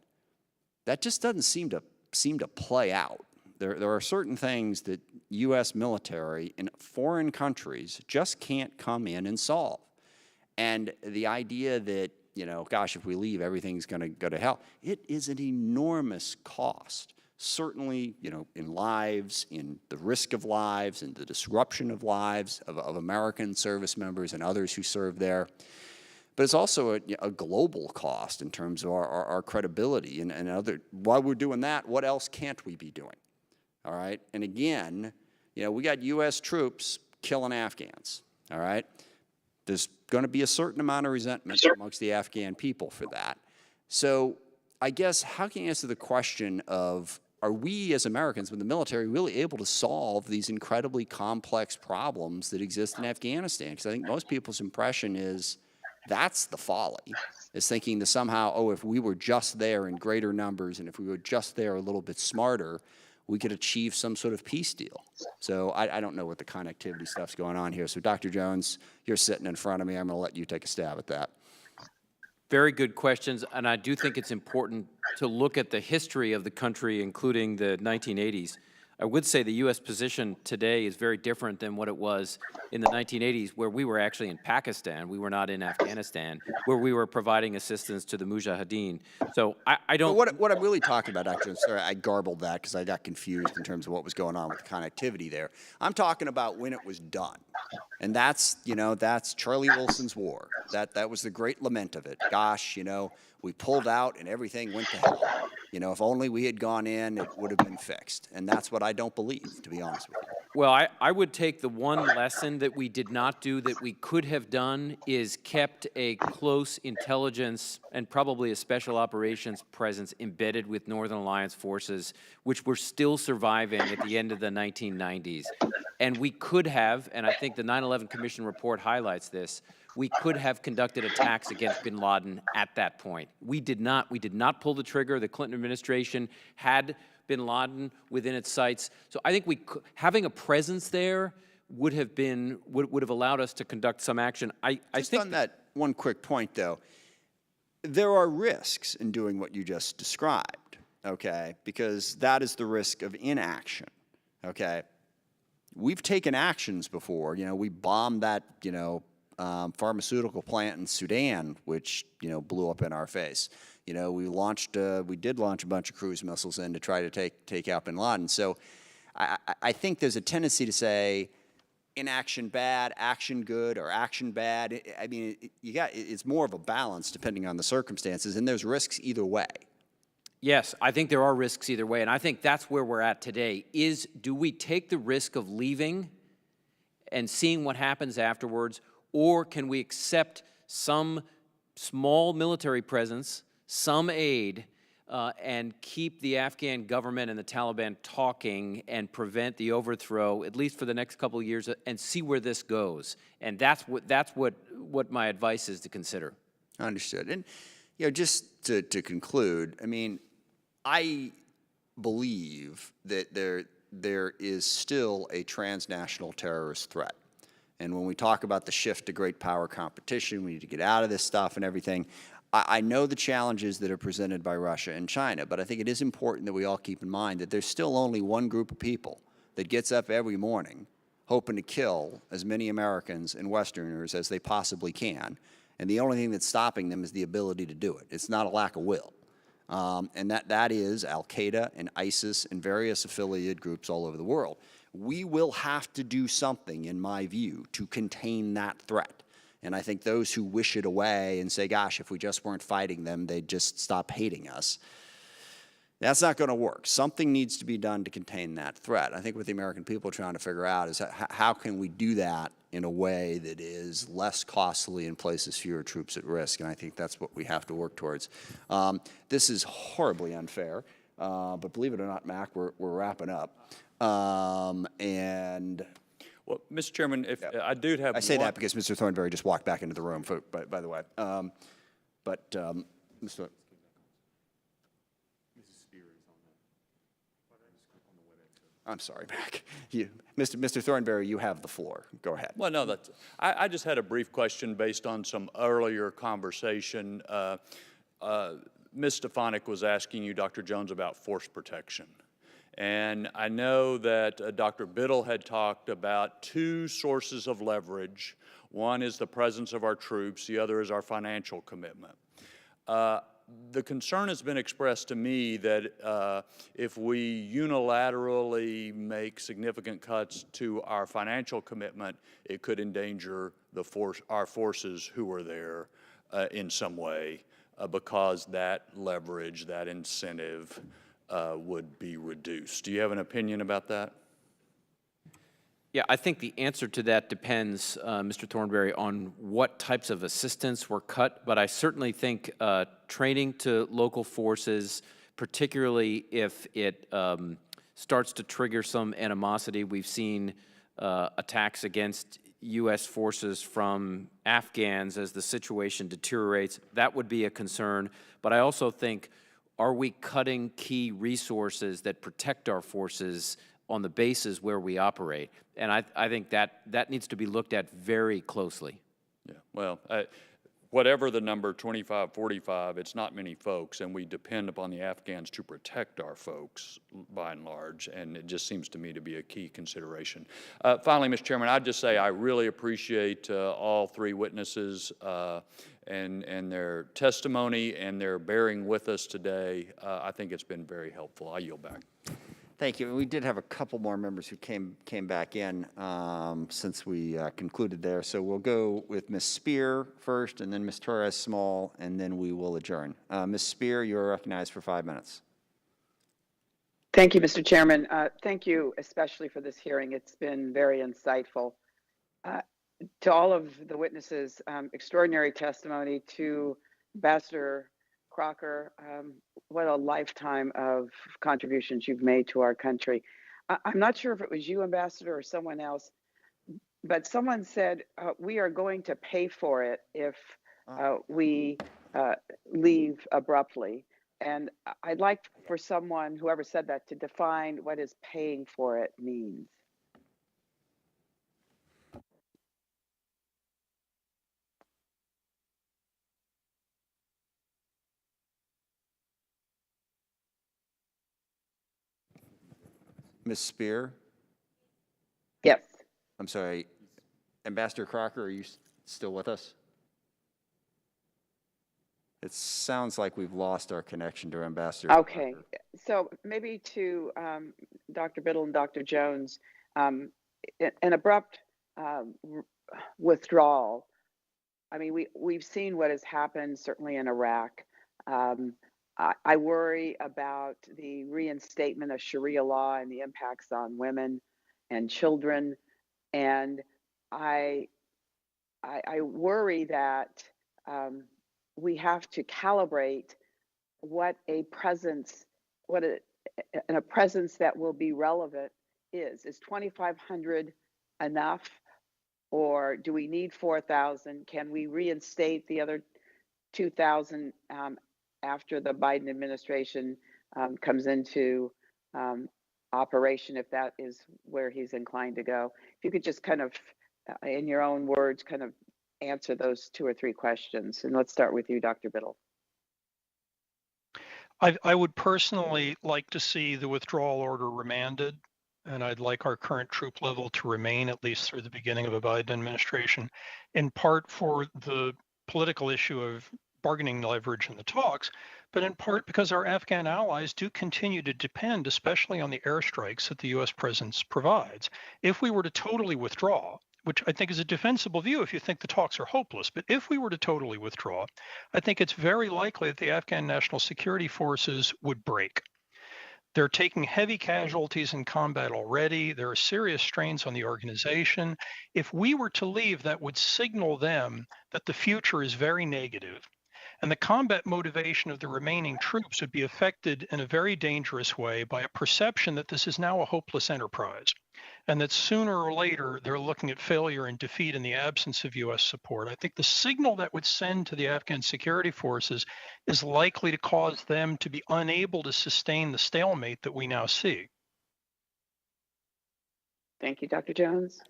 That just doesn't seem to play out. There are certain things that U.S. military in foreign countries just can't come in and solve. And the idea that, you know, gosh, if we leave, everything's going to go to hell, it is an enormous cost. Certainly, you know, in lives, in the risk of lives, in the disruption of lives of American service members and others who serve there. But it's also a global cost in terms of our credibility and other. While we're doing that, what else can't we be doing? All right? And again, you know, we got U.S. troops killing Afghans. All right? There's going to be a certain amount of resentment amongst the Afghan people for that. So I guess how can you answer the question of, are we as Americans with the military really able to solve these incredibly complex problems that exist in Afghanistan? Because I think most people's impression is, that's the folly, is thinking that somehow, oh, if we were just there in greater numbers and if we were just there a little bit smarter, we could achieve some sort of peace deal. So I don't know what the connectivity stuff's going on here. So Dr. Jones, you're sitting in front of me. I'm going to let you take a stab at that. Very good questions, and I do think it's important to look at the history of the country, including the 1980s. I would say the U.S. position today is very different than what it was in the 1980s, where we were actually in Pakistan. We were not in Afghanistan, where we were providing assistance to the Mujahideen. So I don't... But what I'm really talking about, actually, sorry, I garbled that because I got confused in terms of what was going on with the connectivity there. I'm talking about when it was done. And that's, you know, that's Charlie Wilson's war. That was the great lament of it. Gosh, you know, we pulled out and everything went to hell. You know, if only we had gone in, it would have been fixed. And that's what I don't believe, to be honest with you. Well, I would take the one lesson that we did not do that we could have done is kept a close intelligence and probably a special operations presence embedded with Northern Alliance forces, which were still surviving at the end of the 1990s. And we could have, and I think the 9/11 Commission report highlights this, we could have conducted attacks against bin Laden at that point. We did not pull the trigger. The Clinton administration had bin Laden within its sights. So I think having a presence there would have allowed us to conduct some action. I think on that one quick point, though, there are risks in doing what you just described, okay? Because that is the risk of inaction, okay? We've taken actions before. You know, we bombed that, pharmaceutical plant in Sudan, which, blew up in our face. You know, we did launch a bunch of cruise missiles in to try to take out bin Laden. So I think there's a tendency to say inaction bad, action good, or action bad. I mean, it's more of a balance depending on the circumstances, and there's risks either way. Yes, I think there are risks either way, and I think that's where we're at today. Do we take the risk of leaving and seeing what happens afterwards, or can we accept some small military presence, some aid, and keep the Afghan government and the Taliban talking and prevent the overthrow, at least for the next couple of years, and see where this goes? And that's what my advice is to consider. Understood. And just to conclude, I mean, I believe that there is still a transnational terrorist threat. And when we talk about the shift to great power competition, we need to get out of this stuff and everything. I know the challenges that are presented by Russia and China, but I think it is important that we all keep in mind that there's still only one group of people that gets up every morning hoping to kill as many Americans and Westerners as they possibly can. And the only thing that's stopping them is the ability to do it. It's not a lack of will. And that is Al-Qaeda and ISIS and various affiliated groups all over the world. We will have to do something, in my view, to contain that threat. And I think those who wish it away and say, gosh, if we just weren't fighting them, they'd just stop hating us, that's not going to work. Something needs to be done to contain that threat. I think what the American people are trying to figure out is how can we do that in a way that is less costly and places fewer troops at risk, and I think that's what we have to work towards. This is horribly unfair, but believe it or not, Mac, we're wrapping up. Well, Mr. Chairman, if I do have I say that because Mr. Thornberry just walked back into the room, by the way. Mr. I'm sorry, Mac. Mr. Thornberry, you have the floor. Go ahead. Well, no, I just had a brief question based on some earlier conversation. Ms. Stefanik was asking you, Dr. Jones, about force protection. And I know that Dr. Biddle had talked about two sources of leverage. One is the presence of our troops. The other is our financial commitment. The concern has been expressed to me that if we unilaterally make significant cuts to our financial commitment, it could endanger our forces who are there in some way because that leverage, that incentive would be reduced. Do you have an opinion about that? Yeah, I think the answer to that depends, Mr. Thornberry, on what types of assistance were cut, but I certainly think training to local forces, particularly if it starts to trigger some animosity. We've seen attacks against U.S. forces from Afghans as the situation deteriorates. That would be a concern, but I also think, are we cutting key resources that protect our forces on the bases where we operate? And I think that needs to be looked at very closely. Yeah, well, whatever the number, 25, 45, it's not many folks, and we depend upon the Afghans to protect our folks by and large, and it just seems to me to be a key consideration. Finally, Mr. Chairman, I'd just say I really appreciate all three witnesses and their testimony and their bearing with us today. I think it's been very helpful. I yield back. Thank you. We did have a couple more members who came back in since we concluded there. So we'll go with Ms. Spear first, and then Ms. Torres-Small, and then we will adjourn. Ms. Spear, you're recognized for 5 minutes. Thank you, Mr. Chairman. Thank you especially for this hearing. It's been very insightful. To all of the witnesses, extraordinary testimony. To Ambassador Crocker, what a lifetime of contributions you've made to our country. I'm not sure if it was you, Ambassador, or someone else, but someone said we are going to pay for it if we leave abruptly. And I'd like for someone, whoever said that, to define what is paying for it means. Ms. Spear? Yes. I'm sorry, Ambassador Crocker, are you still with us? It sounds like we've lost our connection to Ambassador. Okay, so maybe to Dr. Biddle and Dr. Jones, an abrupt withdrawal. I mean, we've seen what has happened, certainly in Iraq. I worry about the reinstatement of Sharia law and the impacts on women and children, and I worry that we have to calibrate what a presence, a presence that will be relevant is. Is 2,500 enough, or do we need 4,000? Can we reinstate the other 2,000 after the Biden administration comes into operation, if that is where he's inclined to go? If you could just kind of, in your own words, kind of answer those 2 or 3 questions. And let's start with you, Dr. Biddle. I would personally like to see the withdrawal order remanded, and I'd like our current troop level to remain at least through the beginning of a Biden administration, in part for the political issue of bargaining leverage in the talks, but in part because our Afghan allies do continue to depend, especially on the airstrikes that the U.S. presence provides. If we were to totally withdraw, which I think is a defensible view if you think the talks are hopeless, but if we were to totally withdraw, I think it's very likely that the Afghan National Security Forces would break. They're taking heavy casualties in combat already. There are serious strains on the organization. If we were to leave, that would signal them that the future is very negative. And the combat motivation of the remaining troops would be affected in a very dangerous way by a perception that this is now a hopeless enterprise, and that sooner or later they're looking at failure and defeat in the absence of U.S. support. I think the signal that would send to the Afghan security forces is likely to cause them to be unable to sustain the stalemate that we now see. Thank you, Dr. Jones.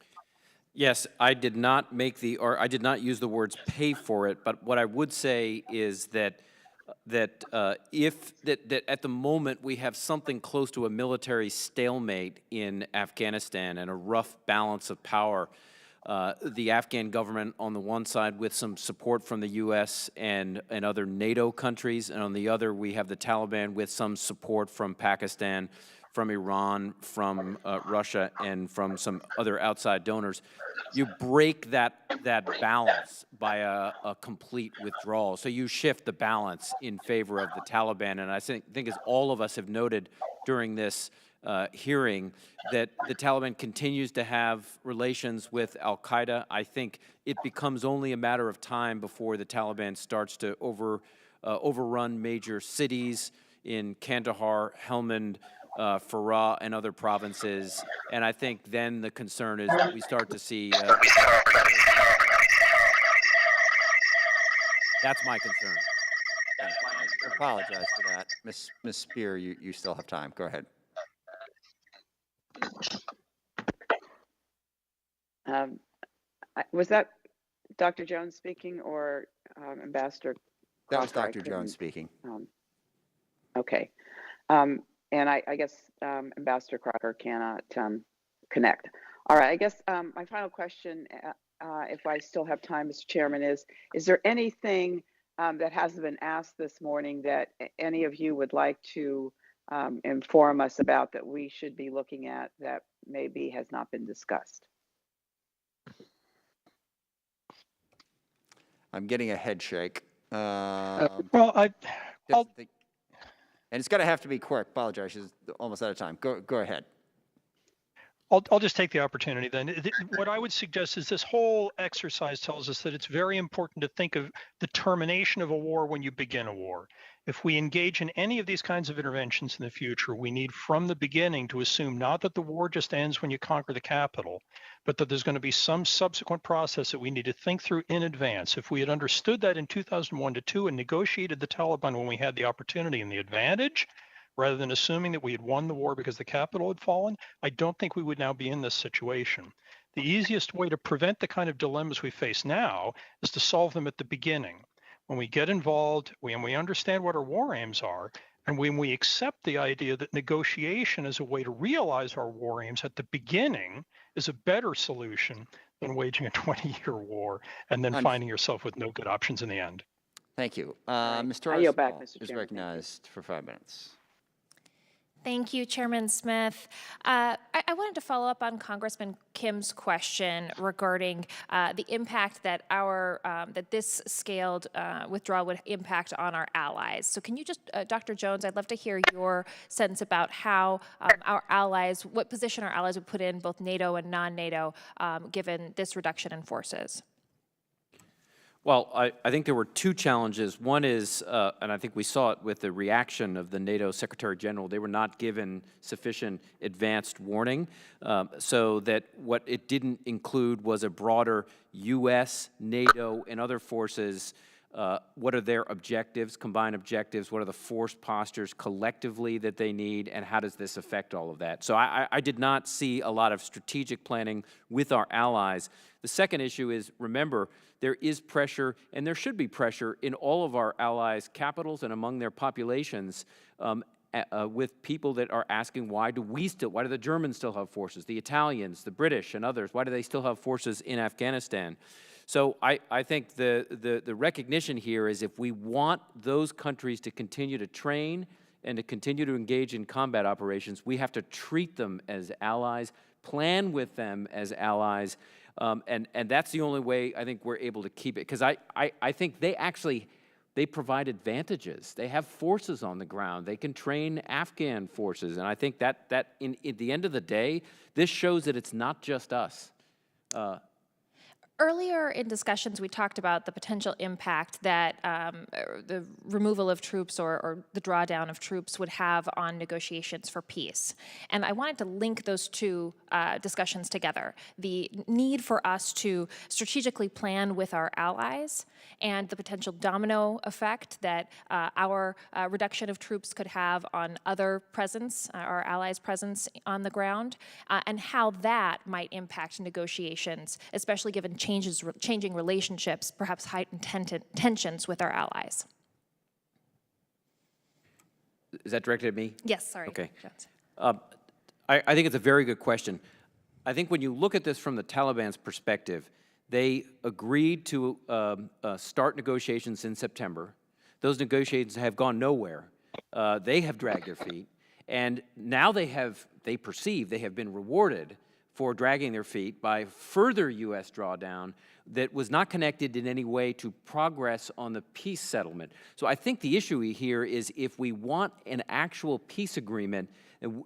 Yes, I did not I did not use the words pay for it, but what I would say is that at the moment we have something close to a military stalemate in Afghanistan and a rough balance of power. The Afghan government on the one side with some support from the U.S. and other NATO countries, and on the other we have the Taliban with some support from Pakistan, from Iran, from Russia, and from some other outside donors. You break that balance by a complete withdrawal. So you shift the balance in favor of the Taliban. And I think as all of us have noted during this hearing, that the Taliban continues to have relations with al-Qaeda. I think it becomes only a matter of time before the Taliban starts to overrun major cities in Kandahar, Helmand, Farah, and other provinces, and I think then the concern is that we start to see. That's my concern. I apologize for that, Ms. Spear. You still have time. Go ahead. Was that Dr. Jones speaking or Ambassador? That was Dr. Jones speaking. Okay. And I guess Ambassador Crocker cannot connect. All right, I guess my final question, if I still have time, Mr. Chairman, is there anything that hasn't been asked this morning that any of you would like to inform us about that we should be looking at that maybe has not been discussed? I'm getting a head shake. And it's going to have to be quick. Apologize, she's almost out of time. Go ahead. I'll just take the opportunity then. What I would suggest is this whole exercise tells us that it's very important to think of the termination of a war when you begin a war. If we engage in any of these kinds of interventions in the future, we need from the beginning to assume not that the war just ends when you conquer the capital, but that there's going to be some subsequent process that we need to think through in advance. If we had understood that in 2001 to 2 and negotiated the Taliban when we had the opportunity and the advantage, rather than assuming that we had won the war because the capital had fallen, I don't think we would now be in this situation. The easiest way to prevent the kind of dilemmas we face now is to solve them at the beginning. When we get involved, when we understand what our war aims are, and when we accept the idea that negotiation is a way to realize our war aims at the beginning is a better solution than waging a 20-year war and then finding yourself with no good options in the end. Thank you. I Mr. yield back, Arsenal Mr. is Chairman. recognized for 5 minutes. Thank you, Chairman Smith. I wanted to follow up on Congressman Kim's question regarding the impact that that this scaled withdrawal would impact on our allies. So can you just, Dr. Jones, I'd love to hear your sense about how our allies, what position our allies would put in, both NATO and non-NATO, given this reduction in forces. Well, I think there were two challenges. One is, and I think we saw it with the reaction of the NATO Secretary General, they were not given sufficient advanced warning, so that what it didn't include was a broader U.S., NATO, and other forces. What are their objectives, combined objectives? What are the force postures collectively that they need, and how does this affect all of that? So I did not see a lot of strategic planning with our allies. The second issue is, remember, there is pressure, and there should be pressure in all of our allies' capitals and among their populations with people that are asking, why do the Germans still have forces, the Italians, the British, and others, why do they still have forces in Afghanistan? So I think the recognition here is if we want those countries to continue to train and to continue to engage in combat operations, we have to treat them as allies, plan with them as allies, and that's the only way I think we're able to keep it. Because I think they provide advantages. They have forces on the ground. They can train Afghan forces. And I think that at the end of the day, this shows that it's not just us. Earlier in discussions, we talked about the potential impact that the removal of troops or the drawdown of troops would have on negotiations for peace. And I wanted to link those two discussions together. The need for us to strategically plan with our allies and the potential domino effect that our reduction of troops could have on other presence, our allies' presence on the ground, and how that might impact negotiations, especially given changing relationships, perhaps heightened tensions with our allies. Is that directed at me? Yes, sorry. Okay. I think it's a very good question. I think when you look at this from the Taliban's perspective, they agreed to start negotiations in September. Those negotiations have gone nowhere. They have dragged their feet. And now they perceive they have been rewarded for dragging their feet by further U.S. drawdown that was not connected in any way to progress on the peace settlement. So I think the issue here is if we want an actual peace agreement,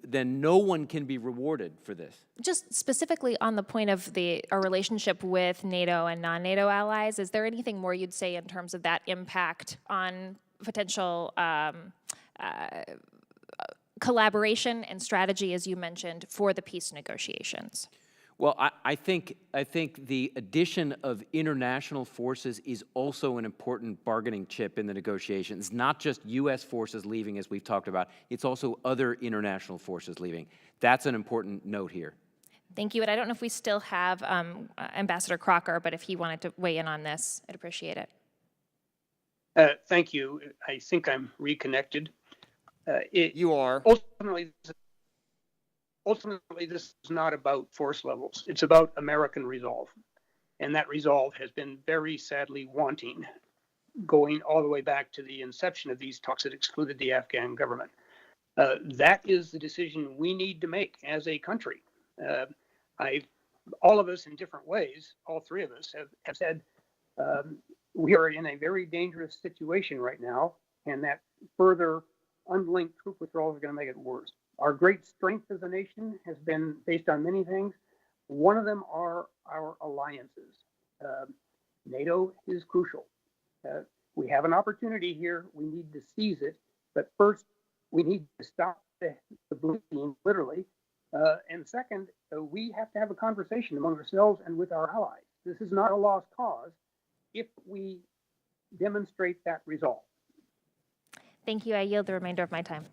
then no one can be rewarded for this. Just specifically on the point of our relationship with NATO and non-NATO allies, is there anything more you'd say in terms of that impact on potential collaboration and strategy, as you mentioned, for the peace negotiations? Well, I think the addition of international forces is also an important bargaining chip in the negotiations. Not just U.S. forces leaving, as we've talked about. It's also other international forces leaving. That's an important note here. Thank you. And I don't know if we still have Ambassador Crocker, but if he wanted to weigh in on this, I'd appreciate it. Thank you. I think I'm reconnected. You are. Ultimately, this is not about force levels. It's about American resolve. And that resolve has been very sadly wanting, going all the way back to the inception of these talks that excluded the Afghan government. That is the decision we need to make as a country. All of us in different ways, all three of us have said, we are in a very dangerous situation right now, and that further unlinked troop withdrawals are going to make it worse. Our great strength as a nation has been based on many things. One of them are our alliances. NATO is crucial. We have an opportunity here. We need to seize it. But first, we need to stop the bleeding, literally. And second, we have to have a conversation among ourselves and with our allies. This is not a lost cause if we demonstrate that resolve. Thank you. I yield the remainder of my time.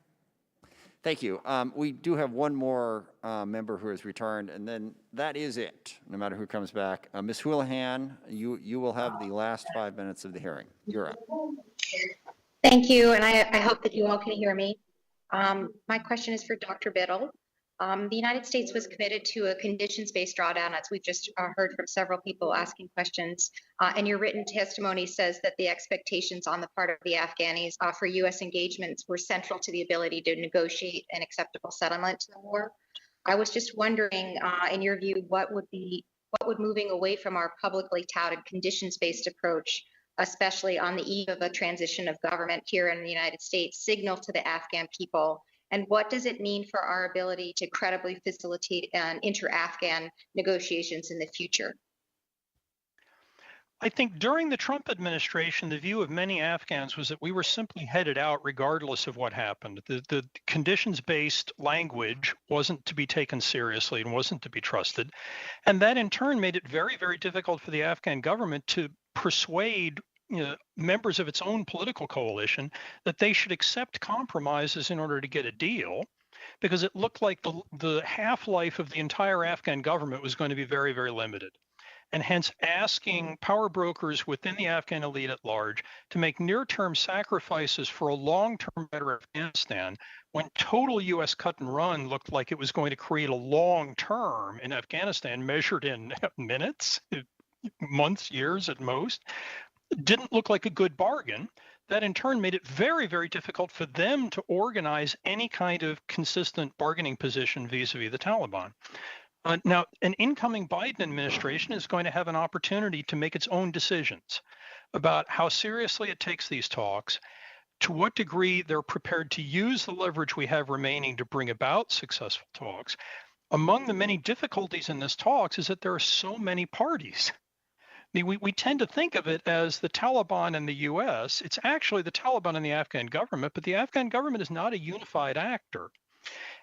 Thank you. We do have one more member who has returned, and then that is it, no matter who comes back. Ms. Houlihan, you will have the last 5 minutes of the hearing. You're up. Thank you, and I hope that you all can hear me. My question is for Dr. Biddle. The United States was committed to a conditions-based drawdown, as we've just heard from several people asking questions. And your written testimony says that the expectations on the part of the Afghanis for U.S. engagements were central to the ability to negotiate an acceptable settlement to the war. I was just wondering, in your view, what would moving away from our publicly touted conditions-based approach, especially on the eve of a transition of government here in the United States, signal to the Afghan people? And what does it mean for our ability to credibly facilitate inter-Afghan negotiations in the future? I think during the Trump administration, the view of many Afghans was that we were simply headed out regardless of what happened. The conditions-based language wasn't to be taken seriously and wasn't to be trusted. And that in turn made it very, very difficult for the Afghan government to persuade members of its own political coalition that they should accept compromises in order to get a deal, because it looked like the half-life of the entire Afghan government was going to be very, very limited. And hence asking power brokers within the Afghan elite at large to make near-term sacrifices for a long-term better Afghanistan, when total U.S. cut and run looked like it was going to create a long-term in Afghanistan measured in minutes, months, years at most, didn't look like a good bargain. That in turn made it very, very difficult for them to organize any kind of consistent bargaining position vis-a-vis the Taliban. Now, an incoming Biden administration is going to have an opportunity to make its own decisions about how seriously it takes these talks, to what degree they're prepared to use the leverage we have remaining to bring about successful talks. Among the many difficulties in this talks is that there are so many parties. I mean, we tend to think of it as the Taliban and the U.S. It's actually the Taliban and the Afghan government, but the Afghan government is not a unified actor.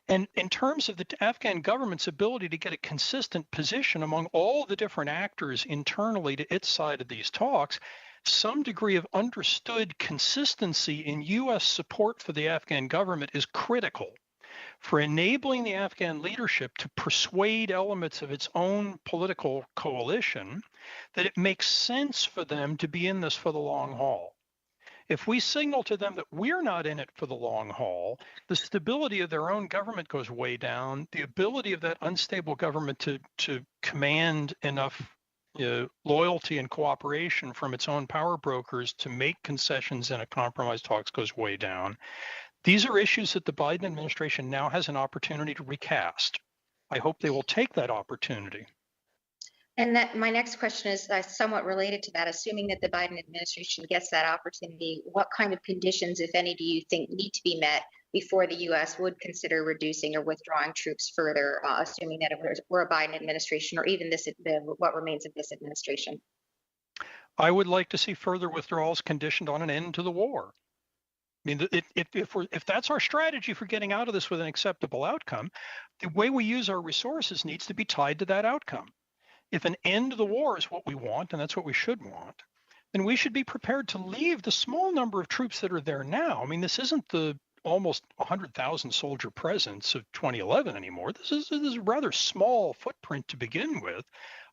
And in terms of the Afghan government's ability to get a consistent position among all the different actors internally to its side of these talks, some degree of understood consistency in U.S. support for the Afghan government is critical for enabling the Afghan leadership to persuade elements of its own political coalition that it makes sense for them to be in this for the long haul. If we signal to them that we're not in it for the long haul, the stability of their own government goes way down. The ability of that unstable government to command enough loyalty and cooperation from its own power brokers to make concessions in a compromise talks goes way down. These are issues that the Biden administration now has an opportunity to recast. I hope they will take that opportunity. And that my next question is somewhat related to that. Assuming that the Biden administration gets that opportunity, what kind of conditions, if any, do you think need to be met before the U.S. would consider reducing or withdrawing troops further, assuming that it were a Biden administration or even what remains of this administration? I would like to see further withdrawals conditioned on an end to the war. I mean, if that's our strategy for getting out of this with an acceptable outcome, the way we use our resources needs to be tied to that outcome. If an end to the war is what we want, and that's what we should want, then we should be prepared to leave the small number of troops that are there now. I mean, this isn't the almost 100,000 soldier presence of 2011 anymore. This is a rather small footprint to begin with.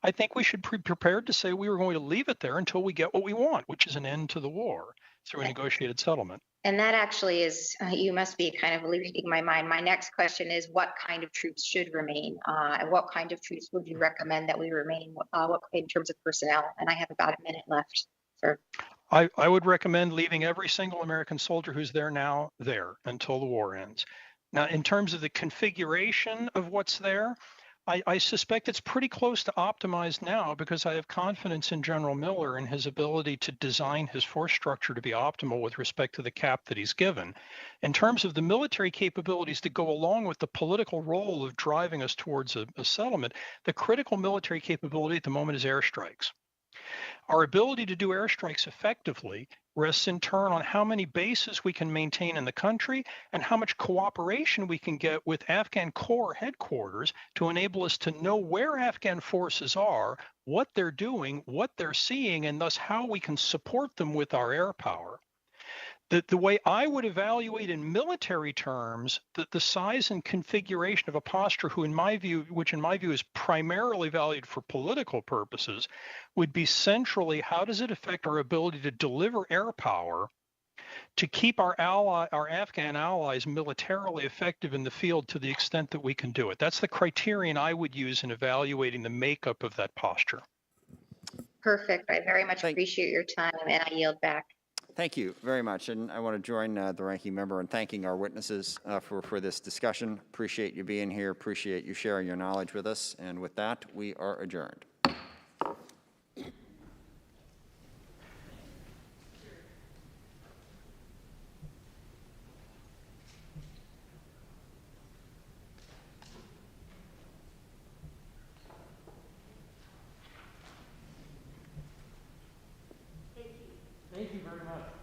I think we should be prepared to say we were going to leave it there until we get what we want, which is an end to the war through a negotiated settlement. And that actually is, you must be kind of reading my mind. My next question is, what kind of troops should remain? And what kind of troops would you recommend that we remain in terms of personnel? And I have about a minute left, sir. I would recommend leaving every single American soldier who's there now there until the war ends. Now, in terms of the configuration of what's there, I suspect it's pretty close to optimized now because I have confidence in General Miller and his ability to design his force structure to be optimal with respect to the cap that he's given. In terms of the military capabilities that go along with the political role of driving us towards a settlement, the critical military capability at the moment is airstrikes. Our ability to do airstrikes effectively rests in turn on how many bases we can maintain in the country and how much cooperation we can get with Afghan Corps headquarters to enable us to know where Afghan forces are, what they're doing, what they're seeing, and thus how we can support them with our air power. The way I would evaluate in military terms the size and configuration of a posture which in my view is primarily valued for political purposes, would be centrally how does it affect our ability to deliver air power to keep our Afghan allies militarily effective in the field to the extent that we can do it. That's the criterion I would use in evaluating the makeup of that posture. Perfect. I very much appreciate your time, and I yield back. Thank you very much, and I want to join the ranking member in thanking our witnesses for this discussion. Appreciate you being here, appreciate you sharing your knowledge with us, and with that, we are adjourned. Thank you very much.